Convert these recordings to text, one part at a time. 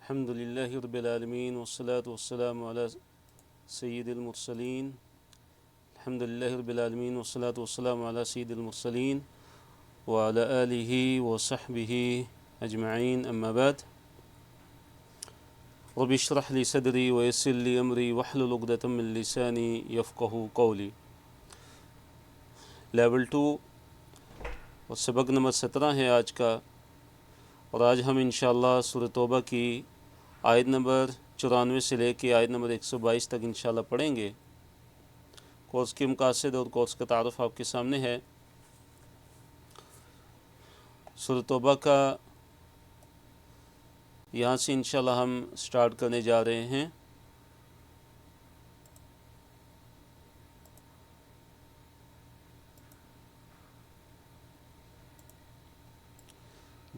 الحمد لله رب العالمين والصلاة والسلام على سيد المرسلين. الحمد لله رب العالمين والصلاة والسلام على سيد المرسلين وعلى آله وصحبه أجمعين. أما بعد، رب اشرح لي صدري ويسر لي أمري واحلل عقدة من لساني يفقهوا قولي. لیول 2 اور سبق نمبر 17 ہے آج کا، اور آج ہم انشاءاللہ سورہ توبہ کی آیت نمبر 94 سے لے کے آیت نمبر 122 تک انشاءاللہ پڑھیں گے. کورس کے مقاصد اور کورس کا تعارف آپ کے سامنے ہے. سورہ توبہ کا یہاں سے انشاءاللہ ہم سٹارٹ کرنے جا رہے ہیں.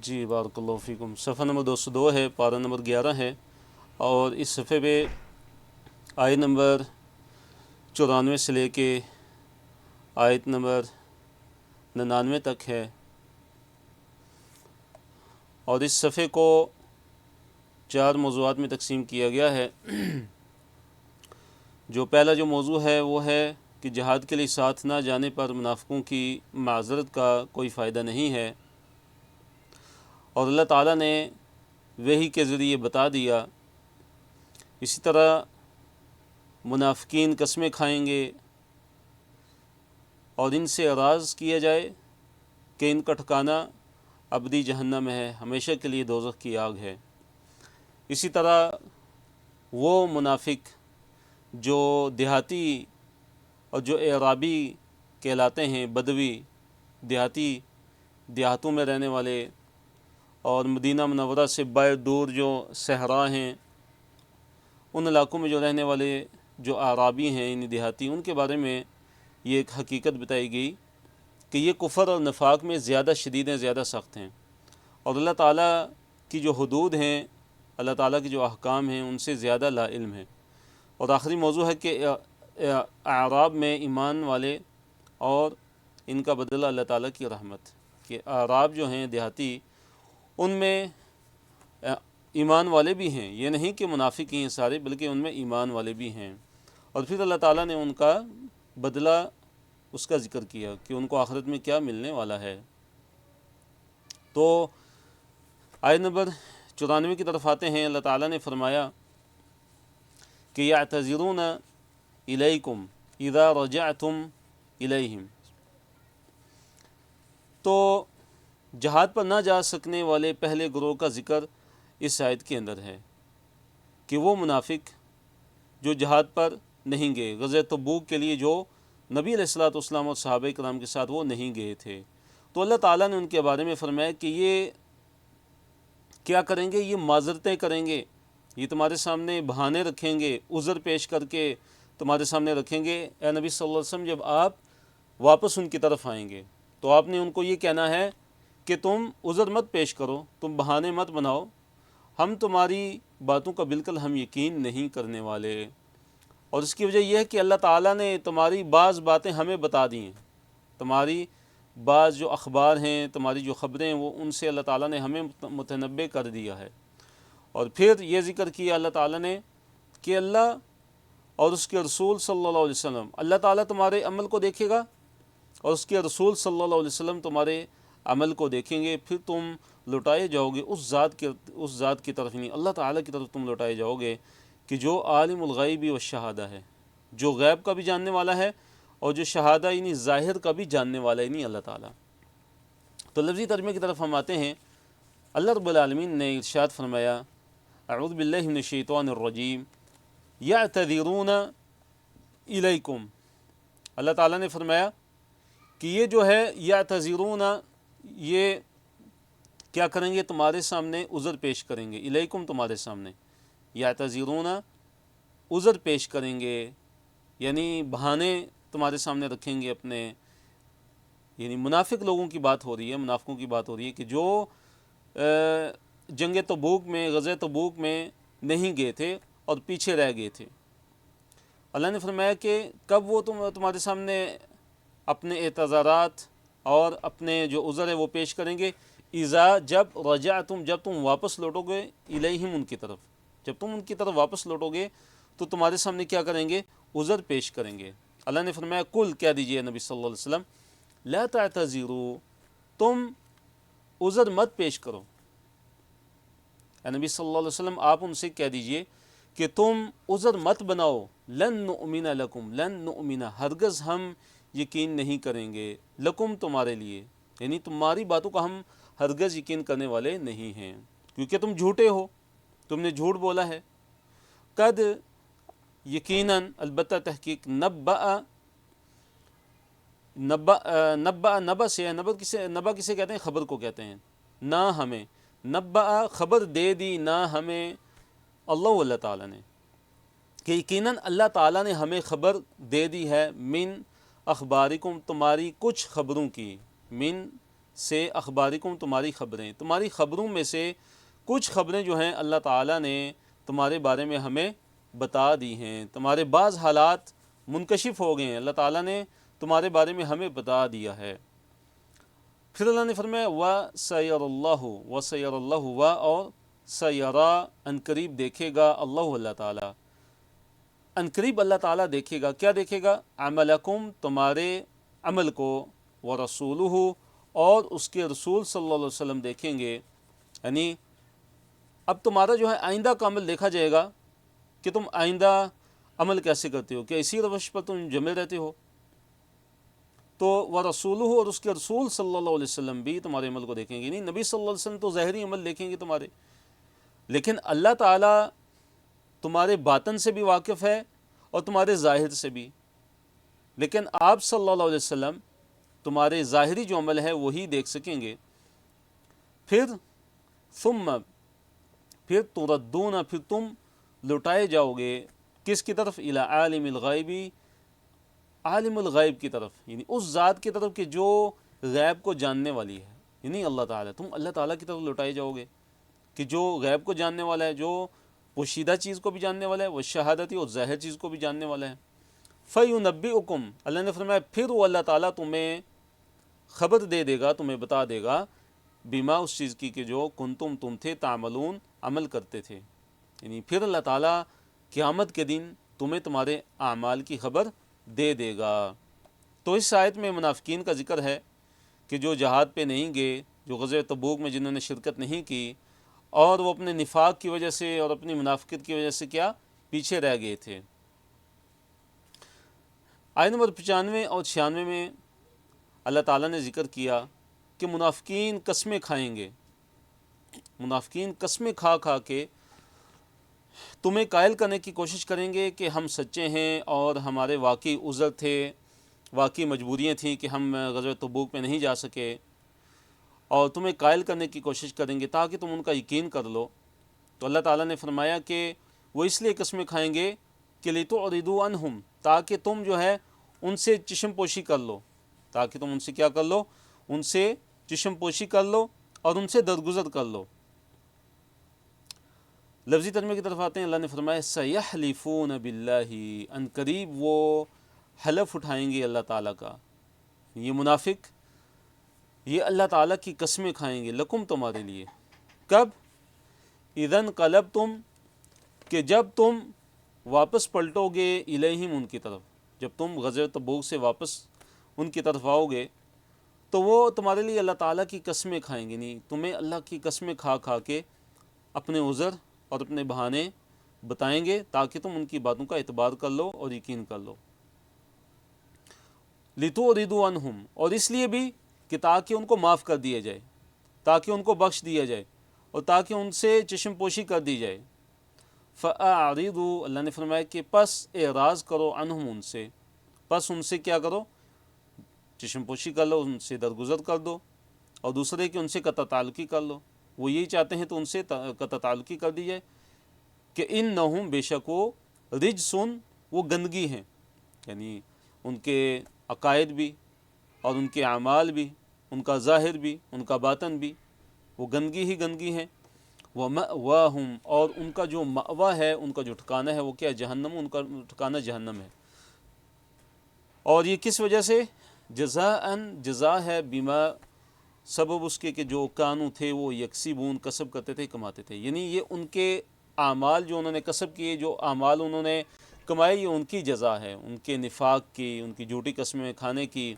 جی بارک اللہ فیکم. صفحہ نمبر 202 ہے، پارہ نمبر 11 ہے، اور اس صفحے پہ آیت نمبر 94 سے لے کے آیت نمبر 99 تک ہے. اور اس صفحے کو 4 موضوعات میں تقسیم کیا گیا ہے. جو پہلا جو موضوع ہے وہ ہے کہ جہاد کے لیے ساتھ نہ جانے پر منافقوں کی معذرت کا کوئی فائدہ نہیں ہے، اور اللہ تعالیٰ نے وحی کے ذریعے بتا دیا. اسی طرح منافقین قسمیں کھائیں گے اور ان سے اعراض کیا جائے کہ ان کا ٹھکانہ ابدی جہنم ہے، ہمیشہ کے لیے دوزخ کی آگ ہے. اسی طرح وہ منافق جو دیہاتی اور جو اعرابی کہلاتے ہیں، بدوی دیہاتوں میں رہنے والے، اور مدینہ منورہ سے باہر دور جو صحرا ہیں، ان علاقوں میں جو رہنے والے جو اعرابی ہیں یعنی دیہاتی، ان کے بارے میں یہ ایک حقیقت بتائی گئی کہ یہ کفر اور نفاق میں زیادہ شدید ہیں، زیادہ سخت ہیں، اور اللہ تعالیٰ کی جو حدود ہیں، اللہ تعالیٰ کے جو احکام ہیں، ان سے زیادہ لا علم ہیں. اور آخری موضوع ہے کہ اعراب میں ایمان والے اور ان کا بدلہ اللہ تعالیٰ کی رحمت، کہ اعراب جو ہیں دیہاتی، ان میں ایمان والے بھی ہیں. یہ نہیں کہ منافق ہیں سارے، بلکہ ان میں ایمان والے بھی ہیں. اور پھر اللہ تعالیٰ نے ان کا بدلہ اس کا ذکر کیا کہ ان کو آخرت میں کیا ملنے والا ہے. تو آیت نمبر 94 کی طرف آتے ہیں. اللہ تعالیٰ نے فرمایا کہ یعتذرون الیکم اذا رجعتم الیہم. تو جہاد پر نہ جا سکنے والے پہلے گروہ کا ذکر اس آیت کے اندر ہے، کہ وہ منافق جو جہاد پر نہیں گئے، غزوہ تبوک کے لیے جو نبی علیہ الصلوۃ والسلام اور صحابہ کرام کے ساتھ وہ نہیں گئے تھے. تو اللہ تعالیٰ نے ان کے بارے میں فرمایا کہ یہ کیا کریں گے، یہ معذرتیں کریں گے، یہ تمہارے سامنے بہانے رکھیں گے، عذر پیش کر کے تمہارے سامنے رکھیں گے. اے نبی صلی اللہ علیہ وسلم، جب آپ واپس ان کی طرف آئیں گے تو آپ نے ان کو یہ کہنا ہے کہ تم عذر مت پیش کرو، تم بہانے مت بناؤ، ہم تمہاری باتوں کا بالکل ہم یقین نہیں کرنے والے. اور اس کی وجہ یہ ہے کہ اللہ تعالیٰ نے تمہاری بعض باتیں ہمیں بتا دی ہیں، تمہاری بعض جو اخبار ہیں، تمہاری جو خبریں ہیں، وہ ان سے اللہ تعالیٰ نے ہمیں متنبع کر دیا ہے. اور پھر یہ ذکر کیا اللہ تعالیٰ نے کہ اللہ اور اس کے رسول صلی اللہ علیہ وسلم، اللہ تعالیٰ تمہارے عمل کو دیکھے گا اور اس کے رسول صلی اللہ علیہ وسلم تمہارے عمل کو دیکھیں گے. پھر تم لوٹائے جاؤ گے اس ذات کی طرف، نہیں اللہ تعالیٰ کی طرف تم لوٹائے جاؤ گے کہ جو عالم الغیب والشہادہ ہے، جو غیب کا بھی جاننے والا ہے اور جو شہادہ یعنی ظاہر کا بھی جاننے والا ہے، نہیں اللہ تعالیٰ. تو لفظی ترجمے کی طرف ہم آتے ہیں. اللہ رب العالمین نے ارشاد فرمایا، اعوذ باللہ من الشیطان الرجیم، یعتذرون الیکم. اللہ تعالیٰ نے فرمایا کہ یہ جو ہے یعتذرون، یہ کیا کریں گے، تمہارے سامنے عذر پیش کریں گے. الیکم تمہارے سامنے، یعتذرون عذر پیش کریں گے، یعنی بہانے تمہارے سامنے رکھیں گے اپنے. یعنی منافق لوگوں کی بات ہو رہی ہے، منافقوں کی بات ہو رہی ہے کہ جو جنگ تبوک میں، غزوہ تبوک میں نہیں گئے تھے اور پیچھے رہ گئے تھے. اللہ نے فرمایا کہ کب وہ تمہارے سامنے اپنے اعتذارات اور اپنے جو عذر ہے وہ پیش کریں گے. اذا جب رجعتم جب تم واپس لوٹو گے الیہم ان کی طرف، جب تم ان کی طرف واپس لوٹو گے تو تمہارے سامنے کیا کریں گے؟ عذر پیش کریں گے۔ اللہ نے فرمایا کل کہہ دیجئے نبی صلی اللہ علیہ وسلم لا تعتذروا، تم عذر مت پیش کرو۔ اے نبی صلی اللہ علیہ وسلم آپ ان سے کہہ دیجئے کہ تم عذر مت بناؤ، لن نؤمن لکم، لن نؤمن ہرگز ہم یقین نہیں کریں گے، لکم تمہارے لیے، یعنی تمہاری باتوں کا ہم ہرگز یقین کرنے والے نہیں ہیں، کیونکہ تم جھوٹے ہو، تم نے جھوٹ بولا ہے۔ قد یقیناً البتہ تحقیق نبا سے ہے، نبا کسے کہتے ہیں؟ خبر کو کہتے ہیں۔ نہ ہمیں نبا خبر دے دی، نہ ہمیں اللہ تعالیٰ نے، کہ یقیناً اللہ تعالیٰ نے ہمیں خبر دے دی ہے، من اخبارکم تمہاری کچھ خبروں کی، من سے اخبارکم تمہاری خبریں، تمہاری خبروں میں سے کچھ خبریں جو ہیں اللہ تعالیٰ نے تمہارے بارے میں ہمیں بتا دی ہیں، تمہارے بعض حالات منکشف ہو گئے ہیں، اللہ تعالیٰ نے تمہارے بارے میں ہمیں بتا دیا ہے۔ پھر اللہ نے فرمایا وَسَيَرَ اللَّهُ وَسَيَرَ اللَّهُ اور سیرا انقریب دیکھے گا اللہ تعالیٰ، انقریب اللہ تعالیٰ دیکھے گا، کیا دیکھے گا؟ عملکم تمہارے عمل کو، ورسولہ اور اس کے رسول صلی اللہ علیہ وسلم دیکھیں گے، یعنی اب تمہارا جو ہے آئندہ کا عمل دیکھا جائے گا کہ تم آئندہ عمل کیسے کرتے ہو، کہ اسی روش پر تم جمے رہتے ہو۔ تو ورسولہ اور اس کے رسول صلی اللہ علیہ وسلم بھی تمہارے عمل کو دیکھیں گے، نہیں نبی صلی اللہ علیہ وسلم تو ظاہری عمل دیکھیں گے تمہارے، لیکن اللہ تعالیٰ تمہارے باطن سے بھی واقف ہے اور تمہارے ظاہر سے بھی، لیکن آپ صلی اللہ علیہ وسلم تمہارے ظاہری جو عمل ہے وہی دیکھ سکیں گے۔ پھر پھر تردون پھر تم لوٹائے جاؤ گے کس کی طرف؟ الی عالم الغیبی، عالم الغیب کی طرف، یعنی اس ذات کی طرف کہ جو غیب کو جاننے والی ہے، یعنی اللہ تعالیٰ، تم اللہ تعالیٰ کی طرف لوٹائے جاؤ گے کہ جو غیب کو جاننے والا ہے، جو پوشیدہ چیز کو بھی جاننے والا ہے، وہ شہادتی اور ظاہر چیز کو بھی جاننے والا ہے۔ فَيُنَبِّئُكُمْ اللہ نے فرمایا پھر وہ اللہ تعالیٰ تمہیں خبر دے دے گا، تمہیں بتا دے گا، بما اس چیز کی کہ جو کنتم تم تھے تعملون عمل کرتے تھے، یعنی پھر اللہ تعالیٰ قیامت کے دن تمہیں تمہارے اعمال کی خبر دے دے گا۔ تو اس آیت میں منافقین کا ذکر ہے کہ جو جہاد پہ نہیں گئے، جو غزوہ تبوک میں جنہوں نے شرکت نہیں کی، اور وہ اپنے نفاق کی وجہ سے اور اپنی منافقت کی وجہ سے کیا پیچھے رہ گئے تھے۔ آیت نمبر 95 اور 96 میں اللہ تعالیٰ نے ذکر کیا کہ منافقین قسمیں کھائیں گے، منافقین قسمیں کھا کھا کے تمہیں قائل کرنے کی کوشش کریں گے کہ ہم سچے ہیں اور ہمارے واقعی عذر تھے، واقعی مجبوریاں تھیں کہ ہم غزوہ تبوک میں نہیں جا سکے، اور تمہیں قائل کرنے کی کوشش کریں گے تاکہ تم ان کا یقین کر لو۔ تو اللہ تعالیٰ نے فرمایا کہ وہ اس لیے قسمیں کھائیں گے کہ لِتُعْرِضُوا عَنْهُمْ تاکہ تم جو ہے ان سے چشم پوشی کر لو، تاکہ تم ان سے کیا کر لو؟ ان سے چشم پوشی کر لو اور ان سے درگزر کر لو۔ لفظی ترجمے کی طرف آتے ہیں، اللہ نے فرمایا سَيَحْلِفُونَ بِاللَّهِ ان قریب وہ حلف اٹھائیں گے اللہ تعالیٰ کا، یہ منافق یہ اللہ تعالیٰ کی قسمیں کھائیں گے، لکم تمہارے لیے، کب؟ اذا انقلبتم کہ جب تم واپس پلٹو گے الیہم ان کی طرف، جب تم غزوہ تبوک سے واپس ان کی طرف آؤ گے تو وہ تمہارے لیے اللہ تعالیٰ کی قسمیں کھائیں گے، نہیں تمہیں اللہ کی قسمیں کھا کھا کے اپنے عذر اور اپنے بہانے بتائیں گے تاکہ تم ان کی باتوں کا اعتبار کر لو اور یقین کر لو۔ لِتُعْرِضُوا عَنْهُمْ اور اس لیے بھی کہ تاکہ ان کو معاف کر دیا جائے، تاکہ ان کو بخش دیا جائے اور تاکہ ان سے چشم پوشی کر دی جائے۔ فَأَعْرِضُوا اللہ نے فرمایا کہ پس اعراض کرو عنہم ان سے، پس ان سے کیا کرو؟ چشم پوشی کر لو، ان سے درگزر کر دو، اور دوسرے کہ ان سے قطع تعلقی کر لو، وہ یہی چاہتے ہیں تو ان سے قطع تعلقی کر دی جائے کہ اِنَّهُمْ بے شک وہ رجسن وہ گندگی ہیں، یعنی ان کے عقائد بھی اور ان کے اعمال بھی، ان کا ظاہر بھی ان کا باطن بھی وہ گندگی ہی گندگی ہیں۔ وَمَأْوَاهُمْ اور ان کا جو مأوا ہے، ان کا جو ٹھکانہ ہے وہ کیا؟ جہنم، ان کا ٹھکانہ جہنم ہے۔ اور یہ کس وجہ سے؟ جزاءً جزا ہے، بما سبب اس کے کہ جو کانو تھے وہ یکسبون کسب کرتے تھے، کماتے تھے، یعنی یہ ان کے اعمال جو انہوں نے کسب کیے، جو اعمال انہوں نے کمائے، یہ ان کی جزا ہے، ان کے نفاق کی، ان کی جھوٹی قسمیں کھانے کی،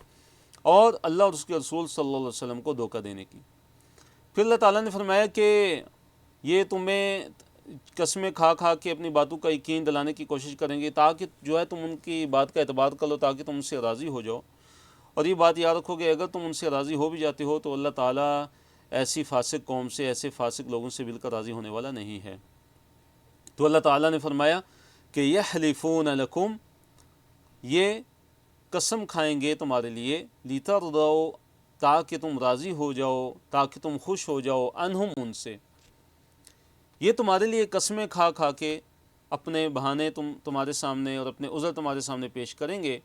اور اللہ اور اس کے رسول صلی اللہ علیہ وسلم کو دھوکہ دینے کی۔ پھر اللہ تعالیٰ نے فرمایا کہ یہ تمہیں قسمیں کھا کھا کے اپنی باتوں کا یقین دلانے کی کوشش کریں گے تاکہ جو ہے تم ان کی بات کا اعتبار کر لو، تاکہ تم ان سے راضی ہو جاؤ۔ اور یہ بات یاد رکھو کہ اگر تم ان سے راضی ہو بھی جاتے ہو تو اللہ تعالیٰ ایسی فاسق قوم سے، ایسے فاسق لوگوں سے بالکل راضی ہونے والا نہیں ہے۔ تو اللہ تعالیٰ نے فرمایا کہ یحلفون لکم، یہ قسم کھائیں گے تمہارے لیے، لترضوا، تاکہ تم راضی ہو جاؤ، تاکہ تم خوش ہو جاؤ، عنہم، ان سے۔ یہ تمہارے لیے قسمیں کھا کھا کے اپنے بہانے تمہارے سامنے اور اپنے عذر تمہارے سامنے پیش کریں گے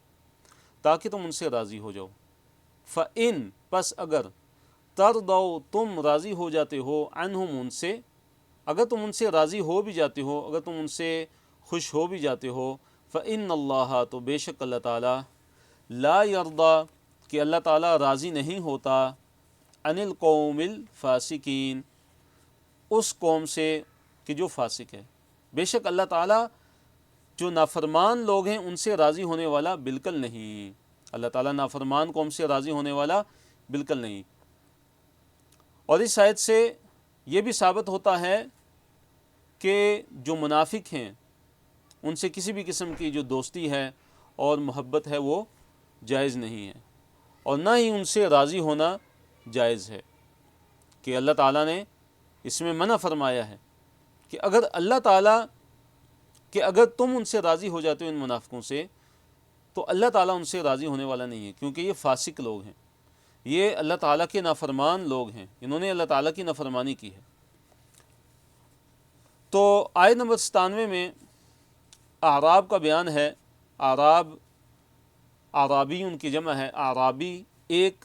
تاکہ تم ان سے راضی ہو جاؤ۔ فَإِن، پس اگر، ترضوا، تم راضی ہو جاتے ہو، عنہم، ان سے، اگر تم ان سے راضی ہو بھی جاتے ہو، اگر تم ان سے خوش ہو بھی جاتے ہو، فَإِنَّ اللَّهَ، تو بے شک اللہ تعالیٰ، لا یرضیٰ، کہ اللہ تعالیٰ راضی نہیں ہوتا، عن القوم الفاسقین، اس قوم سے کہ جو فاسق ہے۔ بے شک اللہ تعالیٰ جو نافرمان لوگ ہیں ان سے راضی ہونے والا بالکل نہیں، اللہ تعالیٰ نافرمان قوم سے راضی ہونے والا بالکل نہیں۔ اور اس آیت سے یہ بھی ثابت ہوتا ہے کہ جو منافق ہیں ان سے کسی بھی قسم کی جو دوستی ہے اور محبت ہے وہ جائز نہیں ہے، اور نہ ہی ان سے راضی ہونا جائز ہے، کہ اللہ تعالیٰ نے اس میں منع فرمایا ہے کہ اگر اللہ تعالیٰ کہ اگر تم ان سے راضی ہو جاتے ہو، ان منافقوں سے، تو اللہ تعالیٰ ان سے راضی ہونے والا نہیں ہے، کیونکہ یہ فاسق لوگ ہیں، یہ اللہ تعالیٰ کے نافرمان لوگ ہیں، انہوں نے اللہ تعالیٰ کی نافرمانی کی ہے۔ تو آیت نمبر 97 میں اعراب کا بیان ہے۔ اعراب، اعرابی ان کی جمع ہے، اعرابی، ایک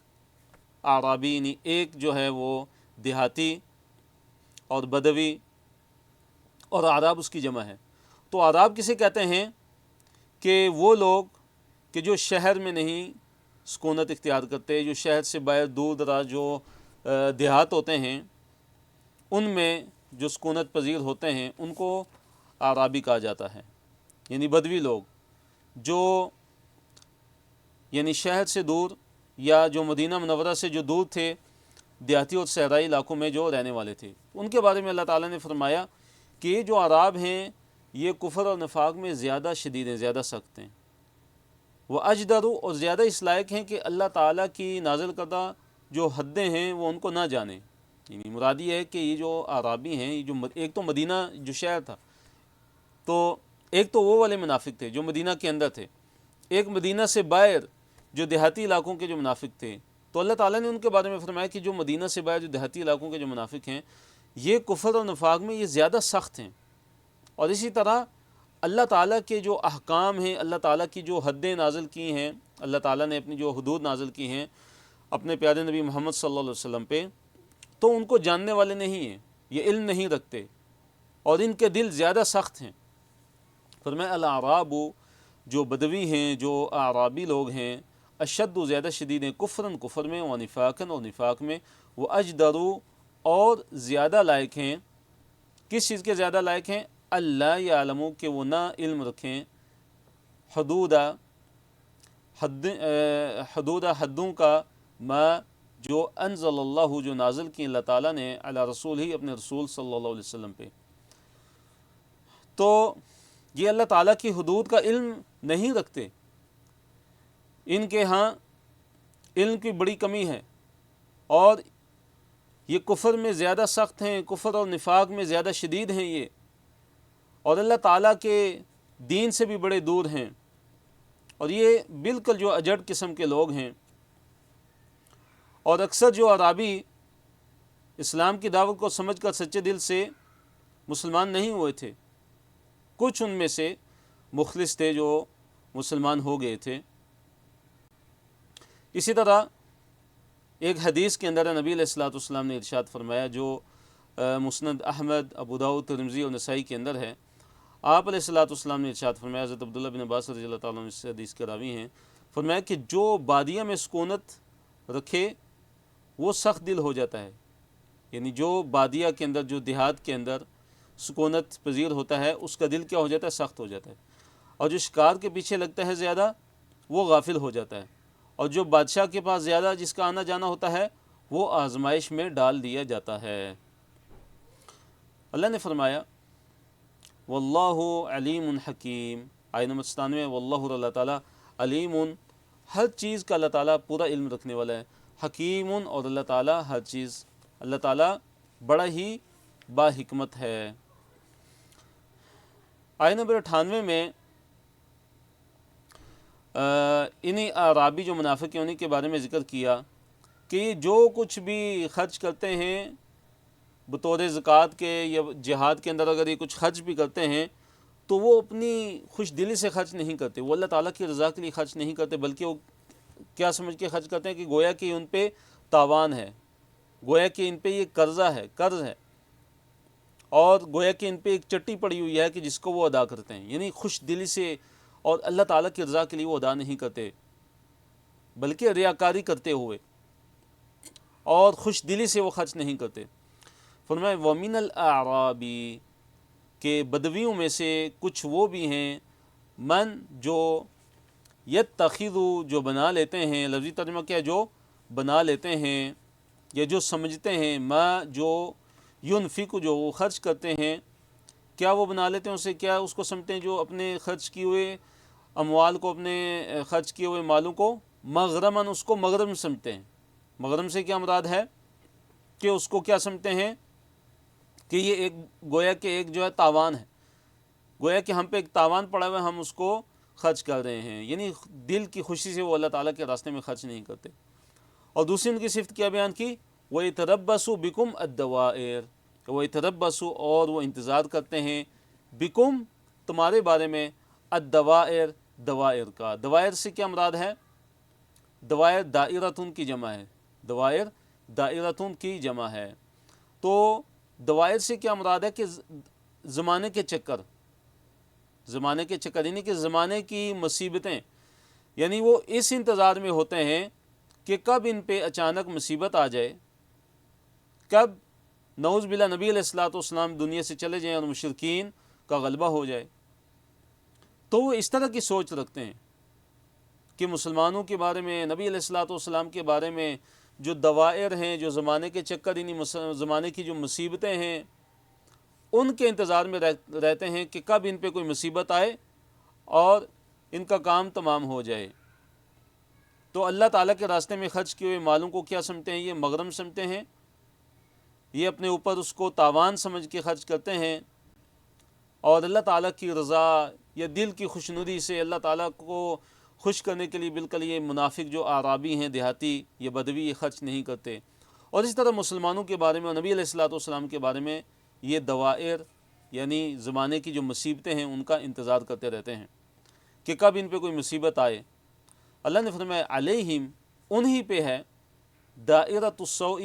اعرابی یعنی ایک جو ہے وہ دیہاتی، اور بدوی، اور اعراب اس کی جمع ہے۔ تو اعراب کسے کہتے ہیں کہ وہ لوگ کہ جو شہر میں نہیں سکونت اختیار کرتے، جو شہر سے باہر دور دراز جو دیہات ہوتے ہیں ان میں جو سکونت پذیر ہوتے ہیں ان کو اعرابی کہا جاتا ہے، یعنی بدوی لوگ جو یعنی شہر سے دور یا جو مدینہ منورہ سے جو دور تھے، دیہاتی اور صحرائی علاقوں میں جو رہنے والے تھے، ان کے بارے میں اللہ تعالیٰ نے فرمایا کہ یہ جو اعراب ہیں یہ کفر اور نفاق میں زیادہ شدید ہیں، زیادہ سخت ہیں، وہ اجدر، اور زیادہ اس لائق ہیں کہ اللہ تعالیٰ کی نازل کردہ جو حدیں ہیں وہ ان کو نہ جانیں۔ یعنی مراد یہ ہے کہ یہ جو اعرابی ہیں، یہ جو ایک تو مدینہ جو شہر تھا، تو ایک تو وہ والے منافق تھے جو مدینہ کے اندر تھے، ایک مدینہ سے باہر جو دیہاتی علاقوں کے جو منافق تھے، تو اللہ تعالیٰ نے ان کے بارے میں فرمایا کہ جو مدینہ سے باہر جو دیہاتی علاقوں کے جو منافق ہیں یہ کفر اور نفاق میں یہ زیادہ سخت ہیں، اور اسی طرح اللہ تعالیٰ کے جو احکام ہیں، اللہ تعالیٰ کی جو حدیں نازل کی ہیں، اللہ تعالیٰ نے اپنی جو حدود نازل کی ہیں اپنے پیارے نبی محمد صلی اللہ علیہ وسلم پہ، تو ان کو جاننے والے نہیں ہیں، یہ علم نہیں رکھتے، اور ان کے دل زیادہ سخت ہیں۔ فرمایا الاعراب، جو بدوی ہیں، جو اعرابی لوگ ہیں، اشد، زیادہ شدید ہیں، کفراً، کفر میں، و نفاقاً، اور نفاق میں، وہ اجدرو، اور زیادہ لائق ہیں، کس چیز کے زیادہ لائق ہیں؟ اللہ یعلمو، کہ وہ نہ علم رکھیں، حدود حدوں کا، ما، جو انزل اللہ، جو نازل کی اللہ تعالیٰ نے، علی رسول ہی، اپنے رسول صلی اللہ علیہ وسلم پہ۔ تو یہ اللہ تعالیٰ کی حدود کا علم نہیں رکھتے، ان کے ہاں علم کی بڑی کمی ہے، اور یہ کفر میں زیادہ سخت ہیں، کفر اور نفاق میں زیادہ شدید ہیں یہ، اور اللہ تعالیٰ کے دین سے بھی بڑے دور ہیں، اور یہ بالکل جو اجڑ قسم کے لوگ ہیں۔ اور اکثر جو اعرابی اسلام کی دعوت کو سمجھ کر سچے دل سے مسلمان نہیں ہوئے تھے، کچھ ان میں سے مخلص تھے جو مسلمان ہو گئے تھے۔ اسی طرح ایک حدیث کے اندر نبی علیہ الصلوۃ والسلام نے ارشاد فرمایا، جو مسند احمد، ابو داؤد، ترمذی اور نسائی کے اندر ہے، آپ علیہ الصلوۃ والسلام نے ارشاد فرمایا، حضرت عبداللہ بن عباس رضی اللہ تعالیٰ عنہ اس حدیث کے راوی ہیں، فرمایا کہ جو بادیہ میں سکونت رکھے وہ سخت دل ہو جاتا ہے، یعنی جو بادیہ کے اندر، جو دیہات کے اندر سکونت پذیر ہوتا ہے، اس کا دل کیا ہو جاتا ہے؟ سخت ہو جاتا ہے. اور جو شکار کے پیچھے لگتا ہے زیادہ، وہ غافل ہو جاتا ہے. اور جو بادشاہ کے پاس زیادہ جس کا آنا جانا ہوتا ہے، وہ آزمائش میں ڈال دیا جاتا ہے. اللہ نے فرمایا واللہ علیم حکیم، آیت نمبر 97، واللہ اور اللہ تعالیٰ علیم، ہر چیز کا اللہ تعالیٰ پورا علم رکھنے والا ہے، حکیم اور اللہ تعالیٰ ہر چیز، اللہ تعالیٰ بڑا ہی با حکمت ہے. آیت نمبر 98 میں انہی اعرابی جو منافق ہیں انہی کے بارے میں ذکر کیا کہ یہ جو کچھ بھی خرچ کرتے ہیں بطور زکوٰۃ کے یا جہاد کے اندر، اگر یہ کچھ خرچ بھی کرتے ہیں تو وہ اپنی خوش دلی سے خرچ نہیں کرتے، وہ اللہ تعالیٰ کی رضا کے لیے خرچ نہیں کرتے، بلکہ وہ کیا سمجھ کے خرچ کرتے ہیں کہ گویا کہ ان پہ تاوان ہے، گویا کہ ان پہ یہ قرض ہے، اور گویا کہ ان پہ ایک چٹی پڑی ہوئی ہے کہ جس کو وہ ادا کرتے ہیں. یعنی خوش دلی سے اور اللہ تعالیٰ کی رضا کے لیے وہ ادا نہیں کرتے، بلکہ ریاکاری کرتے ہوئے اور خوش دلی سے وہ خرچ نہیں کرتے. فرمایا وَمِنَ الْأَعْرَابِ، کہ بدویوں میں سے کچھ وہ بھی ہیں، من جو یتخذ، جو بنا لیتے ہیں، لفظی ترجمہ کیا، جو بنا لیتے ہیں یا جو سمجھتے ہیں، ما جو ينفق، جو وہ خرچ کرتے ہیں، کیا وہ بنا لیتے ہیں اسے، کیا اس کو سمجھتے ہیں، جو اپنے خرچ کیے ہوئے اموال کو، اپنے خرچ کیے ہوئے مالوں کو، مغرماً، اس کو مغرم سمجھتے ہیں. مغرم سے کیا مراد ہے کہ اس کو کیا سمجھتے ہیں کہ یہ ایک گویا کہ ایک جو ہے تاوان ہے، گویا کہ ہم پہ ایک تاوان پڑا ہوا ہے، ہم اس کو خرچ کر رہے ہیں. یعنی دل کی خوشی سے وہ اللہ تعالیٰ کے راستے میں خرچ نہیں کرتے. اور دوسری ان کی صفت کیا بیان کی، وَيَتَرَبَّصُ بِكُمْ الدَّوَائِرَ، وَيَتَرَبَّصُ، اور وہ انتظار کرتے ہیں، بکم، تمہارے بارے میں، الدوائر، دوائر کا. دوائر سے کیا مراد ہے؟ دوائر دائرتن کی جمع ہے، دوائر دائرتن کی جمع ہے. تو دوائر سے کیا مراد ہے کہ زمانے کے چکر، زمانے کے چکر، یعنی کہ زمانے کی مصیبتیں، یعنی وہ اس انتظار میں ہوتے ہیں کہ کب ان پہ اچانک مصیبت آ جائے، کب نعوذ باللہ نبی علیہ الصلوۃ والسلام دنیا سے چلے جائیں اور مشرکین کا غلبہ ہو جائے. تو وہ اس طرح کی سوچ رکھتے ہیں کہ مسلمانوں کے بارے میں، نبی علیہ الصلوۃ والسلام کے بارے میں جو دوائر ہیں، جو زمانے کے چکر، یعنی زمانے کی جو مصیبتیں ہیں، ان کے انتظار میں رہتے ہیں کہ کب ان پہ کوئی مصیبت آئے اور ان کا کام تمام ہو جائے. تو اللہ تعالیٰ کے راستے میں خرچ کیے ہوئے مالوں کو کیا سمجھتے ہیں؟ یہ مغرم سمجھتے ہیں، یہ اپنے اوپر اس کو تاوان سمجھ کے خرچ کرتے ہیں، اور اللہ تعالیٰ کی رضا یا دل کی خوشنودی سے اللہ تعالیٰ کو خوش کرنے کے لیے بالکل یہ منافق جو اعرابی ہیں، دیہاتی، یہ بدوی، یہ خرچ نہیں کرتے. اور اس طرح مسلمانوں کے بارے میں اور نبی علیہ الصلوۃ والسلام کے بارے میں یہ دوائر، یعنی زمانے کی جو مصیبتیں ہیں، ان کا انتظار کرتے رہتے ہیں کہ کب ان پہ کوئی مصیبت آئے. اللہ نے فرمایا علیہم، انہی پہ ہے، دائرۃ السوء،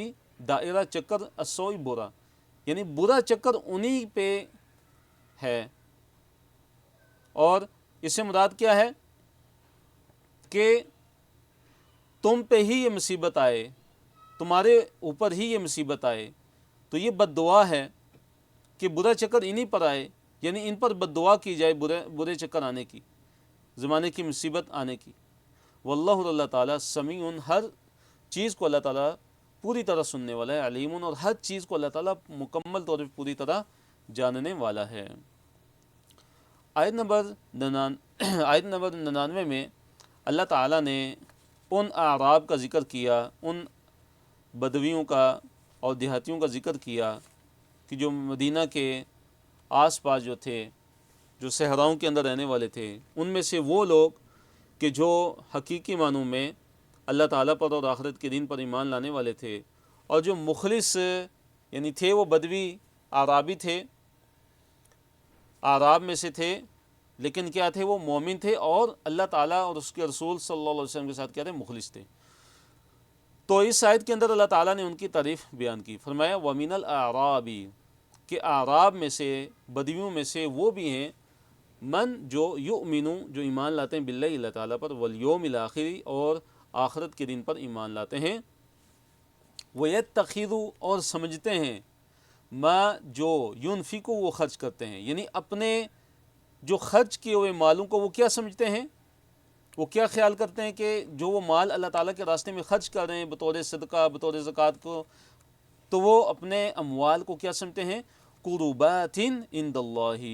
دائرہ چکر، السوء برا، یعنی برا چکر انہی پہ ہے. اور اس سے مراد کیا ہے کہ تم پہ ہی یہ مصیبت آئے، تمہارے اوپر ہی یہ مصیبت آئے. تو یہ بد دعا ہے کہ برا چکر انہی پر آئے، یعنی ان پر بد دعا کی جائے برے چکر آنے کی، زمانے کی مصیبت آنے کی. واللہ، اللہ تعالیٰ، سمیع، ہر چیز کو اللہ تعالیٰ پوری طرح سننے والا ہے، علیم، اور ہر چیز کو اللہ تعالیٰ مکمل طور پر پوری طرح جاننے والا ہے. آیت نمبر 99 میں اللہ تعالیٰ نے ان اعراب کا ذکر کیا، ان بدویوں کا اور دیہاتیوں کا ذکر کیا کہ جو مدینہ کے آس پاس جو تھے، جو صحراؤں کے اندر رہنے والے تھے، ان میں سے وہ لوگ کہ جو حقیقی معنوں میں اللہ تعالیٰ پر اور آخرت کے دین پر ایمان لانے والے تھے، اور جو مخلص یعنی تھے، وہ بدوی اعرابی تھے، اعراب میں سے تھے، لیکن کیا تھے؟ وہ مومن تھے، اور اللہ تعالیٰ اور اس کے رسول صلی اللہ علیہ وسلم کے ساتھ کیا تھے؟ مخلص تھے. تو اس آیت کے اندر اللہ تعالیٰ نے ان کی تعریف بیان کی. فرمایا وَمِنَ الْأَعْرَابِ، کہ اعراب میں سے، بدویوں میں سے وہ بھی ہیں، من جو یؤمنو، جو ایمان لاتے ہیں، باللہ، اللہ تعالیٰ پر، والیوم الآخر، اور آخرت کے دن پر ایمان لاتے ہیں. وَيَتَّخِذُ اور سمجھتے ہیں ما جو ينفقو وہ خرچ کرتے ہیں، یعنی اپنے جو خرچ کیے ہوئے مالوں کو وہ کیا سمجھتے ہیں، وہ کیا خیال کرتے ہیں کہ جو وہ مال اللہ تعالیٰ کے راستے میں خرچ کر رہے ہیں بطور صدقہ بطور زکوٰۃ کو، تو وہ اپنے اموال کو کیا سمجھتے ہیں، قربات عند اللہ،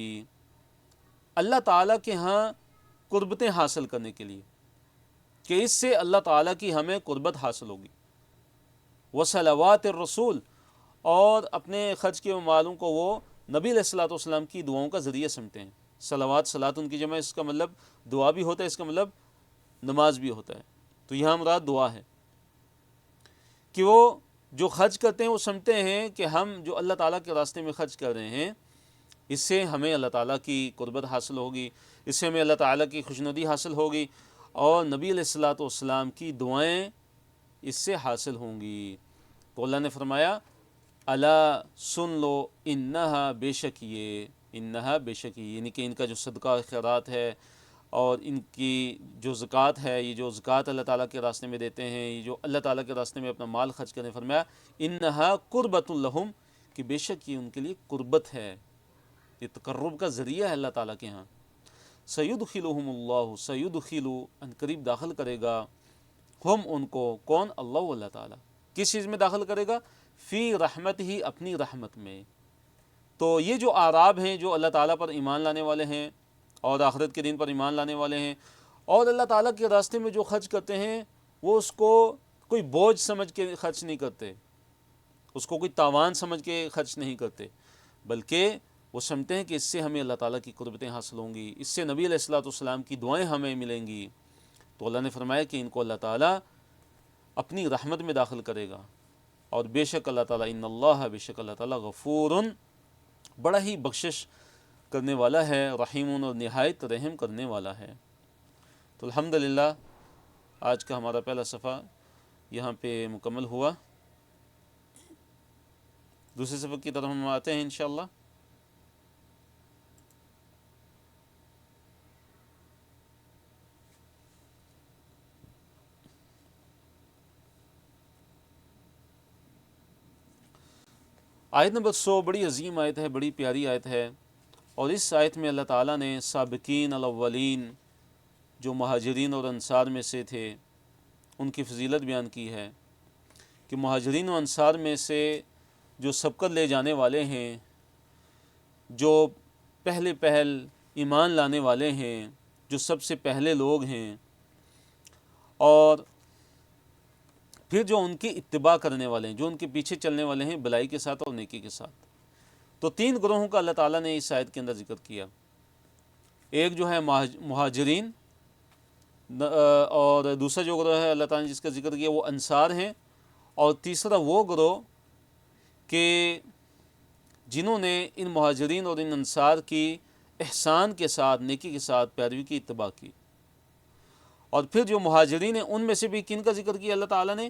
اللہ تعالیٰ کے ہاں قربتیں حاصل کرنے کے لیے، کہ اس سے اللہ تعالیٰ کی ہمیں قربت حاصل ہوگی، وصلوات الرسول، اور اپنے خرچ کے مالوں کو وہ نبی علیہ الصلوۃ والسلام کی دعاؤں کا ذریعہ سمجھتے ہیں۔ صلوات، صلاۃ ان کی جمع، اس کا مطلب دعا بھی ہوتا ہے، اس کا مطلب نماز بھی ہوتا ہے، تو یہاں مراد دعا ہے کہ وہ جو خرچ کرتے ہیں وہ سمجھتے ہیں کہ ہم جو اللہ تعالیٰ کے راستے میں خرچ کر رہے ہیں اس سے ہمیں اللہ تعالیٰ کی قربت حاصل ہوگی، اس سے ہمیں اللہ تعالیٰ کی خوشنودی حاصل ہوگی، اور نبی علیہ الصلوۃ والسلام کی دعائیں اس سے حاصل ہوں گی۔ تو اللہ نے فرمایا الا سن لو، انہا بے شک یہ، انہا بے شک یہ، یعنی کہ ان کا جو صدقہ خیرات ہے اور ان کی جو زکوٰۃ ہے، یہ جو زکوٰۃ اللہ تعالیٰ کے راستے میں دیتے ہیں، یہ جو اللہ تعالیٰ کے راستے میں اپنا مال خرچ کرنے، فرمایا انہا قربۃ لہم، کہ بے شک یہ ان کے لیے قربت ہے، یہ تقرب کا ذریعہ ہے اللہ تعالیٰ کے ہاں۔ سیدخلہم اللہ، سیدخل ان قریب داخل کرے گا، ہم ان کو، کون، اللہ تعالیٰ، کس چیز میں داخل کرے گا، فی رحمت ہی، اپنی رحمت میں۔ تو یہ جو اعراب ہیں جو اللہ تعالیٰ پر ایمان لانے والے ہیں اور آخرت کے دن پر ایمان لانے والے ہیں اور اللہ تعالیٰ کے راستے میں جو خرچ کرتے ہیں وہ اس کو کوئی بوجھ سمجھ کے خرچ نہیں کرتے، اس کو کوئی تاوان سمجھ کے خرچ نہیں کرتے، بلکہ وہ سمجھتے ہیں کہ اس سے ہمیں اللہ تعالیٰ کی قربتیں حاصل ہوں گی، اس سے نبی علیہ الصلوۃ والسلام کی دعائیں ہمیں ملیں گی۔ تو اللہ نے فرمایا کہ ان کو اللہ تعالیٰ اپنی رحمت میں داخل کرے گا، اور بے شک اللہ تعالیٰ، ان اللہ، بے شک اللہ تعالیٰ، غفور، بڑا ہی بخشش کرنے والا ہے، رحیم، اور نہایت رحم کرنے والا ہے۔ تو الحمدللہ آج کا ہمارا پہلا صفحہ یہاں پہ مکمل ہوا۔ دوسرے صفحے کی طرف ہم آتے ہیں انشاءاللہ۔ آیت نمبر 100 بڑی عظیم آیت ہے، بڑی پیاری آیت ہے، اور اس آیت میں اللہ تعالیٰ نے سابقین الاولین جو مہاجرین اور انصار میں سے تھے ان کی فضیلت بیان کی ہے کہ مہاجرین و انصار میں سے جو سبقت لے جانے والے ہیں، جو پہل ایمان لانے والے ہیں، جو سب سے پہلے لوگ ہیں، اور پھر جو ان کی اتباع کرنے والے ہیں، جو ان کے پیچھے چلنے والے ہیں بلائی کے ساتھ اور نیکی کے ساتھ۔ تو 3 گروہوں کا اللہ تعالیٰ نے اس آیت کے اندر ذکر کیا۔ ایک جو ہے مہاجرین، اور دوسرا جو گروہ ہے اللہ تعالیٰ نے جس کا ذکر کیا وہ انصار ہیں، اور تیسرا وہ گروہ کہ جنہوں نے ان مہاجرین اور ان انصار کی احسان کے ساتھ، نیکی کے ساتھ پیروی کی، اتباع کی۔ اور پھر جو مہاجرین ہیں ان میں سے بھی کن کا ذکر کیا اللہ تعالیٰ نے،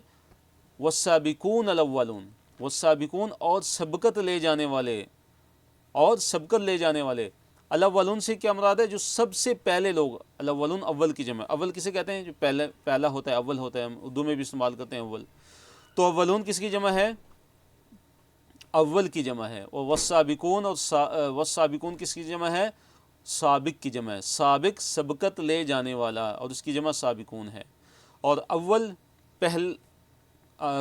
والسابقون الاولون، والسابقون، اور سبقت لے جانے والے، اور سبقت لے جانے والے۔ الاولون سے کیا مراد ہے، جو سب سے پہلے لوگ، الاولون اول کی جمع، اول کسے کہتے ہیں، جو پہلا ہوتا ہے، اول ہوتا ہے، ہم اردو میں بھی استعمال کرتے ہیں اول، تو اولون کس کی جمع ہے، اول کی جمع ہے، اور والسابقون، اور والسابقون کس کی جمع ہے، سابق کی جمع ہے، سابق سبقت لے جانے والا، اور اس کی جمع سابقون ہے، اور اول پہل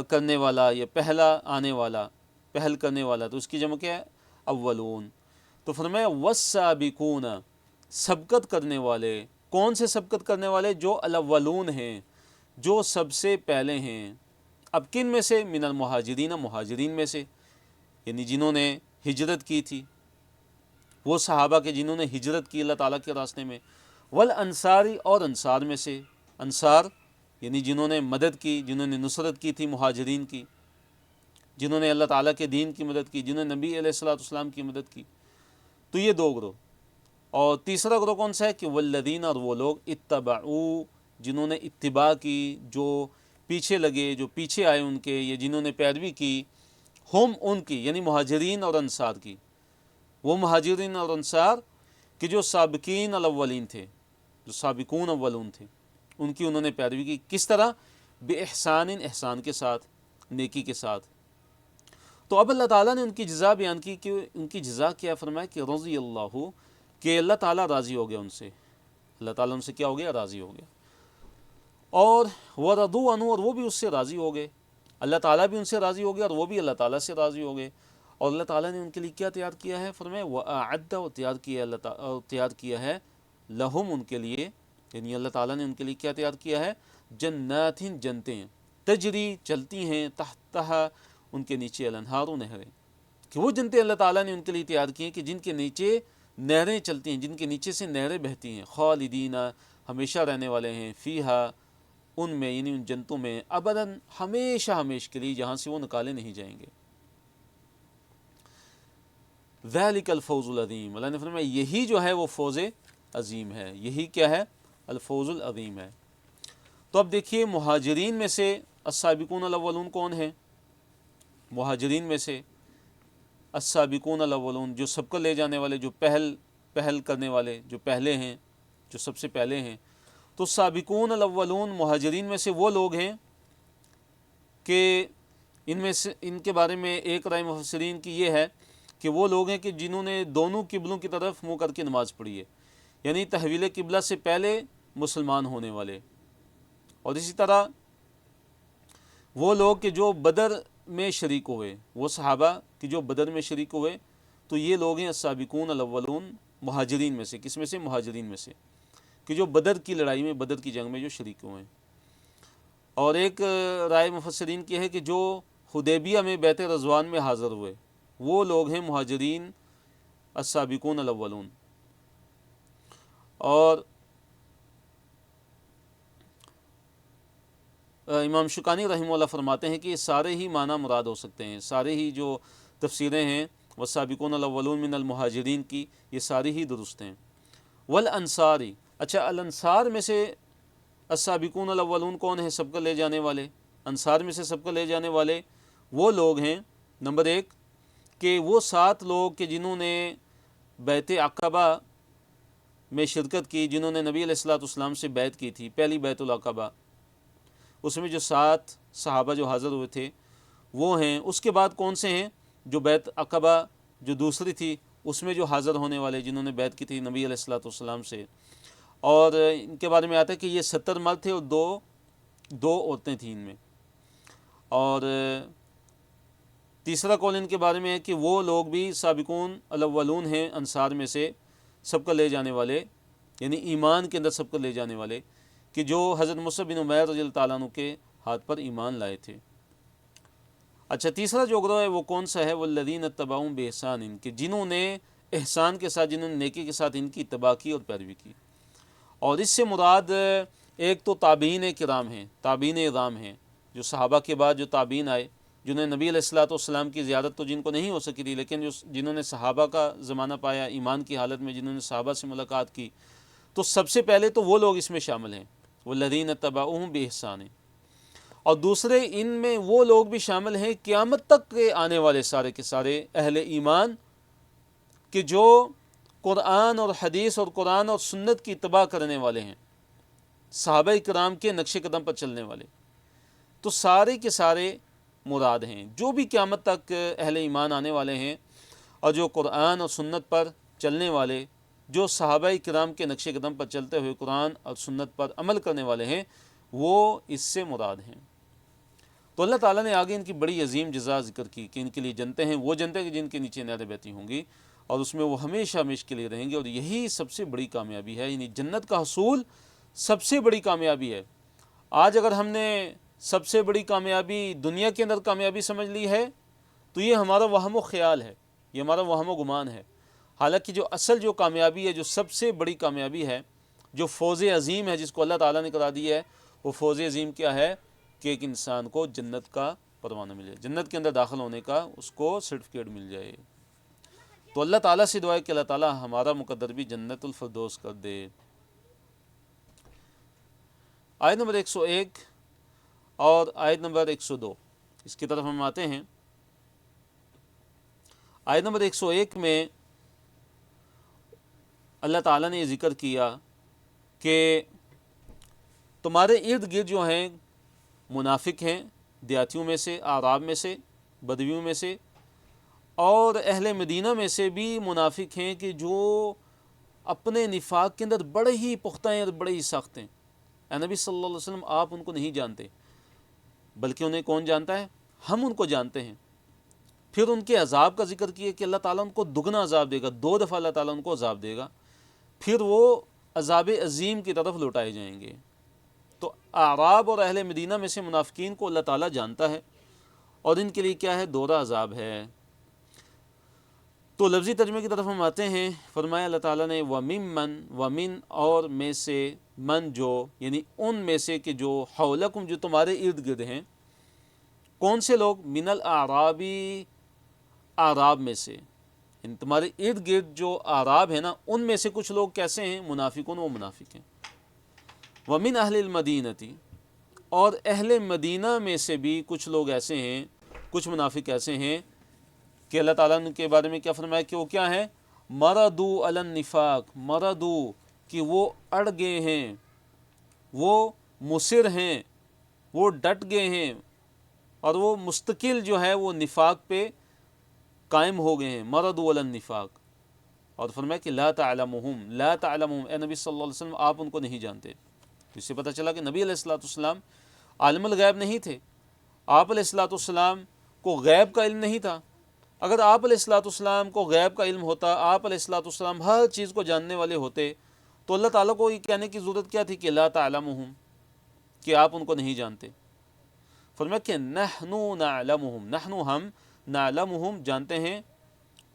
کرنے والا یا پہلا آنے والا، پہل کرنے والا، تو اس کی جمع کیا ہے، اولون۔ تو فرمایا والسابقون، سبقت کرنے والے، کون سے سبقت کرنے والے، جو الاولون ہیں، جو سب سے پہلے ہیں۔ اب کن میں سے، من المہاجرین، مہاجرین میں سے، یعنی جنہوں نے ہجرت کی تھی، وہ صحابہ کے جنہوں نے ہجرت کی اللہ تعالیٰ کے راستے میں، والانصاری، اور انصار میں سے، انصار یعنی جنہوں نے مدد کی، جنہوں نے نصرت کی تھی مہاجرین کی، جنہوں نے اللہ تعالیٰ کے دین کی مدد کی، جنہوں نے نبی علیہ الصلوۃ والسلام کی مدد کی۔ تو یہ 2 گروہ، اور تیسرا گروہ کون سا ہے کہ والذین، اور وہ لوگ، اتبعوا، جنہوں نے اتباع کی، جو پیچھے لگے، جو پیچھے آئے ان کے، یا جنہوں نے پیروی کی، ہم ان کی، یعنی مہاجرین اور انصار کی، وہ مہاجرین اور انصار کہ جو سابقین الاولین تھے، جو سابقون اولون تھے، ان کی انہوں نے پیروی کی، کس طرح، بِإِحْسَانٍ، احسان کے ساتھ، نیکی کے ساتھ۔ تو اب اللہ تعالیٰ نے ان کی جزا بیان کی کہ ان کی جزا کیا، فرمایا کہ رضی اللہ، کہ اللہ تعالیٰ راضی ہو گیا ان سے، اللہ تعالیٰ ان سے کیا ہو گیا، راضی ہو گیا، اور وَرَضُوا عَنْهُ، اور وہ بھی اس سے راضی ہو گئے، اللہ تعالیٰ بھی ان سے راضی ہو گیا اور وہ بھی اللہ تعالیٰ سے راضی ہو گئے۔ اور اللہ تعالیٰ نے ان کے لیے کیا تیار کیا ہے، فرمایا وَأَعَدَّ، اور تیار کیا ہے لہم، ان کے لیے، یعنی اللہ تعالیٰ نے ان کے لیے کیا تیار کیا ہے، جنات، جنتیں، تجری، چلتی ہیں، تحتہا، ان کے نیچے، الانہار، نہریں، کہ وہ جنتیں اللہ تعالیٰ نے ان کے لیے تیار کی ہیں کہ جن کے نیچے نہریں چلتی ہیں، جن کے نیچے سے نہریں بہتی ہیں، خالدین، ہمیشہ رہنے والے ہیں، فیہا، ان میں، یعنی ان جنتوں میں، ابداً، ہمیشہ ہمیشہ کے لیے، جہاں سے وہ نکالے نہیں جائیں گے۔ ذالک الفوز العظیم، اللہ نے فرمایا یہی جو ہے وہ فوز عظیم ہے، یہی کیا ہے، الفوز العظیم ہے۔ تو اب دیکھیے مہاجرین میں سے السابقون الاولون کون ہیں؟ مہاجرین میں سے السابقون الاولون، جو سب کو لے جانے والے، جو پہل کرنے والے، جو پہلے ہیں، جو سب سے پہلے ہیں۔ تو سابقون الاولون مہاجرین میں سے وہ لوگ ہیں کہ ان میں سے، ان کے بارے میں ایک رائے مفسرین کی یہ ہے کہ وہ لوگ ہیں کہ جنہوں نے دونوں قبلوں کی طرف منہ کر کے نماز پڑھی ہے، یعنی تحویل قبلہ سے پہلے مسلمان ہونے والے۔ اور اسی طرح وہ لوگ کہ جو بدر میں شریک ہوئے، وہ صحابہ کہ جو بدر میں شریک ہوئے، تو یہ لوگ ہیں السابقون الاولون، مہاجرین میں سے، کس میں سے، مہاجرین میں سے، کہ جو بدر کی لڑائی میں، بدر کی جنگ میں جو شریک ہوئے ہیں۔ اور ایک رائے مفسرین کی ہے کہ جو حدیبیہ میں بیعت رضوان میں حاضر ہوئے، وہ لوگ ہیں مہاجرین السابقون الاولون۔ اور امام شوکانی رحمہ اللہ فرماتے ہیں کہ یہ سارے ہی معنی مراد ہو سکتے ہیں، سارے ہی جو تفسیریں ہیں والسابقون الاولون من المہاجرین کی، یہ ساری ہی درست ہیں۔ والانصاری، اچھا الانصار میں سے السابقون الاولون کون ہیں، سب کو لے جانے والے؟ انصار میں سے سب کو لے جانے والے وہ لوگ ہیں، نمبر ایک کہ وہ 7 لوگ کہ جنہوں نے بیعت عقبہ میں شرکت کی، جنہوں نے نبی علیہ الصلوۃ والسلام سے بیعت کی تھی، پہلی بیعت العقبہ، اس میں جو 7 صحابہ جو حاضر ہوئے تھے وہ ہیں۔ اس کے بعد کون سے ہیں، جو بیعت عقبہ جو دوسری تھی اس میں جو حاضر ہونے والے، جنہوں نے بیعت کی تھی نبی علیہ الصلوۃ والسلام سے، اور ان کے بارے میں آتا ہے کہ یہ 70 مرد تھے اور دو عورتیں تھیں ان میں۔ اور تیسرا قول ان کے بارے میں ہے کہ وہ لوگ بھی سابقون الاولون ہیں انصار میں سے، سب کو لے جانے والے، یعنی ایمان کے اندر سب کو لے جانے والے، کہ جو حضرت مصعب بن عمیر رضی اللہ تعالیٰ عنہ کے ہاتھ پر ایمان لائے تھے۔ اچھا تیسرا جو گروہ ہے وہ کون سا ہے، والذین اتبعوہم بإحسان، کہ جنہوں نے احسان کے ساتھ، جنہوں نے نیکی کے ساتھ ان کی اتباع کی اور پیروی کی۔ اور اس سے مراد ایک تو تابعین کرام ہیں، تابعین اعظام ہیں، جو صحابہ کے بعد جو تابعین آئے، جنہوں نے نبی علیہ الصلوۃ والسلام کی زیارت تو جن کو نہیں ہو سکی تھی، لیکن جنہوں نے صحابہ کا زمانہ پایا ایمان کی حالت میں، جنہوں نے صحابہ سے ملاقات کی، تو سب سے پہلے تو وہ لوگ اس میں شامل ہیں، والذین اتبعوہم بإحسان۔ اور دوسرے ان میں وہ لوگ بھی شامل ہیں قیامت تک کے آنے والے سارے کے سارے اہل ایمان، کہ جو قرآن اور حدیث اور قرآن اور سنت کی اتباع کرنے والے ہیں، صحابہ کرام کے نقش قدم پر چلنے والے، تو سارے کے سارے مراد ہیں، جو بھی قیامت تک اہل ایمان آنے والے ہیں اور جو قرآن اور سنت پر چلنے والے، جو صحابہ کرام کے نقش قدم پر چلتے ہوئے قرآن اور سنت پر عمل کرنے والے ہیں، وہ اس سے مراد ہیں۔ تو اللہ تعالیٰ نے آگے ان کی بڑی عظیم جزا ذکر کی کہ ان کے لیے جنتیں ہیں، وہ جنتیں کہ جن کے نیچے نہریں بہتی ہوں گی، اور اس میں وہ ہمیشہ ہمیشہ کے لیے رہیں گے، اور یہی سب سے بڑی کامیابی ہے، یعنی جنت کا حصول سب سے بڑی کامیابی ہے۔ آج اگر ہم نے سب سے بڑی کامیابی دنیا کے اندر کامیابی سمجھ لی ہے تو یہ ہمارا وہم و خیال ہے، یہ ہمارا وہم و گمان ہے، حالانکہ جو اصل جو کامیابی ہے، جو سب سے بڑی کامیابی ہے، جو فوز عظیم ہے جس کو اللہ تعالیٰ نے کرا دیا ہے، وہ فوز عظیم کیا ہے کہ ایک انسان کو جنت کا پروانہ ملے، جنت کے اندر داخل ہونے کا اس کو سرٹیفکیٹ مل جائے۔ تو اللہ تعالیٰ سے دعا ہے کہ اللہ تعالیٰ ہمارا مقدر بھی جنت الفردوس کر دے۔ آیت نمبر 101 اور آیت نمبر 102 اس کی طرف ہم آتے ہیں۔ آیت نمبر 101 میں اللہ تعالیٰ نے یہ ذکر کیا کہ تمہارے ارد گرد جو ہیں منافق ہیں، دیہاتیوں میں سے، اعراب میں سے، بدویوں میں سے، اور اہل مدینہ میں سے بھی منافق ہیں کہ جو اپنے نفاق کے اندر بڑے ہی پختہ ہیں اور بڑے ہی سخت ہیں۔ اے نبی صلی اللہ علیہ وسلم آپ ان کو نہیں جانتے، بلکہ انہیں کون جانتا ہے؟ ہم ان کو جانتے ہیں۔ پھر ان کے عذاب کا ذکر کیا کہ اللہ تعالیٰ ان کو دگنا عذاب دے گا، 2 دفعہ اللہ تعالیٰ ان کو عذاب دے گا، پھر وہ عذاب عظیم کی طرف لوٹائے جائیں گے۔ تو اعراب اور اہل مدینہ میں سے منافقین کو اللہ تعالیٰ جانتا ہے، اور ان کے لیے کیا ہے؟ دوہرا عذاب ہے۔ تو لفظی ترجمے کی طرف ہم آتے ہیں، فرمایا اللہ تعالیٰ نے وَمِمَّن، وَمِن اور میں سے، من جو، یعنی ان میں سے کہ جو حولکم جو تمہارے ارد گرد ہیں۔ کون سے لوگ؟ من الاعرابی، اعراب میں سے، یعنی تمہارے ارد گرد جو اعراب ہیں نا، ان میں سے کچھ لوگ کیسے ہیں؟ منافقون، وہ منافق ہیں۔ وَمِنْ أَهْلِ الْمَدِينَةِ اور اہل مدینہ میں سے بھی کچھ لوگ ایسے ہیں، کچھ منافق ایسے ہیں کہ اللہ تعالیٰ نے کے بارے میں کیا فرمایا کہ وہ کیا ہیں؟ مردوا علی النفاق، مردوا کہ وہ اڑ گئے ہیں، وہ مصر ہیں، وہ ڈٹ گئے ہیں، اور وہ مستقل جو ہے وہ نفاق پہ قائم ہو گئے ہیں، مردوا علی النفاق۔ اور فرمایا کہ لا تعلمہم، لا تعلمہم، اے نبی صلی اللہ علیہ وسلم آپ ان کو نہیں جانتے۔ اس سے پتہ چلا کہ نبی علیہ السلام عالم الغیب نہیں تھے، آپ علیہ السلام کو غیب کا علم نہیں تھا۔ اگر آپ علیہ السلام کو غیب کا علم ہوتا، آپ علیہ السلام ہر چیز کو جاننے والے ہوتے، تو اللہ تعالیٰ کو یہ کہنے کی ضرورت کیا تھی کہ لا تعلمہم، کہ آپ ان کو نہیں جانتے۔ فرمایا کہ نحن نعلمہم، نحن ہم، نعلمہم جانتے ہیں،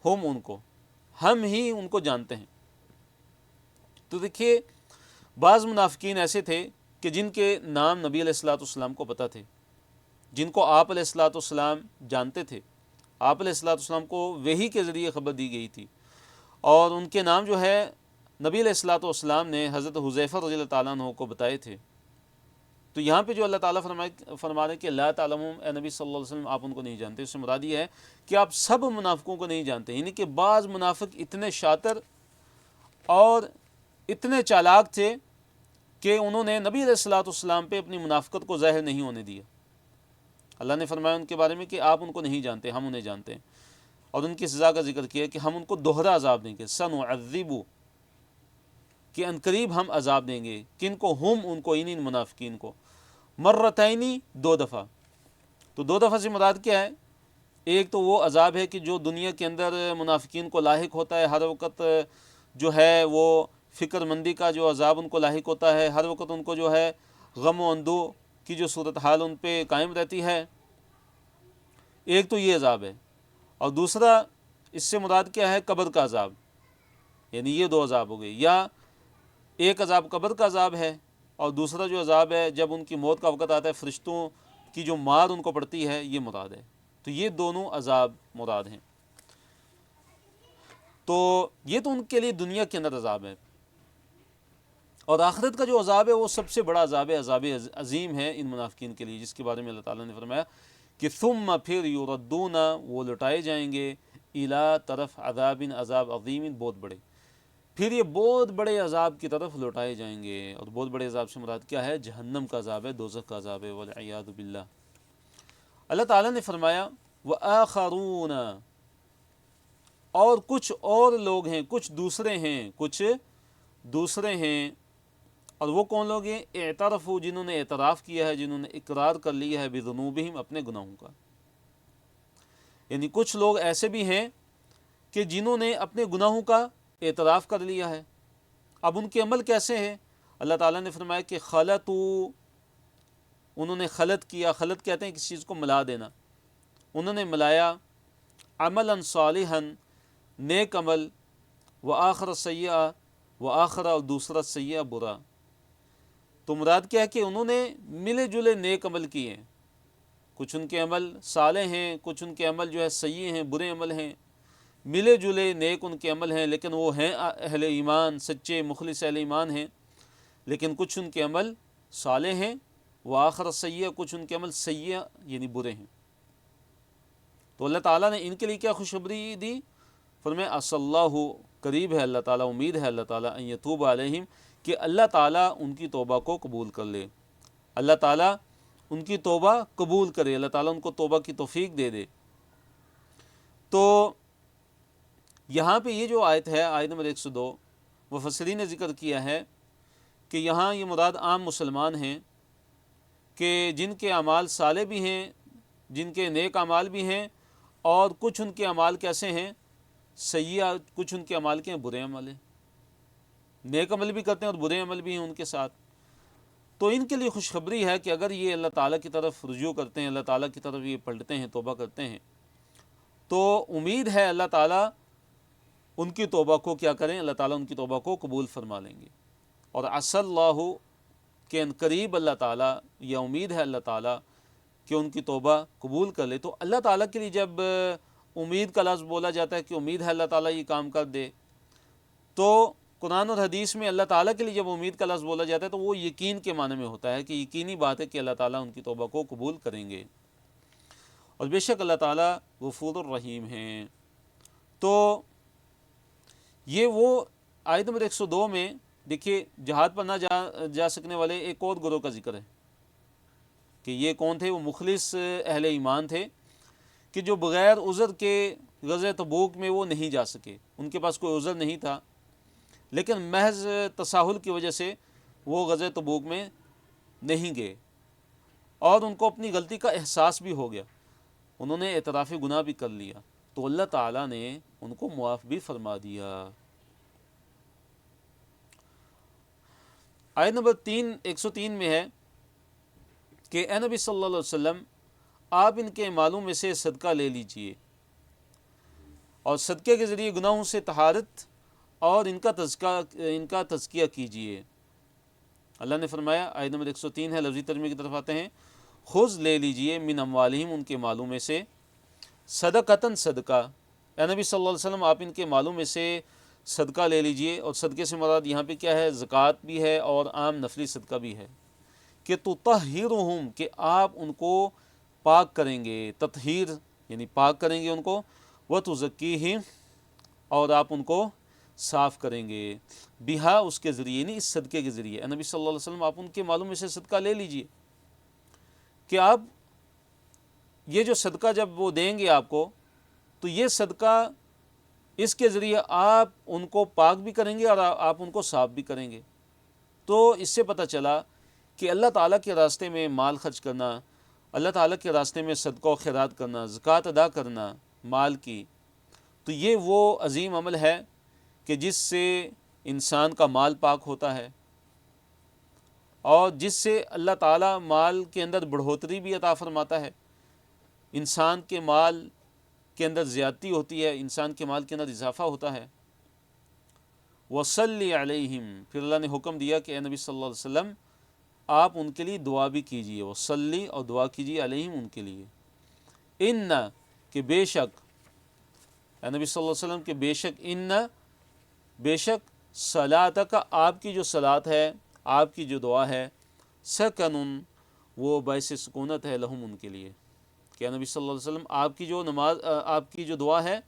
ہم ان کو، ہم ہی ان کو جانتے ہیں۔ تو دیکھیے بعض منافقین ایسے تھے کہ جن کے نام نبی علیہ السلام کو پتہ تھے، جن کو آپ علیہ السلام جانتے تھے، آپ علیہ السلام کو وحی کے ذریعے خبر دی گئی تھی، اور ان کے نام جو ہے نبی علیہ السلام نے حضرت حذیفہ رضی اللہ تعالیٰ عنہ کو بتائے تھے۔ تو یہاں پہ جو اللہ تعالیٰ فرما رہے کہ لا تعلمون، اے نبی صلی اللہ علیہ وسلم آپ ان کو نہیں جانتے، اس سے مراد یہ ہے کہ آپ سب منافقوں کو نہیں جانتے، یعنی کہ بعض منافق اتنے شاطر اور اتنے چالاک تھے کہ انہوں نے نبی علیہ السلام پہ اپنی منافقت کو ظاہر نہیں ہونے دیا۔ اللہ نے فرمایا ان کے بارے میں کہ آپ ان کو نہیں جانتے، ہم انہیں جانتے ہیں، اور ان کی سزا کا ذکر کیا کہ ہم ان کو دوہرا عذاب دیں گے، سنعذب، کہ عنقریب ہم عذاب دیں گے، کن کو؟ ہم ان کو، ان منافقین کو، مرتینی 2 دفعہ۔ تو 2 دفعہ سے مراد کیا ہے؟ ایک تو وہ عذاب ہے کہ جو دنیا کے اندر منافقین کو لاحق ہوتا ہے، ہر وقت جو ہے وہ فکر مندی کا جو عذاب ان کو لاحق ہوتا ہے، ہر وقت ان کو جو ہے غم و اندو کی جو صورتحال ان پہ قائم رہتی ہے، ایک تو یہ عذاب ہے، اور دوسرا اس سے مراد کیا ہے؟ قبر کا عذاب، یعنی یہ 2 عذاب ہو گئے، یا ایک عذاب قبر کا عذاب ہے، اور دوسرا جو عذاب ہے جب ان کی موت کا وقت آتا ہے، فرشتوں کی جو مار ان کو پڑتی ہے، یہ مراد ہے۔ تو یہ دونوں عذاب مراد ہیں۔ تو یہ تو ان کے لیے دنیا کے اندر عذاب ہے، اور آخرت کا جو عذاب ہے وہ سب سے بڑا عذاب ہے، عذاب عظیم ہے ان منافقین کے لیے، جس کے بارے میں اللہ تعالیٰ نے فرمایا کہ ثم پھر یردون، وہ لٹائے جائیں گے، الی طرف عذاب، عذاب عظیم، بہت بڑے، پھر یہ بہت بڑے عذاب کی طرف لوٹائے جائیں گے۔ اور بہت بڑے عذاب سے مراد کیا ہے؟ جہنم کا عذاب ہے، دوزخ کا عذاب ہے، والعیاذ باللہ۔ اللہ تعالیٰ نے فرمایا وآخرون، اور کچھ اور لوگ ہیں، کچھ دوسرے ہیں، کچھ دوسرے ہیں، اور وہ کون لوگ ہیں؟ اعترفوا، جنہوں نے اعتراف کیا ہے، جنہوں نے اقرار کر لیا ہے، بذنوبہم، اپنے گناہوں کا۔ یعنی کچھ لوگ ایسے بھی ہیں کہ جنہوں نے اپنے گناہوں کا اعتراف کر لیا ہے۔ اب ان کے عمل کیسے ہیں؟ اللہ تعالیٰ نے فرمایا کہ خلطوا، انہوں نے خلط کیا، خلط کہتے ہیں کسی چیز کو ملا دینا، انہوں نے ملایا، عملا صالحا، نیک عمل، وآخر سیئا، وآخر، اور دوسرا سیئا، برا۔ تو مراد کیا ہے کہ انہوں نے ملے جلے نیک عمل کیے ہیں، کچھ ان کے عمل صالح ہیں، کچھ ان کے عمل جو ہے سیئے ہیں، برے عمل ہیں، ملے جلے نیک ان کے عمل ہیں، لیکن وہ ہیں اہل ایمان، سچے مخلص اہل ایمان ہیں، لیکن کچھ ان کے عمل صالح ہیں، وآخر سیئہ، کچھ ان کے عمل سیئہ یعنی برے ہیں۔ تو اللہ تعالیٰ نے ان کے لیے کیا خوشخبری دی؟ فرمایا عسى اللہ، قریب ہے اللہ تعالیٰ، امید ہے اللہ تعالیٰ، ان یتوب علیہم، کہ اللہ تعالیٰ ان کی توبہ کو قبول کر لے، اللہ تعالیٰ ان کی توبہ قبول کرے، اللہ تعالیٰ ان کو توبہ کی توفیق دے دے۔ تو یہاں پہ یہ جو آیت ہے، آیت نمبر 102، مفسرین نے ذکر کیا ہے کہ یہاں یہ مراد عام مسلمان ہیں کہ جن کے اعمال صالح بھی ہیں، جن کے نیک اعمال بھی ہیں، اور کچھ ان کے اعمال کیسے ہیں، سیئہ، کچھ ان کے اعمال کے ہیں برے عمل ہیں، نیک عمل بھی کرتے ہیں اور برے عمل بھی ہیں ان کے ساتھ۔ تو ان کے لیے خوشخبری ہے کہ اگر یہ اللہ تعالیٰ کی طرف رجوع کرتے ہیں، اللہ تعالیٰ کی طرف یہ پلٹتے ہیں، توبہ کرتے ہیں، تو امید ہے اللہ تعالیٰ ان کی توبہ کو کیا کریں، اللہ تعالیٰ ان کی توبہ کو قبول فرما لیں گے۔ اور عسى اللہ کہ ان قریب اللہ تعالیٰ، یہ امید ہے اللہ تعالیٰ کہ ان کی توبہ قبول کر لے۔ تو اللہ تعالیٰ کے لیے جب امید کا لفظ بولا جاتا ہے کہ امید ہے اللہ تعالیٰ یہ کام کر دے، تو قرآن اور حدیث میں اللہ تعالیٰ کے لیے جب امید کا لفظ بولا جاتا ہے تو وہ یقین کے معنی میں ہوتا ہے کہ یقینی بات ہے کہ اللہ تعالیٰ ان کی توبہ کو قبول کریں گے، اور بے شک اللہ تعالیٰ غفور الرحیم ہیں۔ تو یہ وہ آیت نمبر 102 میں دیکھیے جہاد پر نہ جا سکنے والے ایک اور گروہ کا ذکر ہے کہ یہ کون تھے، وہ مخلص اہل ایمان تھے کہ جو بغیر عذر کے غزوہ تبوک میں وہ نہیں جا سکے، ان کے پاس کوئی عذر نہیں تھا، لیکن محض تساہل کی وجہ سے وہ غزوہ تبوک میں نہیں گئے، اور ان کو اپنی غلطی کا احساس بھی ہو گیا، انہوں نے اعتراف گناہ بھی کر لیا، تو اللہ تعالیٰ نے ان کو معاف بھی فرما دیا۔ آیت نمبر 103 میں ہے کہ اے نبی صلی اللہ علیہ وسلم، آپ ان کے مالوں میں سے صدقہ لے لیجئے، اور صدقے کے ذریعے گناہوں سے طہارت اور ان کا تزکیہ کیجئے۔ اللہ نے فرمایا، آیت نمبر 103 ہے، لفظی ترجمے کی طرف آتے ہیں، خذ لے لیجئے من اموالہم، ان کے مالوں میں سے، صدقۃً صدقہ، اے نبی صلی اللہ علیہ وسلم آپ ان کے مالوں میں سے صدقہ لے لیجئے، اور صدقے سے مراد یہاں پہ کیا ہے، زکوٰۃ بھی ہے اور عام نفلی صدقہ بھی ہے، کہ تطہرہم، کہ آپ ان کو پاک کریں گے، تطہیر یعنی پاک کریں گے ان کو، وتزکیہم، اور آپ ان کو صاف کریں گے، بہا، اس کے ذریعے، یعنی اس صدقے کے ذریعے۔ نبی صلی اللہ علیہ وسلم آپ ان کے مالوں میں سے صدقہ لے لیجئے، کہ آپ یہ جو صدقہ جب وہ دیں گے آپ کو، تو یہ صدقہ اس کے ذریعے آپ ان کو پاک بھی کریں گے اور آپ ان کو صاف بھی کریں گے۔ تو اس سے پتہ چلا کہ اللہ تعالیٰ کے راستے میں مال خرچ کرنا، اللہ تعالیٰ کے راستے میں صدقہ و خیرات کرنا، زکوٰۃ ادا کرنا مال کی، تو یہ وہ عظیم عمل ہے کہ جس سے انسان کا مال پاک ہوتا ہے، اور جس سے اللہ تعالیٰ مال کے اندر بڑھوتری بھی عطا فرماتا ہے، انسان کے مال کے اندر زیادتی ہوتی ہے، انسان کے مال کے اندر اضافہ ہوتا ہے۔ وصلی علیہم، پھر اللہ نے حکم دیا کہ اے نبی صلی اللہ علیہ وسلم آپ ان کے لیے دعا بھی کیجئے، وصلی، اور دعا کیجئے، علیہم، ان کے لیے، ان، کہ بے شک، اے نبی صلی اللہ علیہ وسلم کہ بے شک، ان، بے شک، صلاتک، آپ کی جو صلات ہے، آپ کی جو دعا ہے، سکنن، وہ باعث سکونت ہے، لہم، ان کے لیے، کہ نبی صلی اللہ علیہ وسلم آپ کی جو نماز، آپ کی جو دعا ہے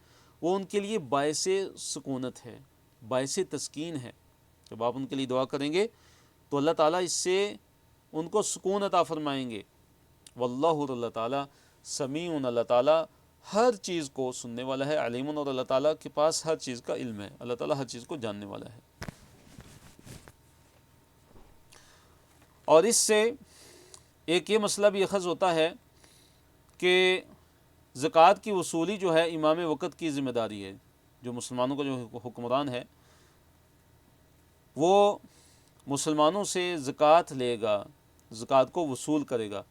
وہ ان کے لیے باعث سکونت ہے، باعث تسکین ہے۔ جب آپ ان کے لیے دعا کریں گے تو اللہ تعالیٰ اس سے ان کو سکون عطا فرمائیں گے۔ واللہ، اللہ تعالیٰ، سمیع، اللہ تعالیٰ ہر چیز کو سننے والا ہے، علیم، اور اللہ تعالیٰ کے پاس ہر چیز کا علم ہے، اللہ تعالیٰ ہر چیز کو جاننے والا ہے۔ اور اس سے ایک یہ مسئلہ بھی اخذ ہوتا ہے کہ زکوٰۃ کی وصولی جو ہے امام وقت کی ذمہ داری ہے، جو مسلمانوں کا جو حکمران ہے وہ مسلمانوں سے زکوٰۃ لے گا، زکوٰۃ کو وصول کرے گا،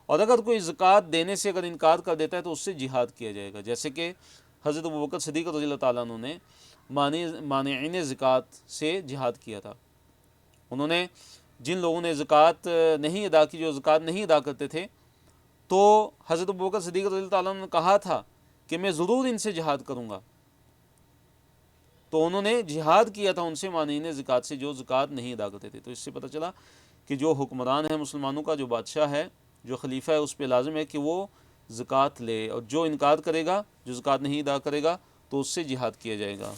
اور اگر کوئی زکوٰۃ دینے سے اگر انکار کر دیتا ہے تو اس سے جہاد کیا جائے گا، جیسے کہ حضرت ابوبکر صدیق رضی اللہ تعالیٰ عنہ نے مانعین زکوٰۃ سے جہاد کیا تھا۔ انہوں نے جن لوگوں نے زکوٰۃ نہیں ادا کی، جو زکوٰۃ نہیں ادا کرتے تھے، تو حضرت ابوبکر صدیق رضی اللہ تعالیٰ عنہ نے کہا تھا کہ میں ضرور ان سے جہاد کروں گا، تو انہوں نے جہاد کیا تھا ان سے مانعین زکوٰۃ سے، جو زکوٰۃ نہیں ادا کرتے تھے۔ تو اس سے پتہ چلا کہ جو حکمران ہے مسلمانوں کا، جو بادشاہ ہے، جو خلیفہ ہے، اس پہ لازم ہے کہ وہ زکوٰۃ لے، اور جو انکار کرے گا، جو زکوٰۃ نہیں ادا کرے گا، تو اس سے جہاد کیا جائے گا۔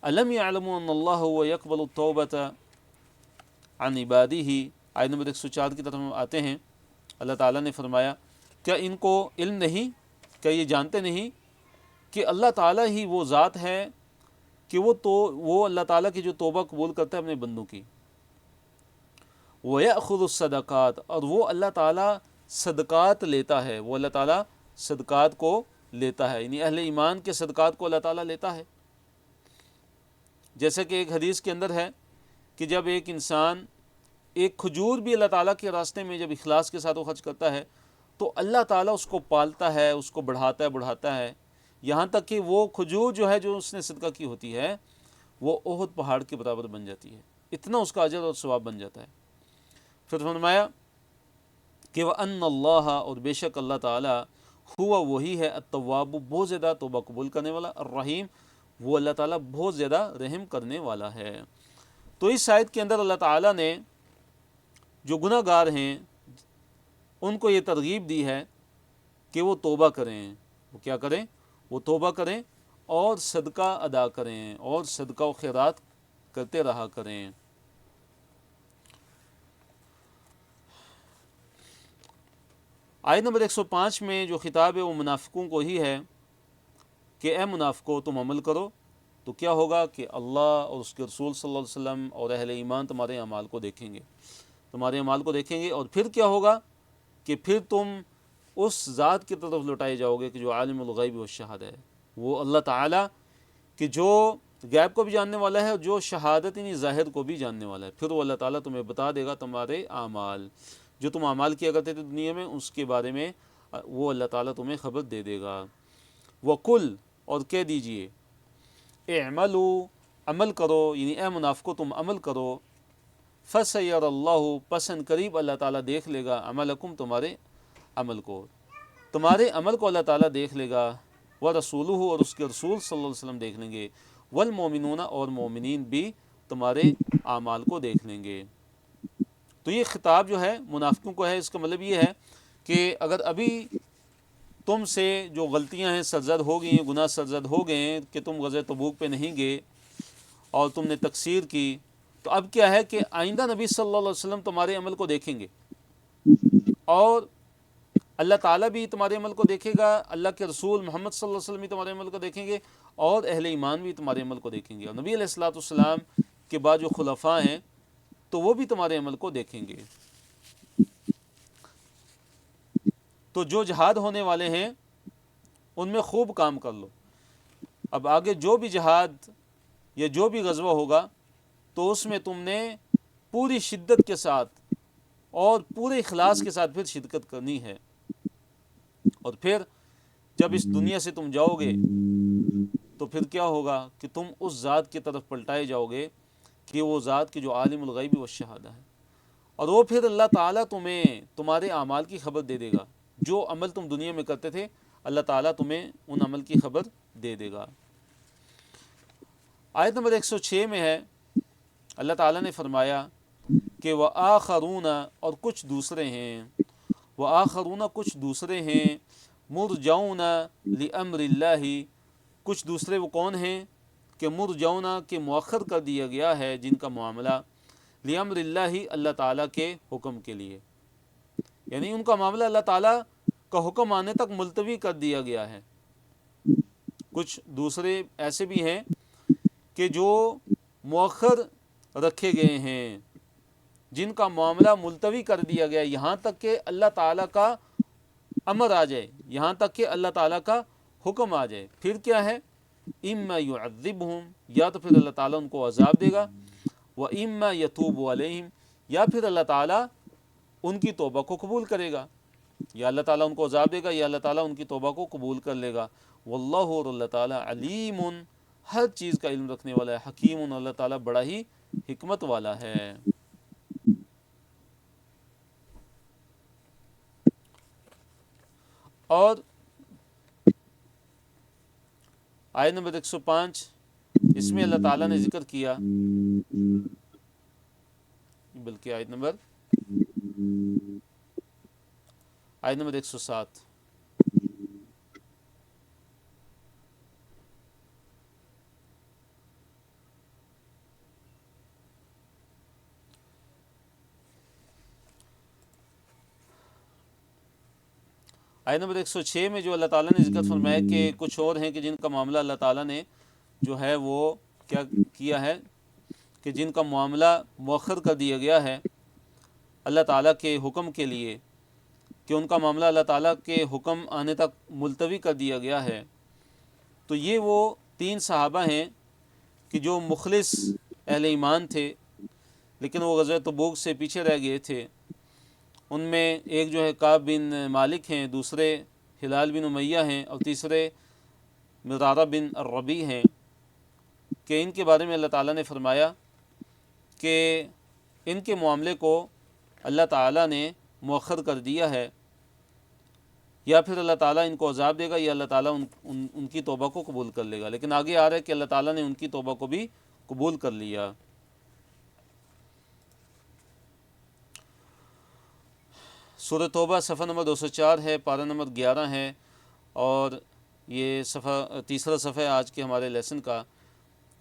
الم یعلموا ان اللہ هو یقبل التوبۃ عن عبادہ، آیت نمبر 104 کی طرف ہم آتے ہیں۔ اللہ تعالیٰ نے فرمایا کیا ان کو علم نہیں، کیا یہ جانتے نہیں کہ اللہ تعالیٰ ہی وہ ذات ہے کہ وہ اللہ تعالیٰ کی جو توبہ قبول کرتا ہے اپنے بندوں کی، وَيَأْخُذُ الصَّدَقَاتِ، اور وہ اللہ تعالیٰ صدقات لیتا ہے، وہ اللہ تعالیٰ صدقات کو لیتا ہے، یعنی اہل ایمان کے صدقات کو اللہ تعالیٰ لیتا ہے۔ جیسا کہ ایک حدیث کے اندر ہے کہ جب ایک انسان ایک کھجور بھی اللہ تعالیٰ کے راستے میں جب اخلاص کے ساتھ وہ خرچ کرتا ہے تو اللہ تعالیٰ اس کو پالتا ہے، اس کو بڑھاتا ہے، یہاں تک کہ وہ کھجور جو ہے جو اس نے صدقہ کی ہوتی ہے وہ احد پہاڑ کے برابر بن جاتی ہے، اتنا اس کا اجر اور ثواب بن جاتا ہے۔ پھر فرمایا کہ وَأَنَّ اللَّهَ، اور بے شک اللہ تعالیٰ، ہوا وہی ہے التواب، بہت زیادہ توبہ قبول کرنے والا، الرحیم، وہ اللہ تعالیٰ بہت زیادہ رحم کرنے والا ہے۔ تو اس آیت کے اندر اللہ تعالیٰ نے جو گناہ گار ہیں ان کو یہ ترغیب دی ہے کہ وہ توبہ کریں، وہ کیا کریں؟ وہ توبہ کریں اور صدقہ ادا کریں اور صدقہ و خیرات کرتے رہا کریں۔ آیت نمبر 105 میں جو خطاب ہے وہ منافقوں کو ہی ہے کہ اے منافقو تم عمل کرو تو کیا ہوگا کہ اللہ اور اس کے رسول صلی اللہ علیہ وسلم اور اہل ایمان تمہارے اعمال کو دیکھیں گے، تمہارے اعمال کو دیکھیں گے، اور پھر کیا ہوگا کہ پھر تم اس ذات کی طرف لوٹائے جاؤ گے کہ جو عالم الغیب والشہادہ ہے، وہ اللہ تعالیٰ کہ جو غیب کو بھی جاننے والا ہے اور جو شہادت یعنی ظاہر کو بھی جاننے والا ہے۔ پھر وہ اللہ تعالیٰ تمہیں بتا دے گا تمہارے اعمال، جو تم اعمال کیا کرتے تھے دنیا میں، اس کے بارے میں وہ اللہ تعالیٰ تمہیں خبر دے دے گا۔ وَقُلْ، اور کہہ دیجئے، اعملوا، عمل کرو، یعنی اے منافقو تم عمل کرو، فَسَيَرَ اللَّهُ، پسند قریب اللہ تعالیٰ دیکھ لے گا، عملکم، تمہارے عمل کو، تمہارے عمل کو اللہ تعالیٰ دیکھ لے گا، وَرَسُولُهُ، اور اس کے رسول صلی اللہ علیہ وسلم دیکھ لیں گے، وَالْمُؤْمِنُونَ، اور مومنین بھی تمہارے اعمال کو دیکھ لیں گے۔ تو یہ خطاب جو ہے منافقوں کو ہے، اس کا مطلب یہ ہے کہ اگر ابھی تم سے جو غلطیاں ہیں سرزد ہو گئی ہیں، گناہ سرزد ہو گئے ہیں کہ تم غزوہ تبوک پہ نہیں گئے اور تم نے تقصیر کی، تو اب کیا ہے کہ آئندہ نبی صلی اللہ علیہ وسلم تمہارے عمل کو دیکھیں گے اور اللہ تعالیٰ بھی تمہارے عمل کو دیکھے گا، اللہ کے رسول محمد صلی اللہ علیہ وسلم بھی تمہارے عمل کو دیکھیں گے اور اہل ایمان بھی تمہارے عمل کو دیکھیں گے، اور نبی علیہ الصلوۃ والسلام کے بعد جو خلفاء ہیں تو وہ بھی تمہارے عمل کو دیکھیں گے۔ تو جو جہاد ہونے والے ہیں ان میں خوب کام کر لو۔ اب آگے جو بھی جہاد یا جو بھی غزوہ ہوگا تو اس میں تم نے پوری شدت کے ساتھ اور پورے اخلاص کے ساتھ پھر شرکت کرنی ہے، اور پھر جب اس دنیا سے تم جاؤ گے تو پھر کیا ہوگا کہ تم اس ذات کی طرف پلٹائے جاؤ گے کہ وہ ذات کی جو عالم الغیب والشہادہ ہے، اور وہ پھر اللہ تعالیٰ تمہیں تمہارے اعمال کی خبر دے دے گا، جو عمل تم دنیا میں کرتے تھے اللہ تعالیٰ تمہیں ان عمل کی خبر دے دے گا۔ آیت نمبر 106 میں ہے اللہ تعالیٰ نے فرمایا کہ وَآخَرُونَ، اور کچھ دوسرے ہیں، وَآخَرُونَ، کچھ دوسرے ہیں، مُرْجَوْنَ لِأَمْرِ اللَّهِ، کچھ دوسرے وہ کون ہیں کہ مرجون، کہ مؤخر کر دیا گیا ہے جن کا معاملہ لِأَمْرِ اللَّهِ، اللہ تعالیٰ کے حکم کے لیے، یعنی ان کا معاملہ اللہ تعالیٰ کا حکم آنے تک ملتوی کر دیا گیا ہے۔ کچھ دوسرے ایسے بھی ہیں کہ جو مؤخر رکھے گئے ہیں، جن کا معاملہ ملتوی کر دیا گیا یہاں تک کہ اللہ تعالیٰ کا امر آ جائے، یہاں تک کہ اللہ تعالیٰ کا حکم آ جائے۔ پھر کیا ہے؟ اما یعذبہم، یا تو پھر اللہ تعالیٰ ان کو عذاب دے گا، واما یتوب علیہم، یا پھر اللہ تعالیٰ ان کی توبہ کو قبول کرے گا، یا اللہ تعالیٰ ان کو عذاب دے گا یا اللہ تعالیٰ ان کی توبہ کو قبول کر لے گا۔ واللہ، اور اللہ تعالیٰ علیم، ہر چیز کا علم رکھنے والا ہے، حکیم، اللہ تعالیٰ بڑا ہی حکمت والا ہے۔ اور آیت نمبر 105 اس میں اللہ تعالیٰ نے ذکر کیا، بلکہ آیت نمبر 107، آیت نمبر 106 میں جو اللہ تعالیٰ نے ذکر فرمایا کہ کچھ اور ہیں کہ جن کا معاملہ اللہ تعالیٰ نے جو ہے وہ کیا کیا ہے کہ جن کا معاملہ مؤخر کر دیا گیا ہے اللہ تعالیٰ کے حکم کے لیے، کہ ان کا معاملہ اللہ تعالیٰ کے حکم آنے تک ملتوی کر دیا گیا ہے۔ تو یہ وہ 3 صحابہ ہیں کہ جو مخلص اہل ایمان تھے، لیکن وہ غزوہ تبوک سے پیچھے رہ گئے تھے۔ ان میں ایک جو ہے کعب بن مالک ہیں، دوسرے ہلال بن امیہ ہیں، اور تیسرے مرارہ بن الربیع ہیں، کہ ان کے بارے میں اللہ تعالیٰ نے فرمایا کہ ان کے معاملے کو اللہ تعالیٰ نے مؤخر کر دیا ہے، یا پھر اللہ تعالیٰ ان کو عذاب دے گا، یا اللہ تعالیٰ ان کی توبہ کو قبول کر لے گا۔ لیکن آگے آ رہا ہے کہ اللہ تعالیٰ نے ان کی توبہ کو بھی قبول کر لیا۔ سورہ توبہ صفحہ نمبر 204 ہے، پارہ نمبر 11 ہے، اور یہ تیسرا صفحہ ہے آج کے ہمارے لیسن کا،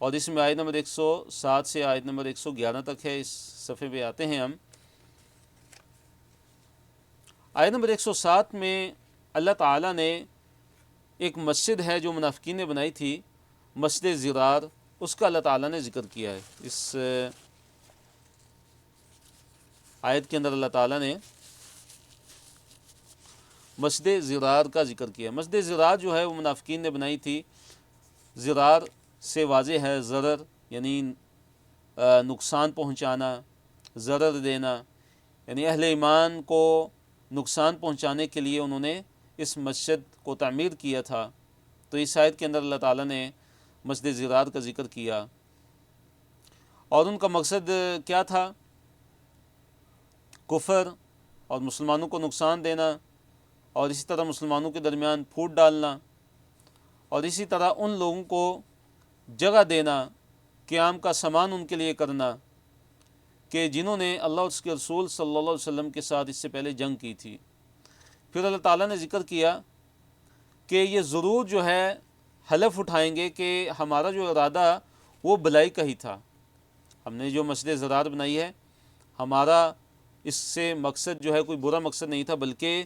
اور اس میں آیت نمبر 107 سے آیت نمبر 111 تک ہے۔ اس صفحے پہ آتے ہیں ہم۔ آیت نمبر 107 میں اللہ تعالیٰ نے ایک مسجد ہے جو منافقین نے بنائی تھی، مسجد زرار، اس کا اللہ تعالیٰ نے ذکر کیا ہے۔ اس آیت کے اندر اللہ تعالیٰ نے مسجد زرار کا ذکر کیا۔ مسجد زرار جو ہے وہ منافقین نے بنائی تھی۔ زرار سے واضح ہے ضرر، یعنی نقصان پہنچانا، ضرر دینا، یعنی اہل ایمان کو نقصان پہنچانے کے لیے انہوں نے اس مسجد کو تعمیر کیا تھا۔ تو اس آیت کے اندر اللہ تعالیٰ نے مسجد زرار کا ذکر کیا، اور ان کا مقصد کیا تھا؟ کفر اور مسلمانوں کو نقصان دینا، اور اسی طرح مسلمانوں کے درمیان پھوٹ ڈالنا، اور اسی طرح ان لوگوں کو جگہ دینا، قیام کا سامان ان کے لیے کرنا، کہ جنہوں نے اللہ اور اس کے رسول صلی اللہ علیہ وسلم کے ساتھ اس سے پہلے جنگ کی تھی۔ پھر اللہ تعالیٰ نے ذکر کیا کہ یہ ضرور جو ہے حلف اٹھائیں گے کہ ہمارا جو ارادہ وہ بلائی کا ہی تھا، ہم نے جو مسجد زرار بنائی ہے ہمارا اس سے مقصد جو ہے کوئی برا مقصد نہیں تھا، بلکہ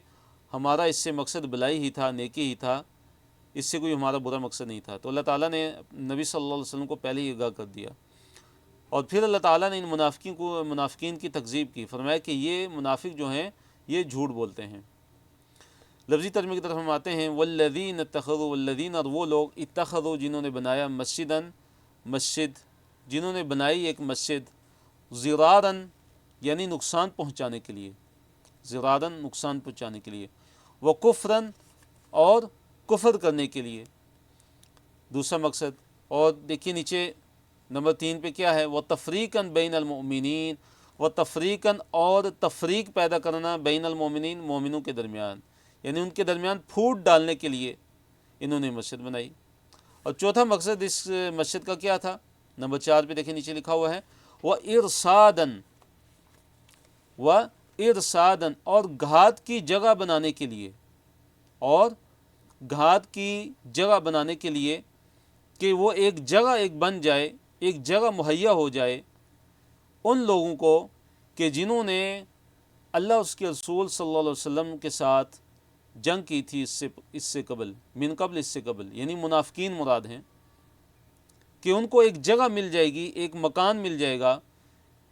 ہمارا اس سے مقصد بلائی ہی تھا، نیکی ہی تھا، اس سے کوئی ہمارا برا مقصد نہیں تھا۔ تو اللہ تعالیٰ نے نبی صلی اللہ علیہ وسلم کو پہلے ہی آگاہ کر دیا، اور پھر اللہ تعالیٰ نے ان منافقین کی تکذیب کی، فرمایا کہ یہ منافق جو ہیں یہ جھوٹ بولتے ہیں۔ لفظی ترجمے کی طرف ہم آتے ہیں، والذین اتخذوا، والذین، اور وہ لوگ، اتخذوا جنہوں نے بنایا، مسجد، جنہوں نے بنائی ایک مسجد، زرارن یعنی نقصان پہنچانے کے لیے، زرارن نقصان پہنچانے کے لیے، وکفرن اور کفر کرنے کے لیے، دوسرا مقصد۔ اور دیکھیے نیچے نمبر 3 پہ کیا ہے؟ وَتَفْرِيقًا بَيْنَ الْمُؤْمِنِينَ، وَتَفْرِيقًا اور تفریق پیدا کرنا، بین المومنین، مومنوں کے درمیان، یعنی ان کے درمیان پھوٹ ڈالنے کے لیے انہوں نے مسجد بنائی۔ اور چوتھا مقصد اس مسجد کا کیا تھا؟ نمبر 4 پہ دیکھیں نیچے لکھا ہوا ہے، وَإِرْصَادًا، وَإِرْصَادًا اور گھات کی جگہ بنانے کے لیے، اور گھات کی جگہ بنانے کے لیے، کہ وہ ایک جگہ بن جائے، ایک جگہ مہیا ہو جائے ان لوگوں کو کہ جنہوں نے اللہ اس کے رسول صلی اللہ علیہ وسلم کے ساتھ جنگ کی تھی اس سے قبل، من قبل، اس سے قبل، یعنی منافقین مراد ہیں، کہ ان کو ایک جگہ مل جائے گی، ایک مکان مل جائے گا،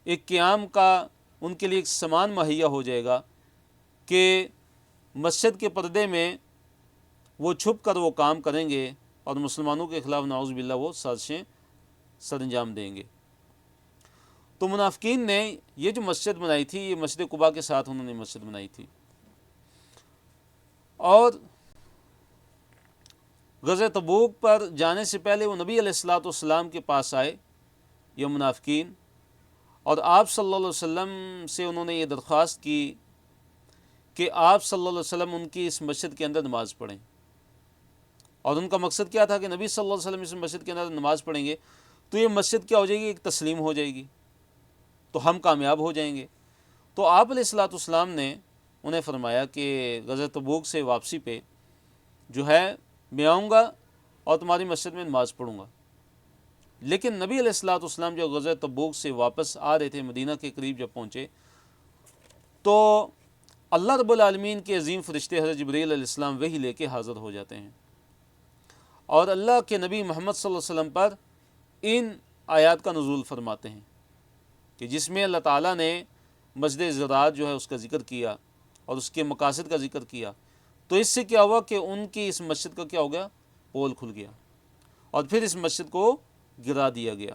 ایک قیام کا ان کے لیے ایک سامان مہیا ہو جائے گا، کہ مسجد کے پردے میں وہ چھپ کر وہ کام کریں گے اور مسلمانوں کے خلاف نعوذ باللہ وہ سازشیں سر انجام دیں گے۔ تو منافقین نے یہ جو مسجد بنائی تھی، یہ مسجد قباء کے ساتھ انہوں نے مسجد بنائی تھی، اور غزوہ تبوک پر جانے سے پہلے وہ نبی علیہ الصلوۃ والسلام کے پاس آئے یہ منافقین، اور آپ صلی اللہ علیہ وسلم سے انہوں نے یہ درخواست کی کہ آپ صلی اللہ علیہ وسلم ان کی اس مسجد کے اندر نماز پڑھیں، اور ان کا مقصد کیا تھا کہ نبی صلی اللہ علیہ وسلم اس مسجد کے اندر نماز پڑھیں گے تو یہ مسجد کیا ہو جائے گی؟ ایک تسلیم ہو جائے گی، تو ہم کامیاب ہو جائیں گے۔ تو آپ علیہ الصلوۃ والسلام نے انہیں فرمایا کہ غزوہ تبوک سے واپسی پہ جو ہے میں آؤں گا اور تمہاری مسجد میں نماز پڑھوں گا۔ لیکن نبی علیہ الصلوۃ والسلام جب غزوہ تبوک سے واپس آ رہے تھے، مدینہ کے قریب جب پہنچے، تو اللہ رب العالمین کے عظیم فرشتے حضرت جبرائیل علیہ السلام وحی لے کے حاضر ہو جاتے ہیں، اور اللہ کے نبی محمد صلی اللہ علیہ وسلم پر ان آیات کا نزول فرماتے ہیں کہ جس میں اللہ تعالیٰ نے مسجد ضرار جو ہے اس کا ذکر کیا اور اس کے مقاصد کا ذکر کیا۔ تو اس سے کیا ہوا کہ ان کی اس مسجد کا کیا ہو گیا، پول کھل گیا، اور پھر اس مسجد کو گرا دیا گیا۔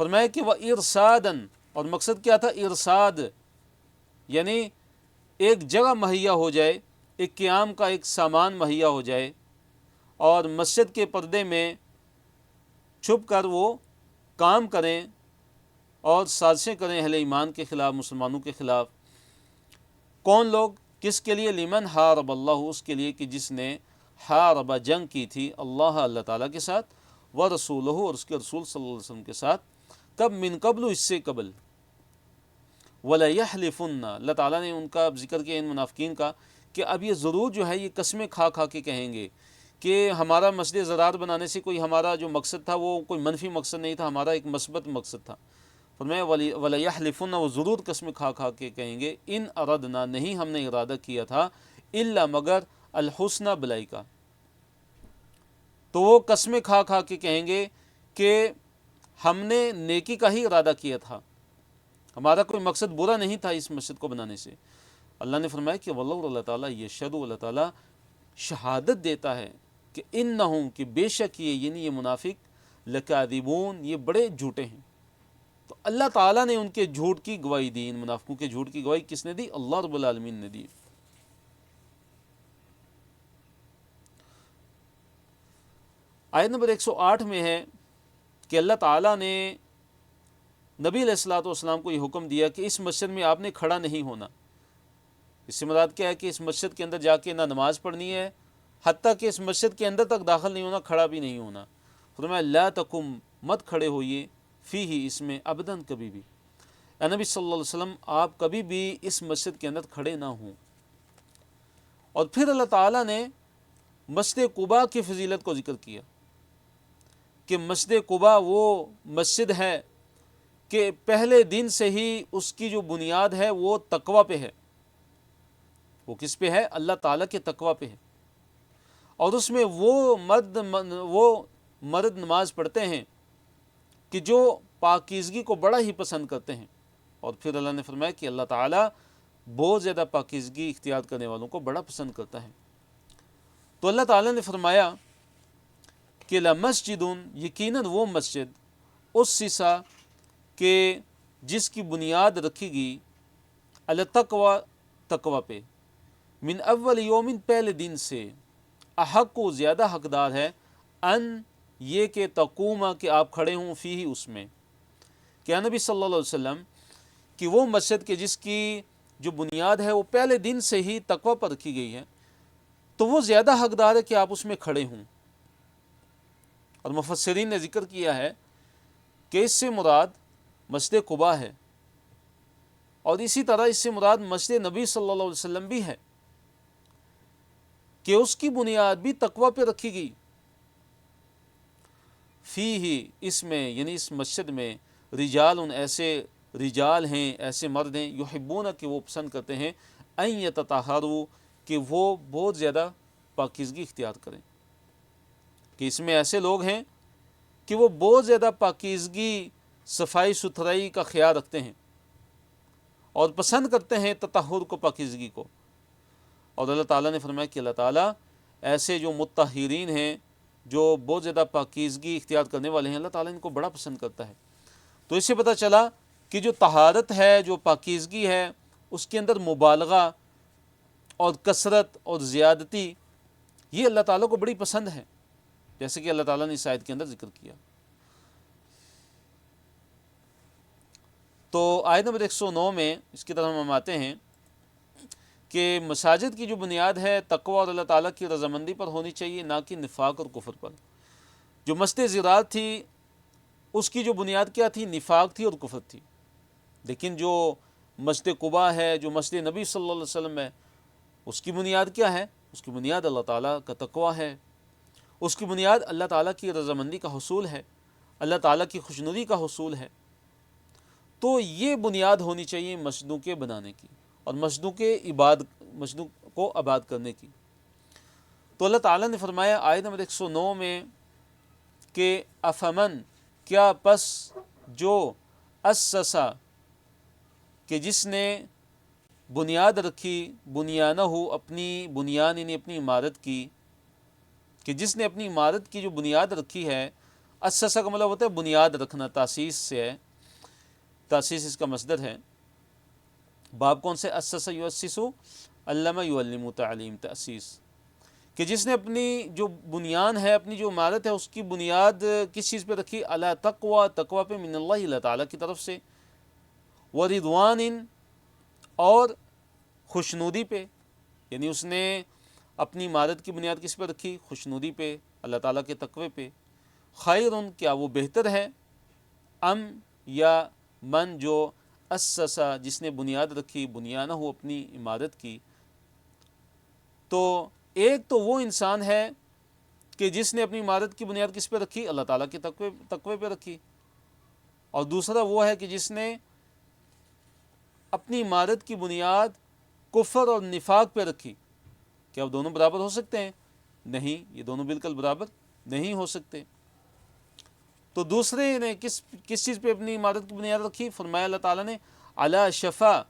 فرمایا کہ وہ ارسادن، اور مقصد کیا تھا، ارساد یعنی ایک جگہ مہیا ہو جائے، ایک قیام کا ایک سامان مہیا ہو جائے، اور مسجد کے پردے میں چھپ کر وہ کام کریں اور سازشیں کریں اہل ایمان کے خلاف، مسلمانوں کے خلاف۔ کون لوگ، کس کے لیے، لمن حارب اللہ، اس کے لیے کہ جس نے حارب، جنگ کی تھی، اللہ تعالیٰ کے ساتھ، ورسولہ، اور اس کے رسول صلی اللہ علیہ وسلم کے ساتھ، کب، من قبل، اس سے قبل، وَلَيَحْلِفُنَّ، اللہ تعالیٰ نے ان کا ذکر کیا، ان منافقین کا، کہ اب یہ ضرور جو ہے یہ قسمیں کھا کھا کے کہیں گے کہ ہمارا مسجد ضرار بنانے سے کوئی ہمارا جو مقصد تھا وہ کوئی منفی مقصد نہیں تھا، ہمارا ایک مثبت مقصد تھا۔ فرمایا وَلَيَحْلِفُنَّ، وہ ضرور قسمیں کھا کھا کے کہیں گے، ان اردنا، نہیں ہم نے ارادہ کیا تھا، الا، مگر، الحسنى، بلائی کا۔ تو وہ قسمیں کھا کھا کے کہیں گے کہ ہم نے نیکی کا ہی ارادہ کیا تھا، ہمارا کوئی مقصد برا نہیں تھا اس مسجد کو بنانے سے۔ اللہ نے فرمایا کہ واللہ، اللہ تعالیٰ یشہد، اللہ تعالیٰ شہادت دیتا ہے کہ انہم، کہ بے شک یہ، یعنی یہ منافق، لکاذبون، یہ بڑے جھوٹے ہیں۔ تو اللہ تعالیٰ نے ان کے جھوٹ کی گواہی دی، ان منافقوں کے جھوٹ کی گواہی کس نے دی، اللہ رب العالمین نے دی۔ آیت نمبر 108 میں ہے کہ اللہ تعالیٰ نے نبی علیہ الصلوۃ والسلام کو یہ حکم دیا کہ اس مسجد میں آپ نے کھڑا نہیں ہونا۔ اس سے مراد کیا ہے کہ اس مسجد کے اندر جا کے نہ نماز پڑھنی ہے، حتیٰ کہ اس مسجد کے اندر تک داخل نہیں ہونا، کھڑا بھی نہیں ہونا۔ فرمایا لا تقم، مت کھڑے ہوئیے، فیہ، اس میں، ابداً، کبھی بھی، اے نبی صلی اللہ علیہ وسلم آپ کبھی بھی اس مسجد کے اندر کھڑے نہ ہوں۔ اور پھر اللہ تعالیٰ نے مسجد قباء کی فضیلت کو ذکر کیا کہ مسجد قباء وہ مسجد ہے کہ پہلے دن سے ہی اس کی جو بنیاد ہے وہ تقوی پہ ہے۔ وہ کس پہ ہے؟ اللہ تعالیٰ کے تقوی پہ ہے، اور اس میں وہ مرد نماز پڑھتے ہیں کہ جو پاکیزگی کو بڑا ہی پسند کرتے ہیں۔ اور پھر اللہ نے فرمایا کہ اللہ تعالیٰ بہت زیادہ پاکیزگی اختیار کرنے والوں کو بڑا پسند کرتا ہے۔ تو اللہ تعالیٰ نے فرمایا کہ لمسجد، یقیناً وہ مسجد، اسسا، کہ جس کی بنیاد رکھی گئی، التقوی، تقوی پہ، من اول یوم، پہلے دن سے، احق کو، زیادہ حقدار ہے، ان، یہ کہ تقوم، کہ آپ کھڑے ہوں، فیہ، اس میں، کہ نبی صلی اللہ علیہ وسلم کہ وہ مسجد کے جس کی جو بنیاد ہے وہ پہلے دن سے ہی تقوی پر رکھی گئی ہے، تو وہ زیادہ حقدار ہے کہ آپ اس میں کھڑے ہوں۔ اور مفسرین نے ذکر کیا ہے کہ اس سے مراد مسجد قباء ہے، اور اسی طرح اس سے مراد مسجد نبی صلی اللہ علیہ وسلم بھی ہے کہ اس کی بنیاد بھی تقوی پہ رکھی گئی۔ فیہ، اس میں، یعنی اس مسجد میں، رجال، ایسے رجال ہیں، ایسے مرد ہیں، یحبون، کہ وہ پسند کرتے ہیں، ان یتطہروا، کہ وہ بہت زیادہ پاکیزگی اختیار کریں، کہ اس میں ایسے لوگ ہیں کہ وہ بہت زیادہ پاکیزگی، صفائی ستھرائی کا خیال رکھتے ہیں اور پسند کرتے ہیں تطہر کو، پاکیزگی کو۔ اور اللہ تعالیٰ نے فرمایا کہ اللہ تعالیٰ ایسے جو مطہرین ہیں، جو بہت زیادہ پاکیزگی اختیار کرنے والے ہیں، اللہ تعالیٰ ان کو بڑا پسند کرتا ہے۔ تو اس سے پتہ چلا کہ جو طہارت ہے، جو پاکیزگی ہے، اس کے اندر مبالغہ اور کثرت اور زیادتی، یہ اللہ تعالیٰ کو بڑی پسند ہے، جیسے کہ اللہ تعالیٰ نے اس آیت کے اندر ذکر کیا۔ تو آیت نمبر 109 میں اس کی طرف ہم آتے ہیں کہ مساجد کی جو بنیاد ہے تقوی اور اللہ تعالیٰ کی رضامندی پر ہونی چاہیے، نہ کہ نفاق اور کفر پر۔ جو مسجد ضرار تھی اس کی جو بنیاد کیا تھی؟ نفاق تھی اور کفر تھی۔ لیکن جو مسجد قباء ہے، جو مسجد نبی صلی اللہ علیہ وسلم ہے، اس کی بنیاد کیا ہے؟ اس کی بنیاد اللہ تعالیٰ کا تقوی ہے، اس کی بنیاد اللہ تعالیٰ کی رضامندی کا حصول ہے، اللہ تعالیٰ کی خوشنودی کا حصول ہے۔ تو یہ بنیاد ہونی چاہیے مسجدوں کے بنانے کی۔ اور مسجدوں کو آباد کرنے کی۔ تو اللہ تعالیٰ نے فرمایا آیت نمبر 109 میں کہ افمن، کیا پس جو اسسا، کہ جس نے بنیاد رکھی، بنیانہ، اپنی بنیان یعنی اپنی عمارت کی، کہ جس نے اپنی عمارت کی جو بنیاد رکھی ہے، اسسا کا مطلب ہوتا ہے بنیاد رکھنا، تاسیس سے ہے، تاسیس اس کا مصدر ہے۔ باب کون سے؟ اسسا یؤسسو، علمہ یعلم، تعلیم، تاسیس، کہ جس نے اپنی جو بنیان ہے، اپنی جو عمارت ہے، اس کی بنیاد کس چیز پہ رکھی؟ علی تقوی، تقوی پہ، من اللہ، اللہ تعالیٰ کی طرف سے، ورضوان، اور خوشنودی پہ، یعنی اس نے اپنی عمارت کی بنیاد کس پہ رکھی؟ خوشنودی پہ، اللہ تعالیٰ کے تقوی پہ۔ خیرن، کیا وہ بہتر ہے؟ ام، یا من جو اسسا، جس نے بنیاد رکھی، بنیانہ، اپنی عمارت کی۔ تو ایک تو وہ انسان ہے کہ جس نے اپنی عمارت کی بنیاد کس پہ رکھی؟ اللہ تعالیٰ کے تقوی پہ رکھی، اور دوسرا وہ ہے کہ جس نے اپنی عمارت کی بنیاد کفر اور نفاق پہ رکھی۔ کیا وہ دونوں برابر ہو سکتے ہیں؟ نہیں، یہ دونوں بالکل برابر نہیں ہو سکتے۔ تو دوسرے نے کس چیز پہ اپنی عمارت کی بنیاد رکھی؟ فرمایا اللہ تعالیٰ نے علی شفا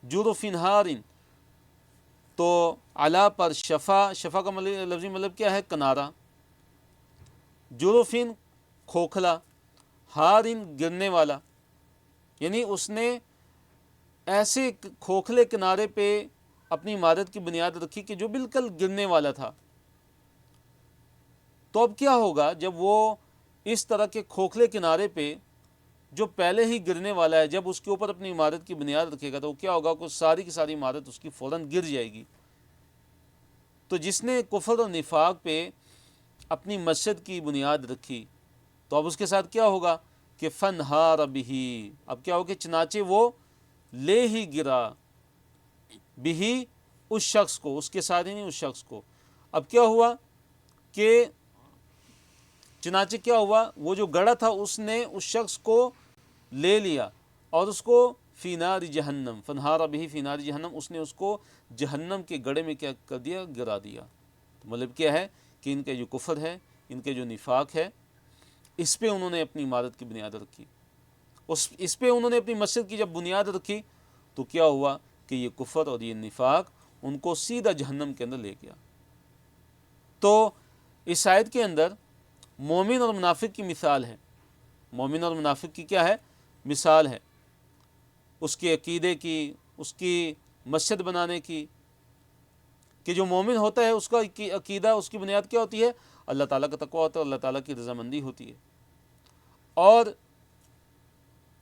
جرف نہار، تو علا پر، شفا کا لفظی مطلب کیا ہے؟ کنارہ، جرفن کھوکھلا، ہارن گرنے والا، یعنی اس نے ایسے کھوکھلے کنارے پہ اپنی عمارت کی بنیاد رکھی کہ جو بالکل گرنے والا تھا۔ تو اب کیا ہوگا جب وہ اس طرح کے کھوکھلے کنارے پہ جو پہلے ہی گرنے والا ہے، جب اس کے اوپر اپنی عمارت کی بنیاد رکھے گا تو کیا ہوگا کہ ساری کی ساری عمارت اس کی فوراً گر جائے گی۔ تو جس نے کفر اور نفاق پہ اپنی مسجد کی بنیاد رکھی، تو اب اس کے ساتھ کیا ہوگا کہ فنہار بہی، اب کیا ہوگا کہ چنانچہ وہ لے ہی گرا، بہی، اس شخص کو، اس کے ساتھ ہی نہیں، اس شخص کو۔ اب کیا ہوا کہ چنانچہ کیا ہوا، وہ جو گڑا تھا اس نے اس شخص کو لے لیا اور اس کو فی نار جہنم، فنہار بہی فی نار جہنم، اس نے اس کو جہنم کے گڑھے میں کیا کر دیا؟ گرا دیا۔ تو مطلب کیا ہے کہ ان کا جو کفر ہے، ان کے جو نفاق ہے، اس پہ انہوں نے اپنی عمارت کی بنیاد رکھی، اس پہ انہوں نے اپنی مسجد کی جب بنیاد رکھی تو کیا ہوا کہ یہ کفر اور یہ نفاق ان کو سیدھا جہنم کے اندر لے گیا۔ تو اس آیت کے اندر مومن اور منافق کی مثال ہے، مومن اور منافق کی کیا ہے؟ مثال ہے، اس کے عقیدے کی، اس کی مسجد بنانے کی، کہ جو مومن ہوتا ہے اس کا عقیدہ، اس کی بنیاد کیا ہوتی ہے؟ اللہ تعالیٰ کا تقویٰ ہوتا ہے، اللہ تعالیٰ کی رضامندی ہوتی ہے۔ اور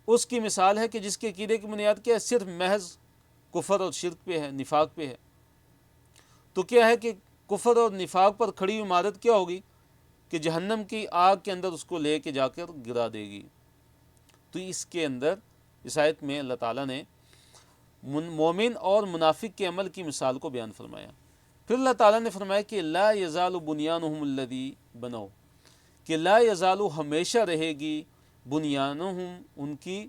اس کی مثال ہے کہ جس کے عقیدے کی بنیاد کیا ہے؟ صرف محض کفر اور شرک پہ ہے، نفاق پہ ہے۔ تو کیا ہے کہ کفر اور نفاق پر کھڑی عمارت کیا ہوگی کہ جہنم کی آگ کے اندر اس کو لے کے جا کر گرا دے گی۔ تو اس کے اندر اس آیت میں اللہ تعالیٰ نے مومن اور منافق کے عمل کی مثال کو بیان فرمایا۔ پھر اللہ تعالیٰ نے فرمایا کہ لا یزال بنیانہم الذی بنوا، کہ لا یزال، ہمیشہ رہے گی، بنیانہم، ان کی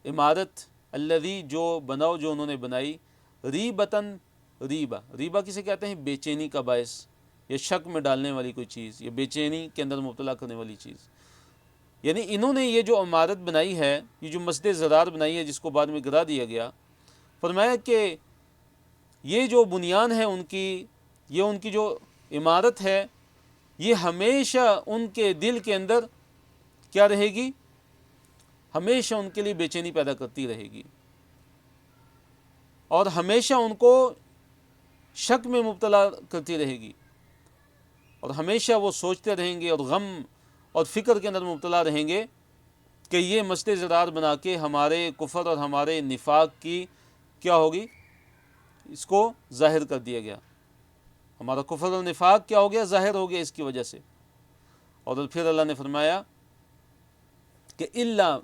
عمارت، الذی، جو بناؤ، جو انہوں نے بنائی، ریبتن، ریبا کسے کہتے ہیں؟ بے چینی کا باعث، یا شک میں ڈالنے والی کوئی چیز، یا بے چینی کے اندر مبتلا کرنے والی چیز۔ یعنی انہوں نے یہ جو عمارت بنائی ہے، یہ جو مسجد زرار بنائی ہے جس کو بعد میں گرا دیا گیا، فرمایا کہ یہ جو بنیان ہے ان کی، یہ ان کی جو عمارت ہے، یہ ہمیشہ ان کے دل کے اندر کیا رہے گی؟ ہمیشہ ان کے لیے بے چینی پیدا کرتی رہے گی، اور ہمیشہ ان کو شک میں مبتلا کرتی رہے گی، اور ہمیشہ وہ سوچتے رہیں گے اور غم اور فکر کے اندر مبتلا رہیں گے کہ یہ مسجد زرار بنا کے ہمارے کفر اور ہمارے نفاق کی کیا ہوگی؟ اس کو ظاہر کر دیا گیا، ہمارا کفر اور نفاق کیا ہو گیا؟ ظاہر ہو گیا اس کی وجہ سے۔ اور پھر اللہ نے فرمایا کہ الا،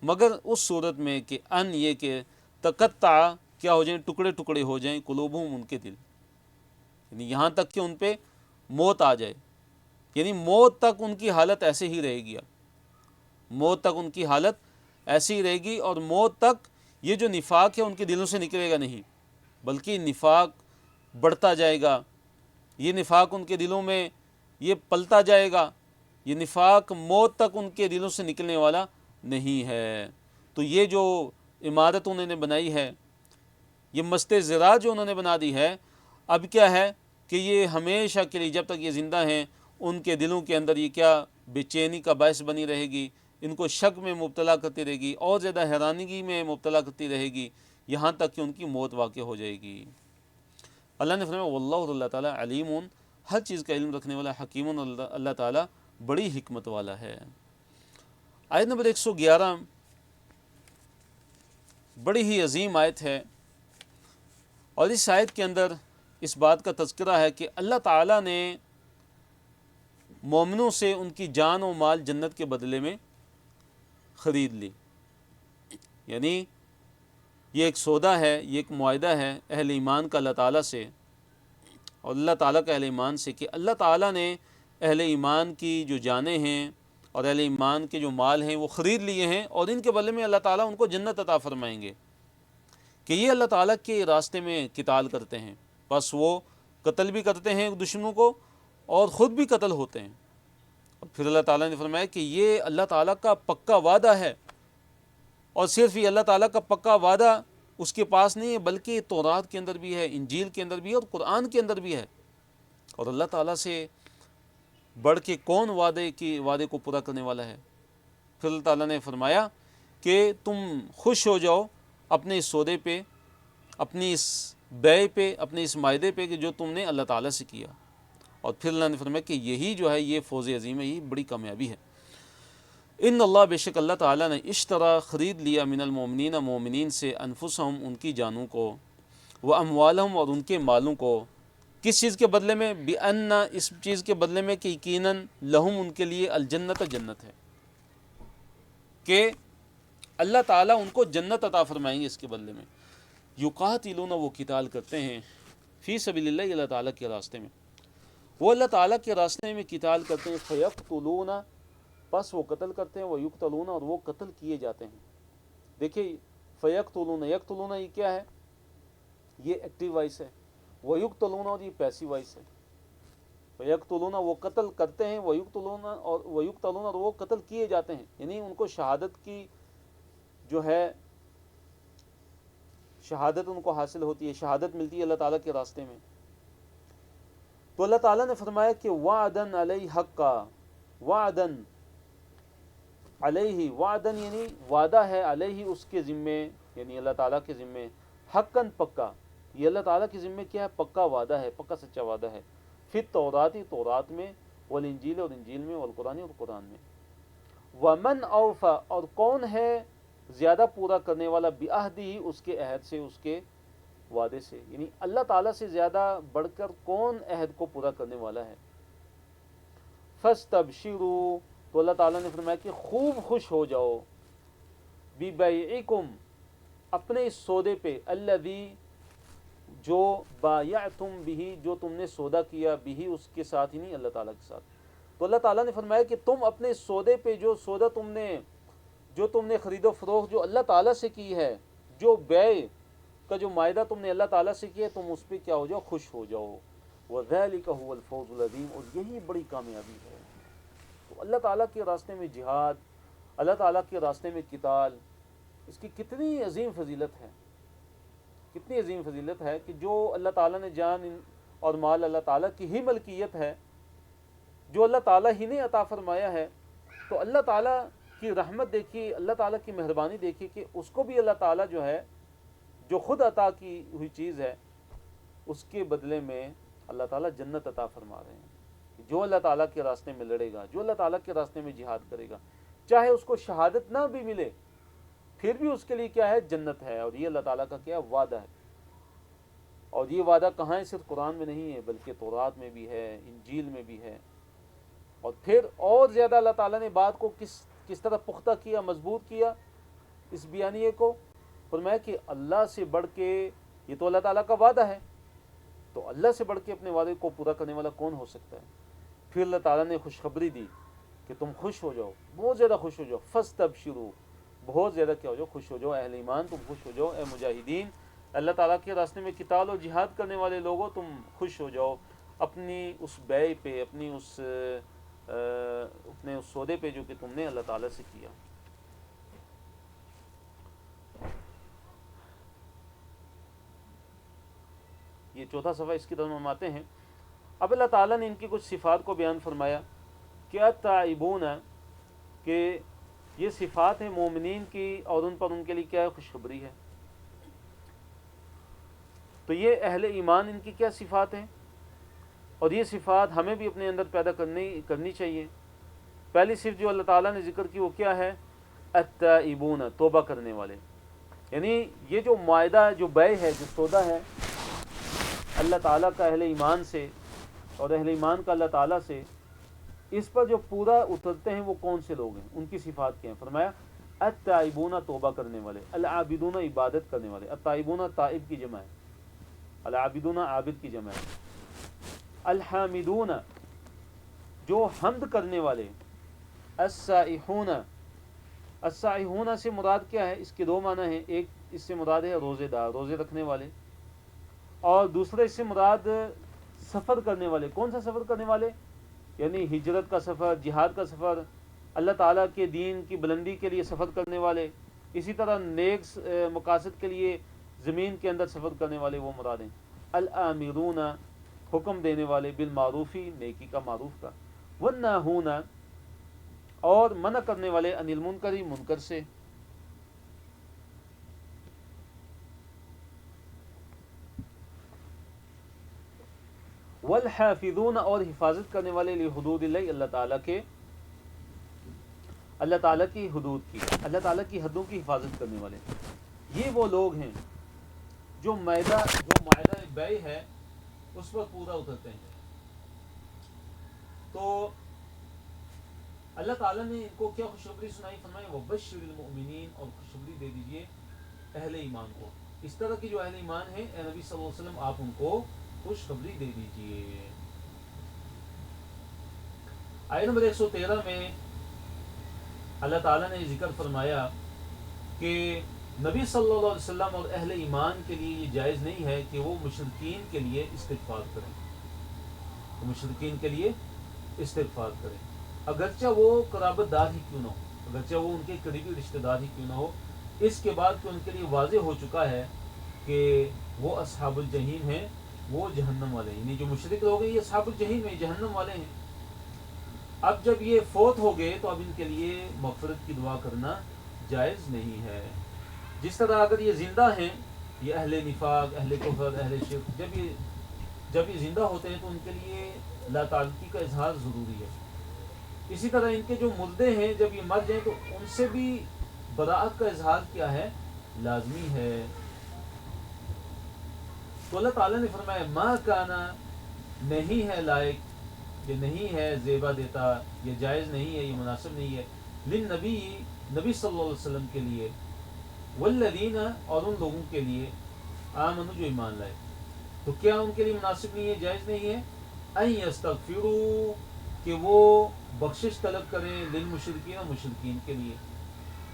مگر اس صورت میں کہ ان، یہ کہ تقطع، کیا ہو جائیں؟ ٹکڑے ٹکڑے ہو جائیں، قلوبہم، ان کے دل، یعنی یہاں تک کہ ان پہ موت آ جائے، یعنی موت تک ان کی حالت ایسے ہی رہے گی، موت تک ان کی حالت ایسی ہی رہے گی، اور موت تک یہ جو نفاق ہے ان کے دلوں سے نکلے گا نہیں، بلکہ نفاق بڑھتا جائے گا، یہ نفاق ان کے دلوں میں یہ پلتا جائے گا، یہ نفاق موت تک ان کے دلوں سے نکلنے والا نہیں ہے۔ تو یہ جو عمارت انہوں نے بنائی ہے، یہ مست زراعت جو انہوں نے بنا دی ہے، اب کیا ہے کہ یہ ہمیشہ کے لیے جب تک یہ زندہ ہیں ان کے دلوں کے اندر یہ کیا بے چینی کا باعث بنی رہے گی، ان کو شک میں مبتلا کرتی رہے گی اور زیادہ حیرانگی میں مبتلا کرتی رہے گی، یہاں تک کہ ان کی موت واقع ہو جائے گی۔ اللہ نے فرمایا واللہ، اللہ تعالیٰ علیم، ہر چیز کا علم رکھنے والا، حکیم، اللہ تعالیٰ بڑی حکمت والا ہے۔ آیت نمبر 111 بڑی ہی عظیم آیت ہے، اور اس آیت کے اندر اس بات کا تذکرہ ہے کہ اللہ تعالیٰ نے مومنوں سے ان کی جان و مال جنت کے بدلے میں خرید لی، یعنی یہ ایک سودا ہے، یہ ایک معاہدہ ہے اہل ایمان کا اللہ تعالیٰ سے اور اللہ تعالیٰ کا اہل ایمان سے، کہ اللہ تعالیٰ نے اہل ایمان کی جو جانیں ہیں اور اہل ایمان کے جو مال ہیں وہ خرید لیے ہیں، اور ان کے بدلے میں اللہ تعالیٰ ان کو جنت عطا فرمائیں گے کہ یہ اللہ تعالیٰ کے راستے میں قتال کرتے ہیں، بس وہ قتل بھی کرتے ہیں دشمنوں کو اور خود بھی قتل ہوتے ہیں۔ اور پھر اللہ تعالیٰ نے فرمایا کہ یہ اللہ تعالیٰ کا پکا وعدہ ہے، اور صرف یہ اللہ تعالیٰ کا پکا وعدہ اس کے پاس نہیں ہے، بلکہ تورات کے اندر بھی ہے، انجیل کے اندر بھی ہے اور قرآن کے اندر بھی ہے۔ اور اللہ تعالیٰ سے بڑھ کے کون وعدے کو پورا کرنے والا ہے؟ پھر اللہ تعالیٰ نے فرمایا کہ تم خوش ہو جاؤ اپنے اس سودے پہ، اپنی اس بیع پہ، اپنے اس معاہدے پہ کہ جو تم نے اللہ تعالیٰ سے کیا۔ اور پھر اللہ نے فرمایا کہ یہی جو ہے یہ فوز عظیم ہے، یہ بڑی کامیابی ہے۔ ان اللہ، بے شک اللہ تعالیٰ نے اشترا خرید لیا من المؤمنین، مومنین سے، انفسہم ان کی جانوں کو، و اموالہم اور ان کے مالوں کو، کس چیز کے بدلے میں؟ بِأَنَّ، اس چیز کے بدلے میں کہ یقیناً لہم ان کے لیے الجنت، جنت ہے، کہ اللہ تعالیٰ ان کو جنت عطا فرمائیں گے اس کے بدلے میں۔ یقاتلون، وہ قتال کرتے ہیں، فی سبیل اللہ، اللہ تعالیٰ کے راستے میں، وہ اللہ تعالیٰ کے راستے میں قتال کرتے ہیں، فیقتلون، پس وہ قتل کرتے ہیں، ویقتلون، اور وہ قتل کیے جاتے ہیں۔ دیکھیے فیقتلون، یقتلون یہ کیا ہے؟ یہ ایکٹیو وائس ہے، ویقتلون اور یہ پیسیو وائس ہے۔ فیقتلون وہ قتل کرتے ہیں، ویقتلون اور وہ قتل کیے جاتے ہیں، یعنی ان کو شہادت کی جو ہے شہادت ان کو حاصل ہوتی ہے، شہادت ملتی ہے اللہ تعالیٰ کے راستے میں۔ تو اللہ تعالیٰ نے فرمایا کہ وعدن علیہ حقا، وعدن علیہ، وعدن یعنی وعدہ ہے، علیہ اس کے ذمے، یعنی اللہ تعالیٰ کے ذمے، حقاً پکا، یہ اللہ تعالیٰ کے ذمے کیا ہے؟ پکا وعدہ ہے، پکا سچا وعدہ ہے، پھر توراتی، تورات میں، والانجیل اور انجیل میں، والقرآن اور قرآن میں۔ ومن اوفا، اور کون ہے زیادہ پورا کرنے والا، بعہدہ اس کے عہد سے، اس کے وعدے سے، یعنی اللہ تعالیٰ سے زیادہ بڑھ کر کون عہد کو پورا کرنے والا ہے۔ فاستبشروا، تو اللہ تعالیٰ نے فرمایا کہ خوب خوش ہو جاؤ، ببیعکم، اپنے اس سودے پہ، الذی جو بایعتم بہ، جو تم نے سودا کیا، بہ اس کے ساتھ، ہی نہیں اللہ تعالیٰ کے ساتھ۔ تو اللہ تعالیٰ نے فرمایا کہ تم اپنے سودے پہ، جو سودا تم نے خرید و فروخت جو اللہ تعالیٰ سے کی ہے، جو بیع کا جو معاہدہ تم نے اللہ تعالیٰ سے کیا، تم اس پہ کیا ہو جاؤ؟ خوش ہو جاؤ۔ وَذَلِكَ هُوَ الْفَوْزُ الْعَظِيمُ، اور یہی بڑی کامیابی ہے۔ تو اللہ تعالیٰ کے راستے میں جہاد، اللہ تعالیٰ کے راستے میں قتال، اس کی کتنی عظیم فضیلت ہے، کتنی عظیم فضیلت ہے کہ جو اللہ تعالیٰ نے جان اور مال اللہ تعالیٰ کی ہی ملکیت ہے، جو اللہ تعالیٰ ہی نے عطا فرمایا ہے، تو اللہ تعالیٰ کی رحمت دیکھیے، اللہ تعالیٰ کی مہربانی دیکھیے کہ اس کو بھی اللہ تعالیٰ جو ہے، جو خود عطا کی ہوئی چیز ہے، اس کے بدلے میں اللہ تعالیٰ جنت عطا فرما رہے ہیں۔ جو اللہ تعالیٰ کے راستے میں لڑے گا، جو اللہ تعالیٰ کے راستے میں جہاد کرے گا، چاہے اس کو شہادت نہ بھی ملے، پھر بھی اس کے لیے کیا ہے؟ جنت ہے۔ اور یہ اللہ تعالیٰ کا کیا وعدہ ہے، اور یہ وعدہ کہاں ہے؟ صرف قرآن میں نہیں ہے، بلکہ تورات میں بھی ہے، انجیل میں بھی ہے۔ اور پھر اور زیادہ اللہ تعالیٰ نے بات کو کس طرح پختہ کیا، مضبوط کیا اس بیانیے کو، فرمایا کہ اللہ سے بڑھ کے، یہ تو اللہ تعالیٰ کا وعدہ ہے، تو اللہ سے بڑھ کے اپنے وعدے کو پورا کرنے والا کون ہو سکتا ہے؟ پھر اللہ تعالیٰ نے خوشخبری دی کہ تم خوش ہو جاؤ، بہت زیادہ خوش ہو جاؤ، فاستبشروا بہت زیادہ کیا ہو جاؤ، خوش ہو جاؤ اہل ایمان، تم خوش ہو جاؤ اے مجاہدین، اللہ تعالیٰ کے راستے میں قتال اور جہاد کرنے والے لوگوں تم خوش ہو جاؤ اپنی اس بیع پہ، اپنی اپنے اس سودے پہ جو کہ تم نے اللہ تعالیٰ سے کیا۔ یہ چوتھا صفحہ اس کی طرف ہم آتے ہیں۔ اب اللہ تعالیٰ نے ان کی کچھ صفات کو بیان فرمایا کہ التائبون، کہ یہ صفات ہیں مومنین کی اور ان پر ان کے لیے کیا ہے، خوشخبری ہے۔ تو یہ اہل ایمان ان کی کیا صفات ہیں، اور یہ صفات ہمیں بھی اپنے اندر پیدا کرنی چاہیے۔ پہلی صفت جو اللہ تعالیٰ نے ذکر کی وہ کیا ہے، التائبون، توبہ کرنے والے۔ یعنی یہ جو معاہدہ، جو بیع ہے، جو سودا ہے اللہ تعالیٰ کا اہل ایمان سے اور اہل ایمان کا اللہ تعالیٰ سے، اس پر جو پورا اترتے ہیں وہ کون سے لوگ ہیں، ان کی صفات کیا ہیں؟ فرمایا التائبون، توبہ کرنے والے، العابدون، عبادت کرنے والے، التائبون تائب کی جمع ہے، العابدون عابد کی جمع ہے، الحامدون جو حمد کرنے والے، السائحون، السائحون سے مراد کیا ہے؟ اس کے دو معنی ہیں، ایک اس سے مراد ہے روزے دار، روزے رکھنے والے، اور دوسرے اس سے مراد سفر کرنے والے۔ کون سا سفر کرنے والے؟ یعنی ہجرت کا سفر، جہاد کا سفر، اللہ تعالیٰ کے دین کی بلندی کے لیے سفر کرنے والے، اسی طرح نیک مقاصد کے لیے زمین کے اندر سفر کرنے والے، وہ مراد ہیں۔ الآمرون، حکم دینے والے، بالمعروفی، نیکی کا، معروف کا، والناہون، اور منع کرنے والے، عن المنکر، منکر سے۔ والحافظون، اور حفاظت کرنے والے، لحدود اللہ، اللہ تعالیٰ کی حدود کی، اللہ تعالیٰ کی حدوں کی حفاظت کرنے والے۔ یہ وہ لوگ ہیں جو معاہدہ بیع ہے اس پر پورا اترتے ہیں۔ تو اللہ تعالیٰ نے ان کو کیا خوشخبری سنائی؟ فرمایا وبشر المؤمنین، اور خوشخبری دے دیجئے اہل ایمان کو۔ اس طرح کی جو اہل ایمان ہیں اے نبی صلی اللہ علیہ وسلم، آپ ان کو خوشخبری دے دیجئے۔ آیت نمبر 113 میں اللہ تعالیٰ نے ذکر فرمایا کہ نبی صلی اللہ علیہ وسلم اور اہل ایمان کے لیے یہ جائز نہیں ہے کہ وہ مشرکین کے لیے استغفار کریں، مشرکین کے لیے استغفار کریں، اگرچہ وہ قرابت دار ہی کیوں نہ ہو، اگرچہ وہ ان کے قریبی رشتہ دار ہی کیوں نہ ہو، اس کے بعد کہ ان کے لیے واضح ہو چکا ہے کہ وہ اصحاب الجحیم ہیں، وہ جہنم والے ہیں۔ یعنی جو مشرک لوگ ہیں یہ اصحاب الجحیم ہیں، جہنم والے ہیں۔ اب جب یہ فوت ہو گئے تو اب ان کے لیے مغفرت کی دعا کرنا جائز نہیں ہے۔ جس طرح اگر یہ زندہ ہیں، یہ اہل نفاق، اہل کفر، اہل شرک، جب یہ زندہ ہوتے ہیں تو ان کے لیے لا تعلقی کا اظہار ضروری ہے۔ اسی طرح ان کے جو مردے ہیں جب یہ مر جائیں تو ان سے بھی براءت کا اظہار کیا ہے؟ لازمی ہے۔ تو اللہ تعالیٰ نے فرمایا ما کانا، نہیں ہے لائق، یہ نہیں ہے زیبا دیتا، یہ جائز نہیں ہے، یہ مناسب نہیں ہے، للنبی، نبی صلی اللہ علیہ وسلم کے لیے، والذین، اور ان لوگوں کے لیے، آمنوا، جو ایمان لائے، تو کیا ان کے لیے مناسب نہیں ہے، جائز نہیں ہے، ان یستغفروا، کہ وہ بخشش طلب کریں، للمشرکین، مشرکین کے لیے،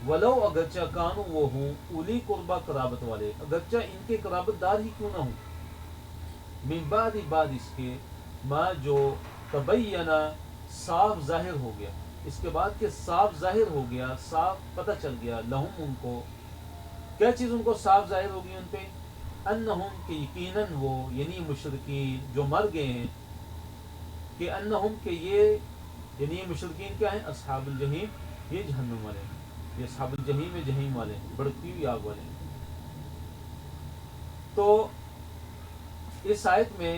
ولو، اگرچہ کانوا، وہ ہوں، اولی قربا، قرابت والے، اگرچہ ان کے قرابت دار ہی کیوں نہ ہوں، من بعد، بعد اس کے، ما، جو، تبینہ، صاف ظاہر ہو گیا، اس کے بعد کہ صاف ظاہر ہو گیا، صاف پتہ چل گیا، لہم، ان کو، کیا چیز ان کو صاف ظاہر ہوگی ان پہ، انہم، کہ یقیناً وہ، یعنی مشرکین جو مر گئے ہیں، کہ انہم، کہ یہ، یعنی یہ مشرکین کیا ہیں؟ اصحاب الجحیم، یہ جہنم والے ہیں، یہ اصحاب الجحیم میں جہنم والے ہیں، بڑھتی ہوئی آگ والے ہیں۔ تو اس آیت میں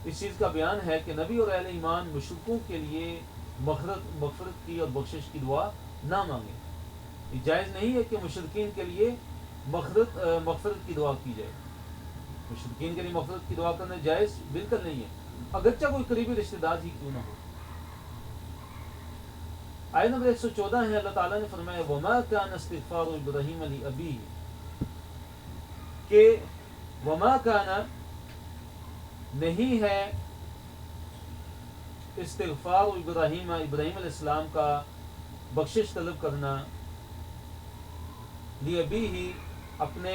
اس چیز کا بیان ہے کہ نبی اور اہل ایمان مشرکوں کے لیے مغفرت کی اور بخشش کی دعا نہ مانگیں۔ یہ جائز نہیں ہے کہ مشرکین کے لیے مغفرت کی دعا کی جائے، مشرکین کے لیے مغفرت کی دعا کرنا جائز بالکل نہیں ہے، اگرچہ کوئی قریبی رشتہ دار ہی کیوں نہ ہو۔ آیت نمبر 114 ہے، اللہ تعالیٰ نے فرمایا وما کان استغفار ابراہیم لابیہ، کہ وما کان، نہیں ہے استغفار ابراہیم، ابراہیم علیہ السلام کا بخشش طلب کرنا، لیبیہ اپنے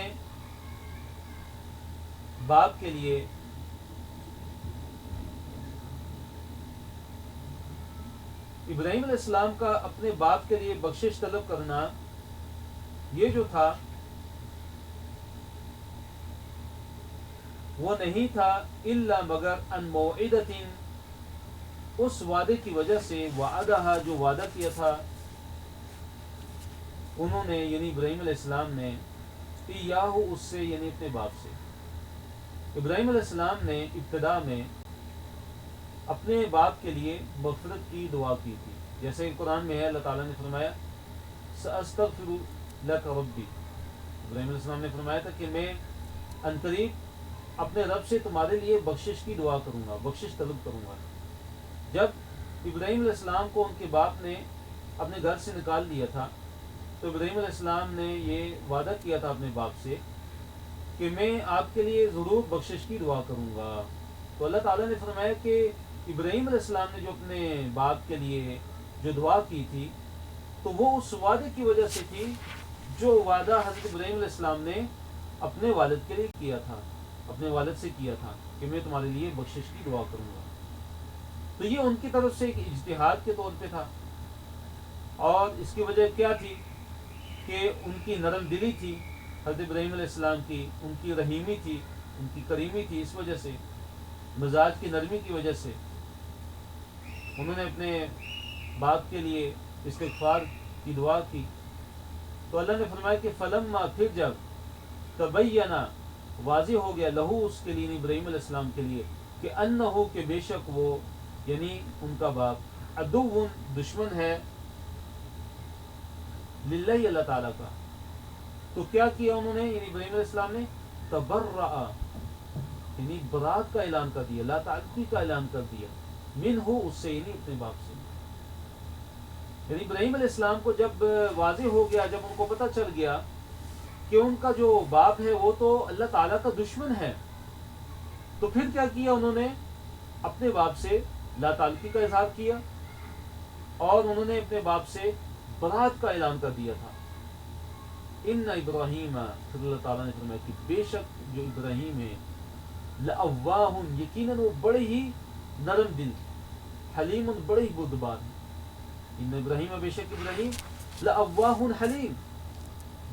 باپ کے لیے، ابراہیم علیہ السلام کا اپنے باپ کے لیے بخشش طلب کرنا یہ جو تھا وہ نہیں تھا الا مگر ان موعدۃ، اس وعدے کی وجہ سے، وعدہ جو وعدہ کیا تھا انہوں نے یعنی ابراہیم علیہ السلام نے، ایاہ اس سے یعنی اپنے باپ سے۔ ابراہیم علیہ السلام نے ابتدا میں اپنے باپ کے لیے مغفرت کی دعا کی تھی، جیسے قرآن میں ہے اللہ تعالیٰ نے فرمایا سأستغفر لک ربی، ابراہیم علیہ السلام نے فرمایا تھا کہ میں عنقریب اپنے رب سے تمہارے لیے بخشش کی دعا کروں گا، بخشش طلب کروں گا۔ جب ابراہیم علیہ السلام کو ان کے باپ نے اپنے گھر سے نکال دیا تھا تو ابراہیم علیہ السلام نے یہ وعدہ کیا تھا اپنے باپ سے کہ میں آپ کے لیے ضرور بخشش کی دعا کروں گا۔ تو اللہ تعالیٰ نے فرمایا کہ ابراہیم علیہ السلام نے جو اپنے باپ کے لیے جو دعا کی تھی تو وہ اس وعدے کی وجہ سے تھی جو وعدہ حضرت ابراہیم علیہ السلام نے اپنے والد کے لیے کیا تھا، اپنے والد سے کیا تھا کہ میں تمہارے لیے بخشش کی دعا کروں گا۔ تو یہ ان کی طرف سے ایک اجتہاد کے طور پہ تھا، اور اس کی وجہ کیا تھی کہ ان کی نرم دلی تھی حضرت ابراہیم علیہ السلام کی، ان کی رحیمی تھی، ان کی کریمی تھی، اس وجہ سے مزاج کی نرمی کی وجہ سے انہوں نے اپنے باپ کے لیے استغفار کی دعا کی۔ تو اللہ نے فرمایا کہ فلما، پھر جب تبینہ واضح ہو گیا، لہو اس کے لیے ابراہیم علیہ السلام کے لیے، کہ انہو کہ بے شک وہ یعنی ان کا باپ عدو دشمن ہے للہ اللہ تعالیٰ کا، تو کیا کیا انہوں نے یعنی ابراہیم علیہ السلام نے تبرأ یعنی برات کا اعلان کر دیا، لا تعلقی کا اعلان کر دیا، منہ اس سے یعنی اپنے باپ سے۔ یعنی ابراہیم علیہ السلام کو جب واضح ہو گیا، جب ان کو پتہ چل گیا کہ ان کا جو باپ ہے وہ تو اللہ تعالیٰ کا دشمن ہے، تو پھر کیا کیا انہوں نے اپنے باپ سے لا تعلقی کا اظہار کیا، اور انہوں نے اپنے باپ سے برات کا اعلان کر دیا تھا۔ ان ابراہیم، پھر اللہ تعالیٰ نے فرمایا کہ بے شک جو ابراہیم ہے، لأواہ یقیناً وہ بڑے ہی نرم دل، حلیم بڑے ہی بردبار ہیں۔ ان ابراہیم، بے شک ابراہیم، لأواہ حلیم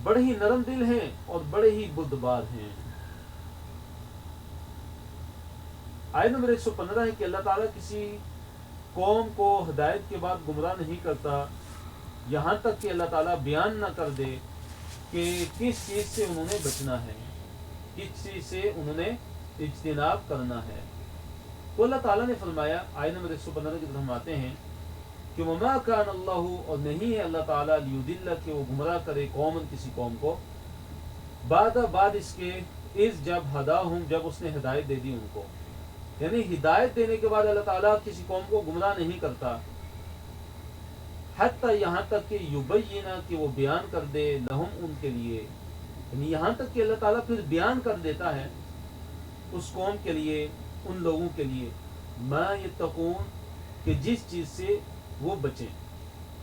بڑے ہی نرم دل ہیں اور بڑے ہی بردبار ہیں۔ آیت نمبر 115 ہے کہ اللہ تعالیٰ کسی قوم کو ہدایت کے بعد گمراہ نہیں کرتا یہاں تک کہ اللہ تعالیٰ بیان نہ کر دے کہ کس چیز سے انہوں نے بچنا ہے، کس چیز سے انہوں نے اجتناب کرنا ہے۔ تو اللہ تعالیٰ نے فرمایا، آیت نمبر 115 کی طرف ہم آتے ہیں کہ وما کان اللہ، اور نہیں ہے اللہ تعالیٰ، لیضل کہ وہ گمراہ کرے قومن کسی قوم کو، بعد اس کے، اس جب ہداہم جب اس نے ہدایت دے دی ان کو، یعنی ہدایت دینے کے بعد اللہ تعالیٰ کسی قوم کو گمراہ نہیں کرتا، حتی یہاں تک کہ یبینہ کہ وہ بیان کر دے، لہم ان کے لیے، یعنی یہاں تک کہ اللہ تعالیٰ پھر بیان کر دیتا ہے اس قوم کے لیے، ان لوگوں کے لیے، ما یتقون کہ جس چیز سے وہ بچیں،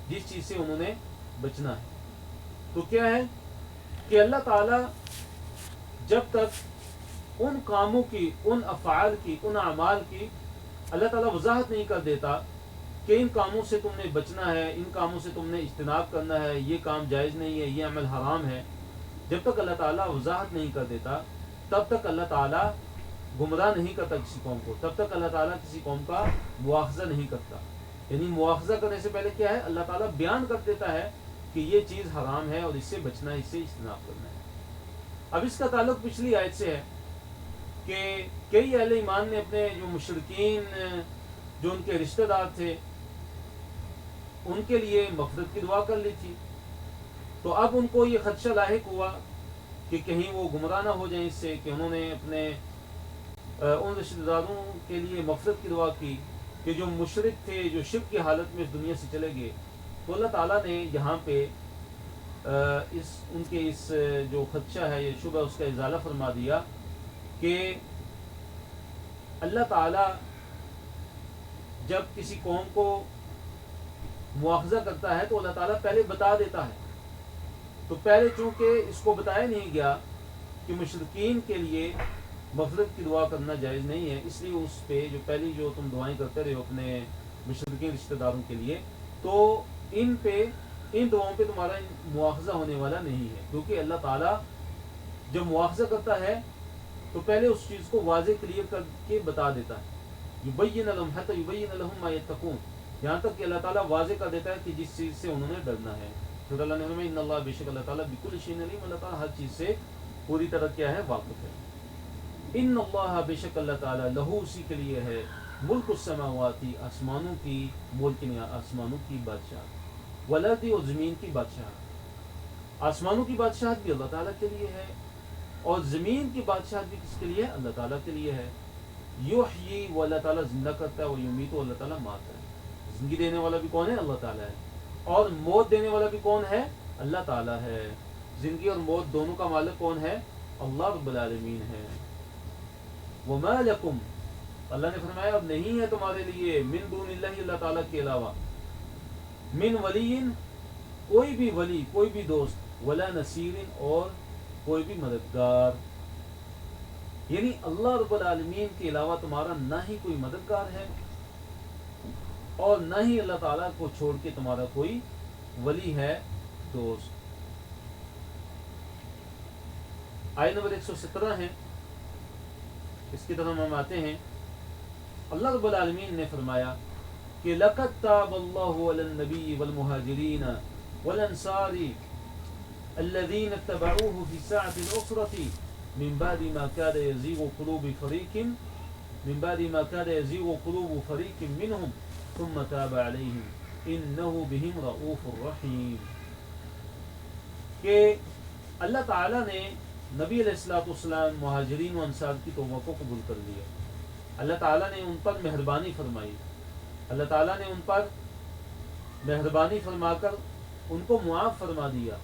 جس چیز سے انہوں نے بچنا ہے۔ تو کیا ہے کہ اللہ تعالیٰ جب تک ان کاموں کی، ان افعال کی، ان اعمال کی اللہ تعالیٰ وضاحت نہیں کر دیتا کہ ان کاموں سے تم نے بچنا ہے، ان کاموں سے تم نے اجتناب کرنا ہے، یہ کام جائز نہیں ہے، یہ عمل حرام ہے، جب تک اللہ تعالیٰ وضاحت نہیں کر دیتا تب تک اللہ تعالیٰ گمراہ نہیں کرتا کسی قوم کو، تب تک اللہ تعالیٰ کسی قوم کا مواخذہ نہیں کرتا۔ یعنی مواخذہ کرنے سے پہلے کیا ہے، اللہ تعالیٰ بیان کر دیتا ہے کہ یہ چیز حرام ہے اور اس سے بچنا ہے، اس سے اجتناب کرنا ہے۔ اب اس کا تعلق پچھلی آیت سے ہے کہ کئی اہل ایمان نے اپنے جو مشرکین، جو ان کے رشتہ دار تھے، ان کے لیے مغفرت کی دعا کر لی تھی، تو اب ان کو یہ خدشہ لاحق ہوا کہ کہیں وہ گمراہ نہ ہو جائیں اس سے، کہ انہوں نے اپنے ان رشتہ داروں کے لیے مغفرت کی دعا کی کہ جو مشرک تھے، جو شرک کی حالت میں اس دنیا سے چلے گئے۔ تو اللہ تعالیٰ نے یہاں پہ ان کے اس جو خدشہ ہے، یہ شبہ، اس کا ازالہ فرما دیا کہ اللہ تعالیٰ جب کسی قوم کو مواخذہ کرتا ہے تو اللہ تعالیٰ پہلے بتا دیتا ہے تو پہلے چونکہ اس کو بتایا نہیں گیا کہ مشرکین کے لیے مغفرت کی دعا کرنا جائز نہیں ہے، اس لیے اس پہ جو پہلی جو تم دعائیں کرتے رہے ہو اپنے مشرکین رشتہ داروں کے لیے، تو ان دعاؤں پہ تمہارا مواخذہ ہونے والا نہیں ہے، کیونکہ اللہ تعالیٰ جب مواخذہ کرتا ہے تو پہلے اس چیز کو واضح کلیئر کر کے بتا دیتا ہے، یبین لہم حتی یبین لہم ما یتقون، یہاں تک کہ اللہ تعالیٰ واضح کر دیتا ہے کہ جس چیز سے انہوں نے ڈرنا ہے. پھر اللہ نے فرمایا ان اللہ، بے شک اللہ تعالیٰ بکل شیء علیم، اللہ تعالیٰ ہر چیز سے پوری طرح کیا ہے، واقف ہے. ان اللہ، بے شک اللہ تعالیٰ، لہو، اسی کے لیے ہے، ملک السماوات، آسمانوں کی ملک نے آسمانوں کی بادشاہ، والارض، اور زمین کی بادشاہ. آسمانوں کی بادشاہت بھی اللہ تعالیٰ کے لیے ہے اور زمین کی بادشاہت بھی کس کے لیے ہے، اللہ تعالیٰ کے لیے ہے. یحیی، وہ اللہ تعالیٰ زندہ کرتا ہے، وہ یمیت، وہ اللہ تعالیٰ مارتا ہے. زندگی دینے والا بھی کون ہے، اللہ تعالیٰ ہے، اور موت دینے والا بھی کون ہے، اللہ تعالیٰ ہے. زندگی اور موت دونوں کا مالک کون ہے، اللہ رب العالمین ہے. وما لکم، اللہ نے فرمایا اب نہیں ہے تمہارے لیے، من دون اللہ، اللہ تعالیٰ کے علاوہ، من ولی، کوئی بھی ولی، کوئی بھی دوست، ولا نصیر، اور کوئی بھی مددگار. یعنی اللہ رب العالمین کے علاوہ تمہارا نہ ہی کوئی مددگار ہے اور نہ ہی اللہ تعالیٰ کو چھوڑ کے تمہارا کوئی ولی ہے، دوست. آیت نمبر 117 ہے، اس کی طرف ہم آتے ہیں. اللہ رب العالمین نے فرمایا کہ لَقَدْ تَابَ اللَّهُ عَلَى النَّبِيِّ وَالْمُهَاجِرِينَ وَالْأَنصَارِ الَّذِينَ اتَّبَعُوهُ فِي سَاعَةِ الْعُسْرَةِ مِنْ بَعْدِ مَا كَادَ يَزِيغُ قُلُوبُ فَرِيقٍ مِّنْهُمْ ثُمَّ تَابَ عَلَيْهِمْ إِنَّهُ بِهِمْ رَءُوفٌ رَحِيمٌ. کہ اللہ تعالیٰ نے نبی علیہ السلام مہاجرین و انصار کی توبہ کو قبول کر لیا. اللہ تعالیٰ نے ان پر مہربانی فرمائی، اللہ تعالیٰ نے ان پر مہربانی فرما کر ان کو معاف فرما دیا.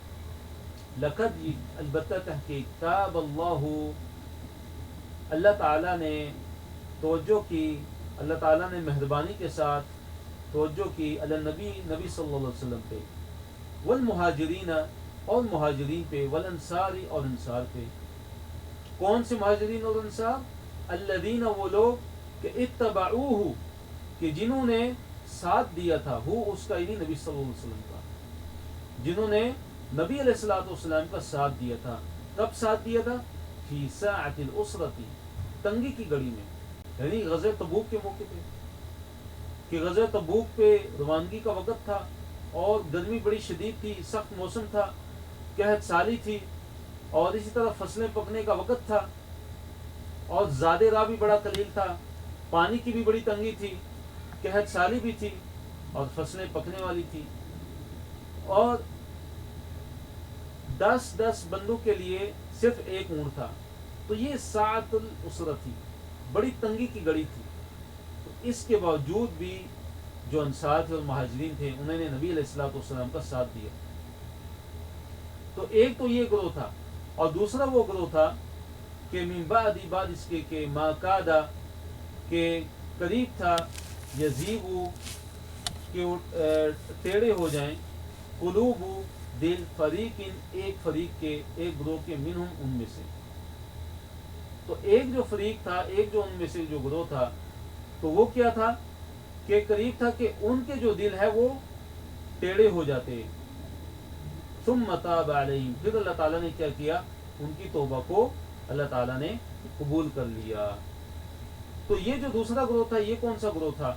لقد، البتہ تحقیق، تاب اللہ، اللہ تعالیٰ نے توجہ کی، اللہ تعالیٰ نے مہربانی کے ساتھ توجہ کی، علی نبی صلی اللہ علیہ وسلم پہ، والمہاجرین، اور مہاجرین پہ، والانصاری، اور انصار پہ. کون سے مہاجرین اور انصار؟ الذین، وہ لوگ کہ اتبعوہ، کہ جنہوں نے ساتھ دیا تھا، ہو اس کا یعنی نبی صلی اللہ علیہ وسلم کا، جنہوں نے نبی علیہ السلام کا ساتھ دیا تھا. کب ساتھ دیا تھا؟ فی ساعۃ العسرۃ، تنگی کی گھڑی میں، یعنی غزوہ تبوک کے موقع پہ، کہ غزوہ تبوک پہ روانگی کا وقت تھا اور گرمی بڑی شدید تھی، سخت موسم تھا، قحط سالی تھی، اور اسی طرح فصلیں پکنے کا وقت تھا، اور زاد راہ بھی بڑا قلیل تھا، پانی کی بھی بڑی تنگی تھی، قحط سالی بھی تھی، اور فصلیں پکنے والی تھی، اور 10 بندوں کے لیے صرف ایک اونٹ تھا. تو یہ ساعت العسرہ تھی، بڑی تنگی کی گھڑی تھی. تو اس کے باوجود بھی جو انصار تھے اور مہاجرین تھے، انہوں نے نبی علیہ السلام کا ساتھ دیا. تو ایک تو یہ گروہ تھا، اور دوسرا وہ گروہ تھا کہ من بعد اس کے کہ ما کادا، کہ قریب تھا، یزیغو، کہ ٹیڑے ہو جائیں، قلوب، دل، فریقین، ایک فریق کے، ایک گروہ کے، منہم، ان میں سے. تو ایک جو فریق تھا، ایک جو ان میں سے جو گروہ تھا، تو وہ کیا تھا کہ قریب تھا کہ ان کے جو دل ہے وہ ٹیڑے ہو جاتے. ثم تاب علیہم، پھر اللہ تعالیٰ نے کیا کیا، ان کی توبہ کو اللہ تعالیٰ نے قبول کر لیا. تو یہ جو دوسرا گروہ تھا، یہ کون سا گروہ تھا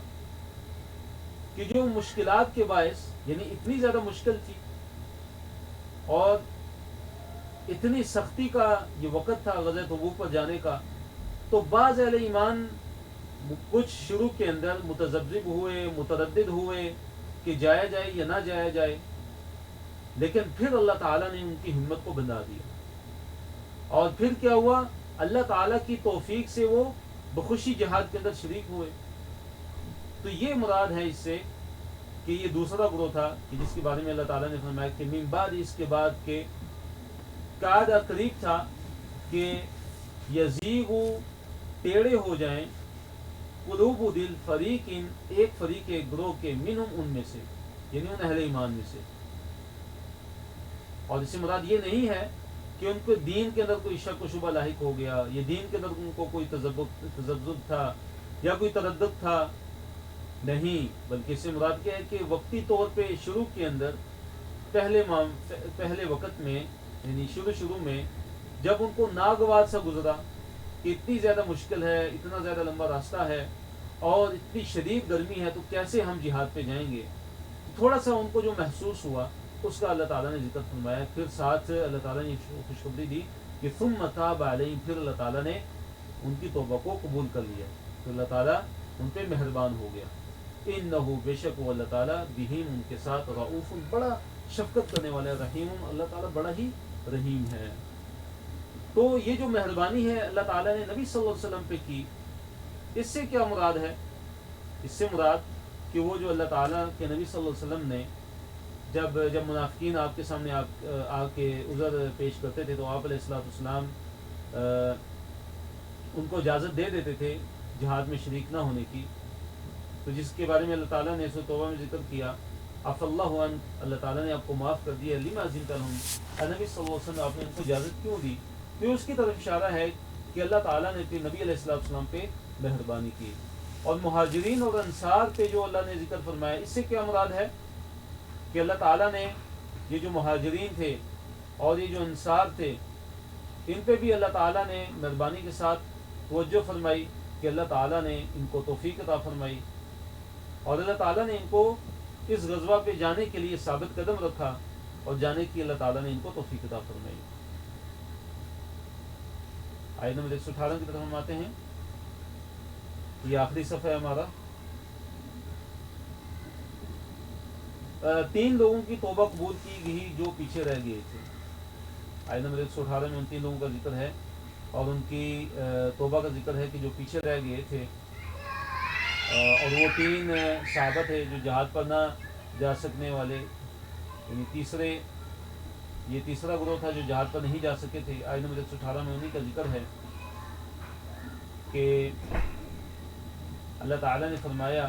کہ جو مشکلات کے باعث، یعنی اتنی زیادہ مشکل تھی اور اتنی سختی کا یہ وقت تھا غزوہ تبوک پر جانے کا، تو بعض اہل ایمان کچھ شروع کے اندر متذبذب ہوئے، متردد ہوئے کہ جایا جائے یا نہ جایا جائے، لیکن پھر اللہ تعالیٰ نے ان کی ہمت کو بندھا دیا. اور پھر کیا ہوا، اللہ تعالیٰ کی توفیق سے وہ بخوشی جہاد کے اندر شریک ہوئے. تو یہ مراد ہے اس سے کہ یہ دوسرا گروہ تھا کہ جس کے بارے میں اللہ تعالیٰ نے فرمایا کہ من بعد، اس کے بعد کے قاد، قریب تھا کہ یزیغو، ٹیڑے ہو جائیں، قلوب، دل، فریقین، ایک فریق، ایک گروہ کے، منہم، ان میں سے، یعنی ان اہل ایمان میں سے. اور اس سے مراد یہ نہیں ہے کہ ان کو دین کے اندر کوئی شک و شبہ لاحق ہو گیا، یہ دین کے اندر ان کو کوئی تذبذب تھا یا کوئی تردد تھا، نہیں، بلکہ اس سے مراد کیا ہے کہ وقتی طور پہ شروع کے اندر پہلے وقت میں، یعنی شروع میں جب ان کو ناگوار سا گزرا کہ اتنی زیادہ مشکل ہے، اتنا زیادہ لمبا راستہ ہے اور اتنی شدید گرمی ہے، تو کیسے ہم جہاد پہ جائیں گے، تھوڑا سا ان کو جو محسوس ہوا اس کا اللہ تعالیٰ نے ذکر فرمایا. پھر ساتھ اللہ تعالیٰ نے خوشخبری دی کہ ثم تاب علیہم، پھر اللہ تعالیٰ نے ان کی توبہ کو قبول کر لیا، تو اللہ تعالیٰ ان پہ مہربان ہو گیا. انہ، بے شک وہ اللہ تعالیٰ، بہم، ان کے ساتھ، رؤوف، بڑا شفقت کرنے والا ہے، رحیم، اللہ تعالیٰ بڑا ہی رحیم ہے. تو یہ جو مہربانی ہے اللہ تعالیٰ نے نبی صلی اللہ علیہ وسلم پہ کی، اس سے کیا مراد ہے؟ اس سے مراد کہ وہ جو اللہ تعالیٰ کے نبی صلی اللہ علیہ وسلم نے جب منافقین آپ کے سامنے آ کے عذر پیش کرتے تھے تو آپ علیہ السلام ان کو اجازت دے دیتے تھے جہاد میں شریک نہ ہونے کی، تو جس کے بارے میں اللہ تعالیٰ نے سورۃ توبہ میں ذکر کیا، عفا اللہ عنہ، اللہ تعالیٰ نے آپ کو معاف کر دیا، لما اذنت لہم، نبی صلی اللہ علیہ وسلم آپ نے ان کو اجازت کیوں دی؟ تو اس کی طرف اشارہ ہے کہ اللہ تعالیٰ نے پھر نبی علیہ السلام پہ مہربانی کی. اور مہاجرین اور انصار پہ جو اللہ نے ذکر فرمایا، اس سے کیا مراد ہے کہ اللہ تعالیٰ نے یہ جو مہاجرین تھے اور یہ جو انصار تھے، ان پہ بھی اللہ تعالیٰ نے مہربانی کے ساتھ توجہ فرمائی کہ اللہ تعالیٰ نے ان کو توفیق عطا فرمائی، اور اللہ تعالیٰ نے ان کو اس غزوہ پہ جانے کے لیے ثابت قدم رکھا، اور جانے کی اللہ تعالیٰ نے ان کو توفیق عطا فرمائی. آیت نمبر 118 کی طرف ہم آتے ہیں، یہ آخری صفحہ ہے ہمارا. 3 لوگوں کی توبہ قبول کی گئی جو پیچھے رہ گئے تھے. آیت نمبر 118 میں ان 3 لوگوں کا ذکر ہے اور ان کی توبہ کا ذکر ہے کہ جو پیچھے رہ گئے تھے، اور وہ 3 صحابہ تھے جو جہاد پر نہ جا سکنے والے، یعنی یہ تیسرا گروہ تھا جو جہاد پر نہیں جا سکے تھے. آیت نمبر 118 میں انہی کا ذکر ہے کہ اللہ تعالیٰ نے فرمایا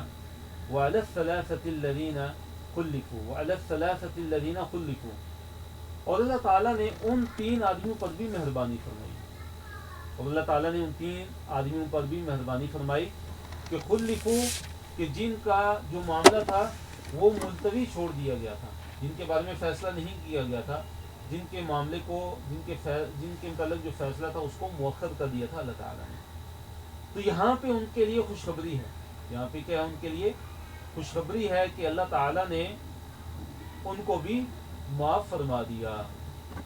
وَعَلَى الثَّلَاثَةِ الَّذِينَ خُلِّفُوا، وَعَلَى الثَّلَاثَةِ الَّذِينَ خُلِّفُوا، اور اللہ تعالیٰ نے ان 3 آدمیوں پر بھی مہربانی فرمائی، اور اللہ تعالیٰ نے ان 3 آدمیوں پر بھی مہربانی فرمائی کہ خُلِّفُوا، کہ جن کا جو معاملہ تھا وہ ملتوی چھوڑ دیا گیا تھا، جن کے بارے میں فیصلہ نہیں کیا گیا تھا، جن کے معاملے کو جن کے متعلق جو فیصلہ تھا اس کو مؤخر کر دیا تھا اللہ تعالیٰ نے. تو یہاں پہ ان کے لیے خوشخبری ہے، یہاں پہ کیا ان کے لیے خوشخبری ہے کہ اللہ تعالیٰ نے ان کو بھی معاف فرما دیا.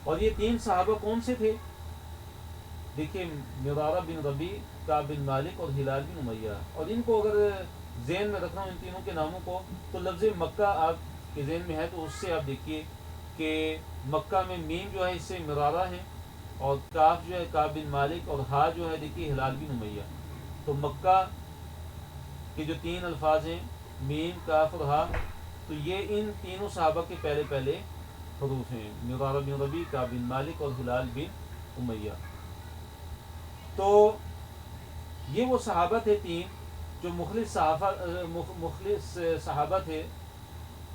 اور یہ 3 صحابہ کون سے تھے؟ دیکھیں، مرارہ بن ربیع، کعب بن مالک اور ہلال بن امیہ. اور ان کو اگر ذہن میں رکھنا ان تینوں کے ناموں کو، تو لفظ مکہ آپ کے ذہن میں ہے تو اس سے آپ دیکھیے کہ مکہ میں میم جو ہے اس سے مرارہ ہے، اور کاف جو ہے کعب بن مالک، اور ہا جو ہے دیکھیے ہلال بن امیہ. تو مکہ کے جو 3 الفاظ ہیں، میم، کاف اور ہا، تو یہ ان تینوں صحابہ کے پہلے حروف ہیں، مرارہ بن ربیع، کعب بن مالک اور ہلال بن امیہ. تو یہ وہ صحابہ تھے 3 جو مخلص صحابہ تھے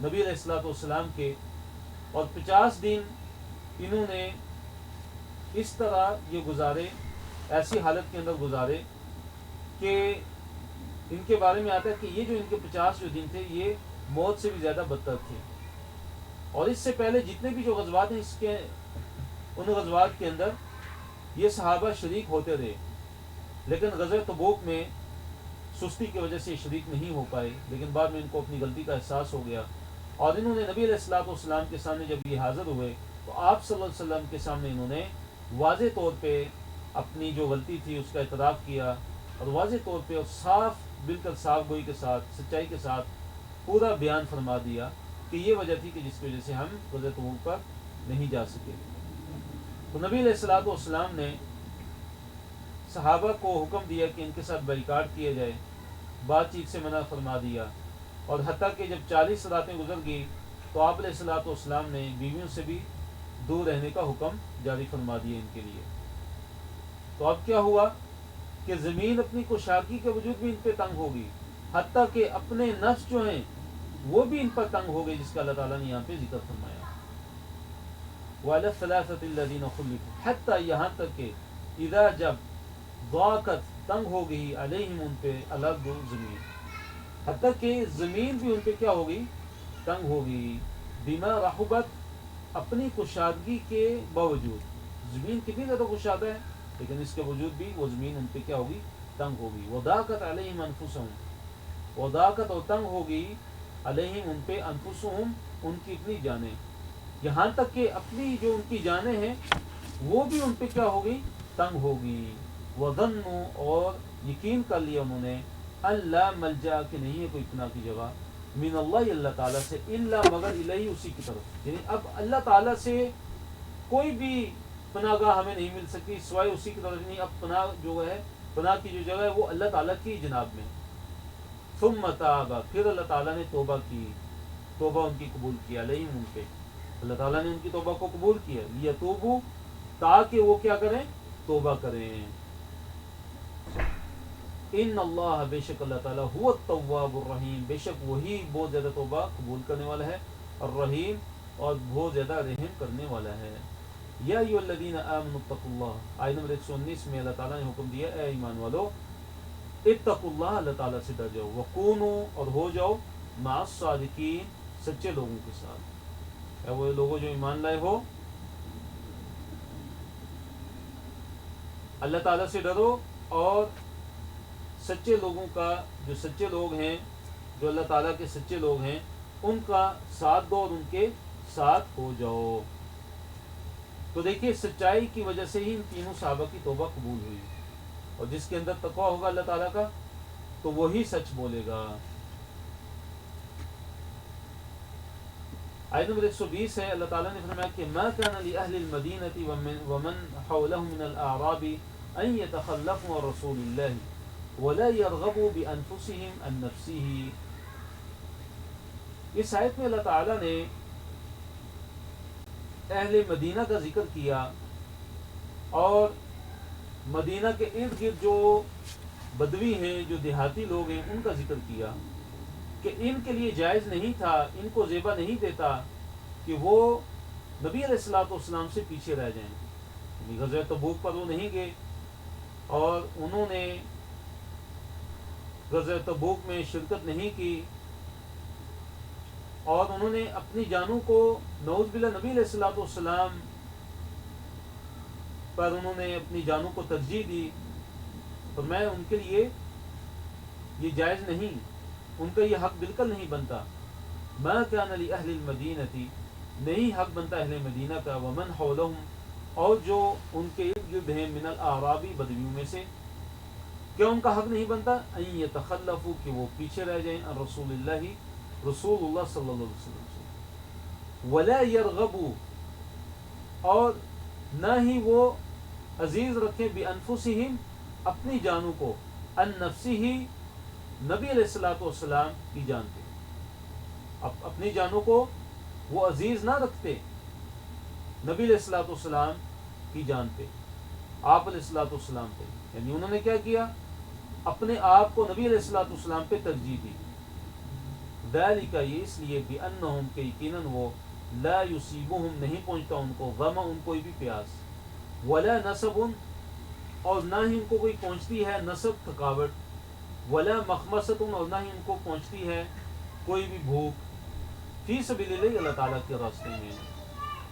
نبی علیہ السلام کے، اور 50 دن انہوں نے اس طرح یہ گزارے، ایسی حالت کے اندر گزارے کہ ان کے بارے میں آتا ہے کہ یہ جو ان کے 50 جو دن تھے یہ موت سے بھی زیادہ بدتر تھے. اور اس سے پہلے جتنے بھی جو غزوات ہیں ان غزوات کے اندر یہ صحابہ شریک ہوتے رہے، لیکن غزوہ تبوک میں سستی کی وجہ سے شریک نہیں ہو پائے. لیکن بعد میں ان کو اپنی غلطی کا احساس ہو گیا، اور انہوں نے نبی علیہ السلام کے سامنے جب یہ حاضر ہوئے تو آپ صلی اللہ علیہ وسلم کے سامنے انہوں نے واضح طور پہ اپنی جو غلطی تھی اس کا اعتراف کیا، اور واضح طور پہ اور صاف، بالکل صاف گوئی کے ساتھ، سچائی کے ساتھ پورا بیان فرما دیا کہ یہ وجہ تھی کہ جس کی وجہ سے ہم غزوہ تبوک پر نہیں جا سکے. تو نبی علیہ السلام نے صحابہ کو حکم دیا کہ ان کے ساتھ بائیکاٹ کیا جائے، بات چیت سے منع فرما دیا. اور حتیٰ کہ جب 40 راتیں گزر گئی تو آپ علیہ السلام نے بیویوں سے بھی دور رہنے کا حکم جاری فرما دیا ان کے لیے. تو اب کیا ہوا کہ زمین اپنی کشادگی کے وجود بھی ان پہ تنگ ہو گئی، حتیٰ کہ اپنے نفس جو ہیں وہ بھی ان پر تنگ ہو گئے، جس کا اللہ تعالیٰ نے یہاں پہ ذکر فرمایا. وعلی الثلاثة الذین خلفوا حتی یہاں تک کہ اذا جب ضاقت تنگ ہو گئی علیہم ان پہ الارض زمین، حتیٰ کہ زمین بھی ان پہ کیا ہو گئی، تنگ ہو گئی، بما رحبت اپنی کشادگی کے باوجود، زمین کتنی زیادہ کشادہ ہے لیکن اس کے باوجود بھی وہ زمین ان پہ کیا ہوگی، تنگ ہوگی، وضاقت علیہم انفسہم، وضاقت اور تنگ ہوگی علیہم ان پہ انفسہم ان کی اپنی جانیں، یہاں تک کہ اپنی جو ان کی جانیں ہیں وہ بھی ان پہ کیا ہوگی، تنگ ہوگی، وظنوا اور یقین کر لیا انہوں نے اللہ ملجا کہ نہیں ہے کوئی پناہ کی جگہ، من اللہ اللہ تعالیٰ سے، الا مگر الیہ اسی کی طرف، یعنی اب اللہ تعالیٰ سے کوئی بھی پناہ گاہ ہمیں نہیں مل سکتی سوائے اسی کی طرف، نہیں اب پناہ جو ہے، پناہ کی جو جگہ ہے وہ اللہ تعالیٰ کی جناب میں، ثم تاب پھر اللہ تعالیٰ نے توبہ کی، توبہ ان کی قبول کیا، علیہم ان پہ، اللہ تعالیٰ نے ان کی توبہ کو قبول کیا، لیتوبوا تاکہ وہ کیا کریں، توبہ کریں، ان اللہ بے شک اللہ تعالیٰ هو التواب الرحیم، بے شک وہی بہت زیادہ توبہ قبول کرنے والا ہے، الرحیم اور بہت زیادہ رحم کرنے والا ہے۔ یا ایھا الذین آمنوا اتقوا اللہ، آیت نمبر 119 میں اللہ تعالیٰ نے حکم دیا اے ایمان والو اتقوا اللہ، اللہ تعالیٰ سے ڈر جاؤ، وکونوا اور ہو جاؤ مع الصادقین، سچے لوگوں کے ساتھ، اے وہ لوگوں جو ایمان لائے ہو اللہ تعالیٰ سے ڈرو اور سچے لوگوں کا، جو سچے لوگ ہیں، جو اللہ تعالیٰ کے سچے لوگ ہیں ان کا ساتھ دو اور ان کے ساتھ ہو جاؤ۔ تو دیکھیے سچائی کی وجہ سے ہی ان تینوں صحابہ کی توبہ قبول ہوئی، اور جس کے اندر تقویٰ ہوگا اللہ تعالیٰ کا تو وہی سچ بولے گا۔ آیت نمبر 120 ہے، اللہ تعالیٰ نے فرمایا کہ ما كان لأهل المدینة ومن حولهم من الأعراب ان يتخلفوا عن رسول الله ولا يرغبوا بأنفسهم عن نفسه۔ اس آیت میں اللہ تعالیٰ نے اہل مدینہ کا ذکر کیا اور مدینہ کے ارد گرد جو بدوی ہیں، جو دیہاتی لوگ ہیں، ان کا ذکر کیا کہ ان کے لیے جائز نہیں تھا، ان کو زیبا نہیں دیتا کہ وہ نبی علیہ الصلوۃ والسلام سے پیچھے رہ جائیں، یعنی غزوہ تبوک پر وہ نہیں گئے اور انہوں نے غزوہ تبوک میں شرکت نہیں کی، اور انہوں نے اپنی جانوں کو نعوذ باللہ نبی علیہ الصلوۃ والسلام پر انہوں نے اپنی جانوں کو ترجیح دی، تو میں ان کے لیے یہ جائز نہیں، ان کا یہ حق بالکل نہیں بنتا۔ ما كان لأهل المدینة، نہیں حق بنتا اہل مدینہ کا، ومن حولهم اور جو ان کے ارد گرد ہیں، من الاعرابی بدویوں میں سے، کیا ان کا حق نہیں بنتا، ان یتخلفوا کہ وہ پیچھے رہ جائیں، عن رسول اللہ رسول اللہ صلی اللہ علیہ وسلم سے، ولا یرغبوا اور نہ ہی وہ عزیز رکھیں، بانفسہم اپنی جانوں کو، ان نفسہ نبی علیہ الصلوۃ والسلام کی جان پہ، اپنی جانوں کو وہ عزیز نہ رکھتے نبی علیہ الصلوۃ والسلام کی جان پہ، آپ علیہ الصلوۃ والسلام پہ، یعنی انہوں نے کیا کیا، اپنے آپ کو نبی علیہ الصلوۃ والسلام پہ ترجیح دی، ذالک یہ اس لیے بانہم کہ یقیناً وہ لا یصیبہم نہیں پہنچتا ان کو، ظما ان کوئی بھی پیاس، ولا نصب اور نہ ہی ان کو کوئی پہنچتی ہے نصب تھکاوٹ، ولا مخمصۃ اور نہ ہی ان کو پہنچتی ہے کوئی بھی بھوک، فی سبیل اللہ اللہ تعالیٰ کے راستے میں،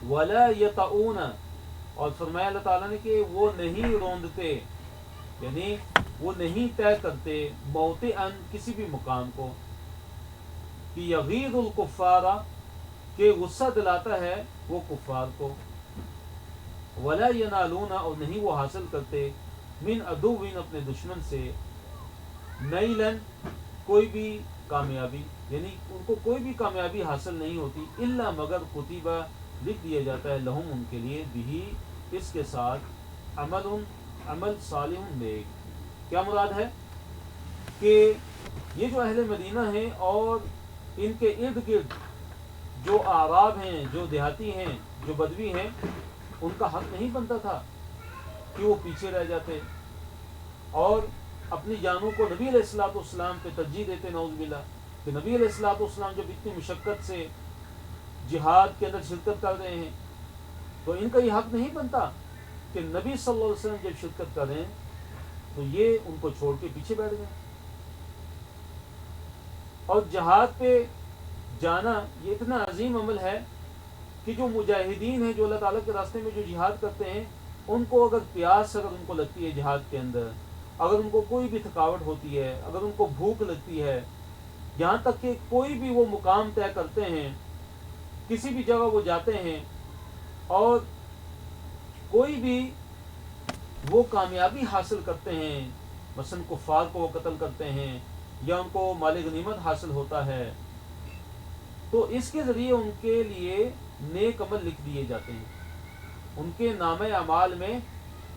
ولا یطؤون اور فرمایا اللہ تعالیٰ نے کہ وہ نہیں روندتے، یعنی وہ نہیں طے کرتے، موطئا کسی بھی مقام کو، کہ یغیظ الکفار کہ غصہ دلاتا ہے وہ کفار کو، ولا ینالون اور نہیں وہ حاصل کرتے، من عدو اپنے دشمن سے، نیلن کوئی بھی کامیابی، یعنی ان کو کوئی بھی کامیابی حاصل نہیں ہوتی، الا مگر کتبہ لکھ دیا جاتا ہے، لہم ان کے لیے، بھی اس کے ساتھ، عمل صالح نیک۔ کیا مراد ہے کہ یہ جو اہل مدینہ ہیں اور ان کے ارد گرد جو اعراب ہیں، جو دیہاتی ہیں، جو بدوی ہیں، ان کا حق نہیں بنتا تھا کہ وہ پیچھے رہ جاتے اور اپنی جانوں کو نبی علیہ الصلوۃ والسلام پہ ترجیح دیتے، نعوذ باللہ، کہ نبی علیہ الصلوۃ والسلام جب اتنی مشقت سے جہاد کے اندر شرکت کر رہے ہیں تو ان کا یہ حق نہیں بنتا کہ نبی صلی اللہ علیہ وسلم جب شرکت کریں تو یہ ان کو چھوڑ کے پیچھے بیٹھ گئے. اور جہاد پہ جانا یہ اتنا عظیم عمل ہے کہ جو مجاہدین ہیں، جو اللہ تعالیٰ کے راستے میں جو جہاد کرتے ہیں، ان کو اگر پیاس اگر ان کو لگتی ہے جہاد کے اندر، اگر ان کو کوئی بھی تھکاوٹ ہوتی ہے، اگر ان کو بھوک لگتی ہے، یہاں تک کہ کوئی بھی وہ مقام طے کرتے ہیں، کسی بھی جگہ وہ جاتے ہیں اور کوئی بھی وہ کامیابی حاصل کرتے ہیں، مثلا کفار کو وہ قتل کرتے ہیں یا ان کو مال غنیمت حاصل ہوتا ہے، تو اس کے ذریعے ان کے لیے نیک عمل لکھ دیے جاتے ہیں، ان کے نام اعمال میں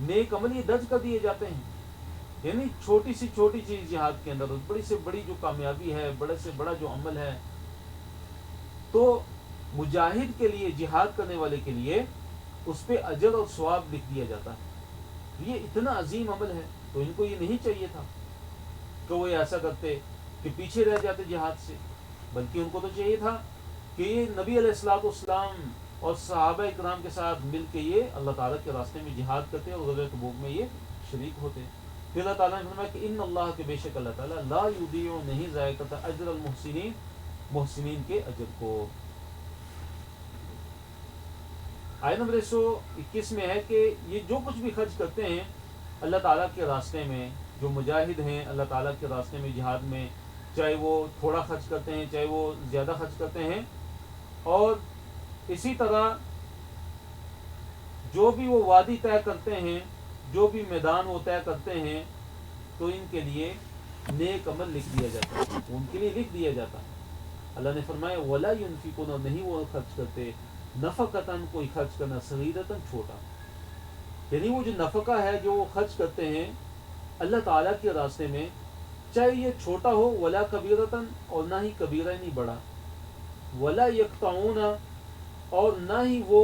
نیک عمل یہ درج کر دیے جاتے ہیں. یعنی چھوٹی سی چھوٹی چیز جہاد کے اندر بڑی سے بڑی جو کامیابی ہے، بڑے سے بڑا جو عمل ہے، تو مجاہد کے لیے، جہاد کرنے والے کے لیے اس پہ اجر اور ثواب لکھ دیا جاتا ہے. یہ اتنا عظیم عمل ہے، تو ان کو یہ نہیں چاہیے تھا کہ وہ ایسا کرتے کہ پیچھے رہ جاتے جہاد سے، بلکہ ان کو تو چاہیے تھا کہ یہ نبی علیہ الصلوۃ والسلام اور صحابہ اکرام کے ساتھ مل کے یہ اللہ تعالیٰ کے راستے میں جہاد کرتے اور غزوہ تبوک میں یہ شریک ہوتے. پھر اللہ تعالیٰ نے فرمایا کہ ان اللہ کے بے شک اللہ تعالیٰ لا یضیع نہیں ضائع کرتا اجر المحسنین، محسنین کے اجر کو. آیت نمبر 121 میں ہے کہ یہ جو کچھ بھی خرچ کرتے ہیں اللہ تعالیٰ کے راستے میں، جو مجاہد ہیں اللہ تعالیٰ کے راستے میں جہاد میں، چاہے وہ تھوڑا خرچ کرتے ہیں چاہے وہ زیادہ خرچ کرتے ہیں، اور اسی طرح جو بھی وہ وادی طے کرتے ہیں، جو بھی میدان وہ طے کرتے ہیں، تو ان کے لیے نیک عمل لکھ دیا جاتا ہے، ان کے لیے لکھ دیا جاتا ہے. اللہ نے فرمایا ولا ينفقون، نہیں وہ خرچ کرتے، نفقتاً کوئی خرچ کرنا، صغیرتاً چھوٹا، یعنی وہ جو نفقہ ہے جو وہ خرچ کرتے ہیں اللہ تعالیٰ کے راستے میں، چاہے یہ چھوٹا ہو، ولا کبیرتاً، اور نہ ہی کبیرہ نہیں بڑا، ولا یقطعون، اور نہ ہی وہ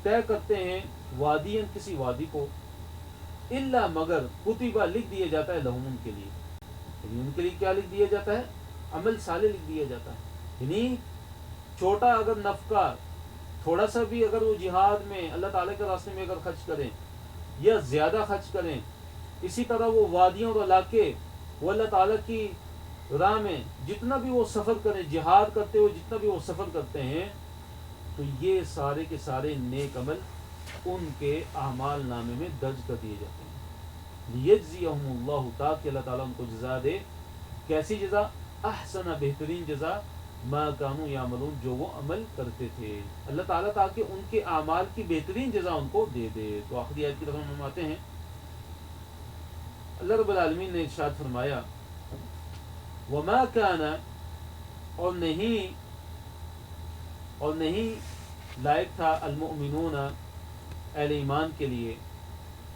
طے کرتے ہیں وادی، کسی وادی کو، الا مگر کتبہ لکھ دیا جاتا ہے لہم ان کے لیے، یعنی ان کے لیے کیا لکھ دیا جاتا ہے؟ عمل صالح لکھ دیا جاتا ہے. یعنی چھوٹا اگر نفقہ، تھوڑا سا بھی اگر وہ جہاد میں اللہ تعالیٰ کے راستے میں اگر خرچ کریں یا زیادہ خرچ کریں، اسی طرح وہ وادیوں اور علاقے وہ اللہ تعالیٰ کی راہ میں جتنا بھی وہ سفر کریں، جہاد کرتے ہوئے جتنا بھی وہ سفر کرتے ہیں، تو یہ سارے کے سارے نیک عمل ان کے اعمال نامے میں درج کر دیے جاتے ہیں. لیجزیہم اللہ، تاکہ اللہ تعالیٰ ان کو جزا دے. کیسی جزا؟ احسن، بہترین جزا، ما کانوا یعملون، جو وہ عمل کرتے تھے. اللہ تعالیٰ تاکہ ان کے اعمال کی بہترین جزا ان کو دے دے. تو آخری آیت کی طرف ہم آتے ہیں. اللہ رب العالمین نے ارشاد فرمایا وما کان، اور نہیں لائق تھا المؤمنون، اہل ایمان کے لیے،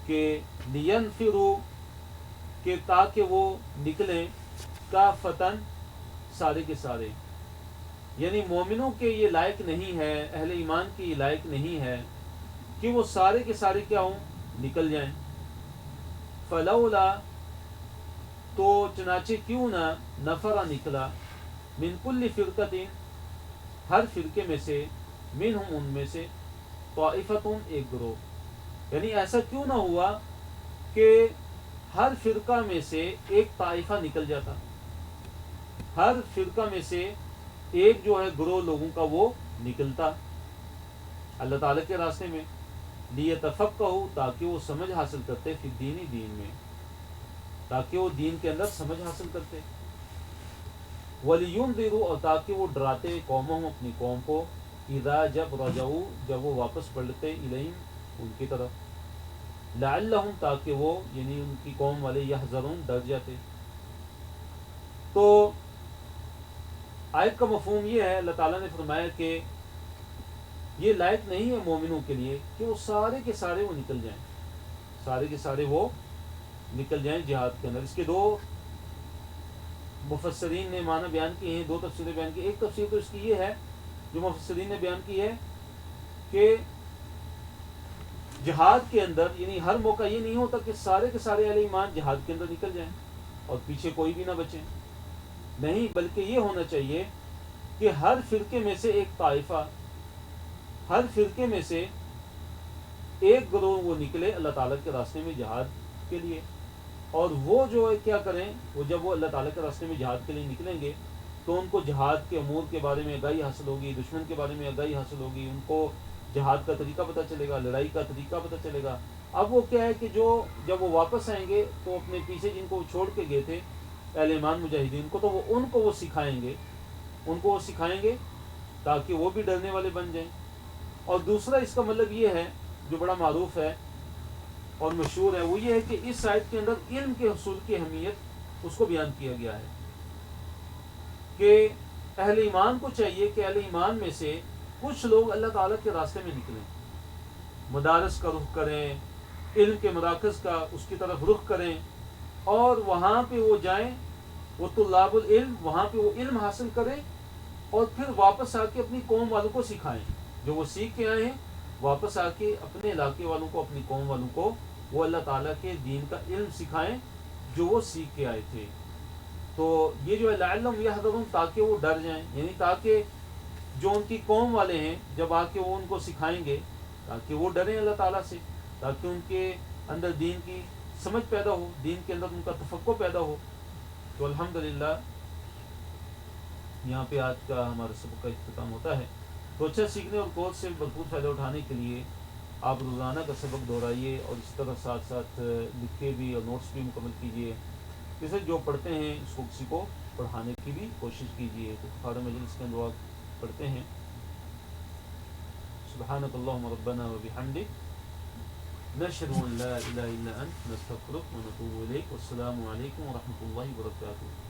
کہ لینفروا، کہ تاکہ وہ نکلیں، کافتن، سارے کے سارے، یعنی مومنوں کے یہ لائق نہیں ہے، اہل ایمان کے یہ لائق نہیں ہے کہ وہ سارے کے سارے کیا ہوں؟ نکل جائیں. فلولا، تو چنانچہ کیوں نہ، نفرا نکلا، من کل فرقۃ، ہر فرقے میں سے، منہم ان میں سے، طائفتun، ایک گروہ، یعنی ایسا کیوں نہ ہوا کہ ہر فرقہ میں سے ایک طائفہ نکل جاتا، ہر فرقہ میں سے ایک جو ہے گروہ لوگوں کا وہ نکلتا اللہ تعالیٰ کے راستے میں، لیتفقہوا، تاکہ وہ سمجھ حاصل کرتے، فی الدین، دین میں، تاکہ وہ دین کے اندر سمجھ حاصل کرتے، وَلِيُنذِرُوا، اور تاکہ وہ ڈراتے قوموں، اپنی قوم کو، اذا، جب، رجعوا، جب وہ واپس پلٹتے، الیہم، ان کی طرف، لعلہم، تاکہ وہ، یعنی ان کی قوم والے، یحذرون، ڈر جاتے. تو آیت کا مفہوم یہ ہے، اللہ تعالیٰ نے فرمایا کہ یہ لائق نہیں ہے مومنوں کے لیے کہ وہ سارے کے سارے وہ نکل جائیں، سارے کے سارے وہ نکل جائیں جہاد کے اندر. اس کے دو مفسرین نے معنی بیان کیے ہیں، دو تفسیریں بیان کی. ایک تفسیر تو اس کی یہ ہے جو مفسرین نے بیان کی ہے کہ جہاد کے اندر، یعنی ہر موقع یہ نہیں ہوتا کہ سارے کے سارے اہل ایمان جہاد کے اندر نکل جائیں اور پیچھے کوئی بھی نہ بچیں، نہیں، بلکہ یہ ہونا چاہیے کہ ہر فرقے میں سے ایک طائفہ، ہر فرقے میں سے ایک گروہ وہ نکلے اللہ تعالیٰ کے راستے میں جہاد کے لیے، اور وہ جو ہے کیا کریں، وہ جب وہ اللہ تعالیٰ کے راستے میں جہاد کے لیے نکلیں گے تو ان کو جہاد کے امور کے بارے میں آگاہی حاصل ہوگی، دشمن کے بارے میں آگاہی حاصل ہوگی، ان کو جہاد کا طریقہ پتہ چلے گا، لڑائی کا طریقہ پتہ چلے گا۔ اب وہ کیا ہے کہ جو جب وہ واپس آئیں گے تو اپنے پیچھے جن کو وہ چھوڑ کے گئے تھے اہل ایمان مجاہدین کو، تو وہ ان کو وہ سکھائیں گے، ان کو وہ سکھائیں گے تاکہ وہ بھی ڈرنے والے بن جائیں۔ اور دوسرا اس کا مطلب یہ ہے جو بڑا معروف ہے اور مشہور ہے، وہ یہ ہے کہ اس آیت کے اندر علم کے حصول کی اہمیت اس کو بیان کیا گیا ہے کہ اہل ایمان کو چاہیے کہ اہل ایمان میں سے کچھ لوگ اللہ تعالیٰ کے راستے میں نکلیں، مدارس کا رخ کریں، علم کے مراکز کا اس کی طرف رخ کریں، اور وہاں پہ وہ جائیں، وہ طلاب العلم وہاں پہ وہ علم حاصل کریں، اور پھر واپس آ کے اپنی قوم والوں کو سکھائیں، جو وہ سیکھ کے آئے ہیں واپس آ کے اپنے علاقے والوں کو، اپنی قوم والوں کو وہ اللہ تعالیٰ کے دین کا علم سکھائیں جو وہ سیکھ کے آئے تھے۔ تو یہ جو ہے لعلہم یحذرون، تاکہ وہ ڈر جائیں، یعنی تاکہ جو ان کی قوم والے ہیں جب آ کے وہ ان کو سکھائیں گے تاکہ وہ ڈریں اللہ تعالیٰ سے، تاکہ ان کے اندر دین کی سمجھ پیدا ہو، دین کے اندر ان کا تفقہ پیدا ہو۔ تو الحمدللہ یہاں پہ آج کا ہمارا سبق کا اختتام ہوتا ہے۔ تو اچھا سیکھنے اور کوچ سے بھرپور فائدہ اٹھانے کے لیے آپ روزانہ کا سبق دہرائیے، اور اس طرح ساتھ ساتھ لکھے بھی اور نوٹس بھی مکمل کیجیے، جیسے جو پڑھتے ہیں اس کو کسی کو پڑھانے کی بھی کوشش کیجیے۔ تو کفارہ مجلس کے دعا پڑھتے ہیں، سبحانک اللہم ربنا و بحمدک، نشہد ان لا الہ الا انت، نستغفرک و نتوب الیک، والسلام علیکم ورحمۃ اللہ وبرکاتہ۔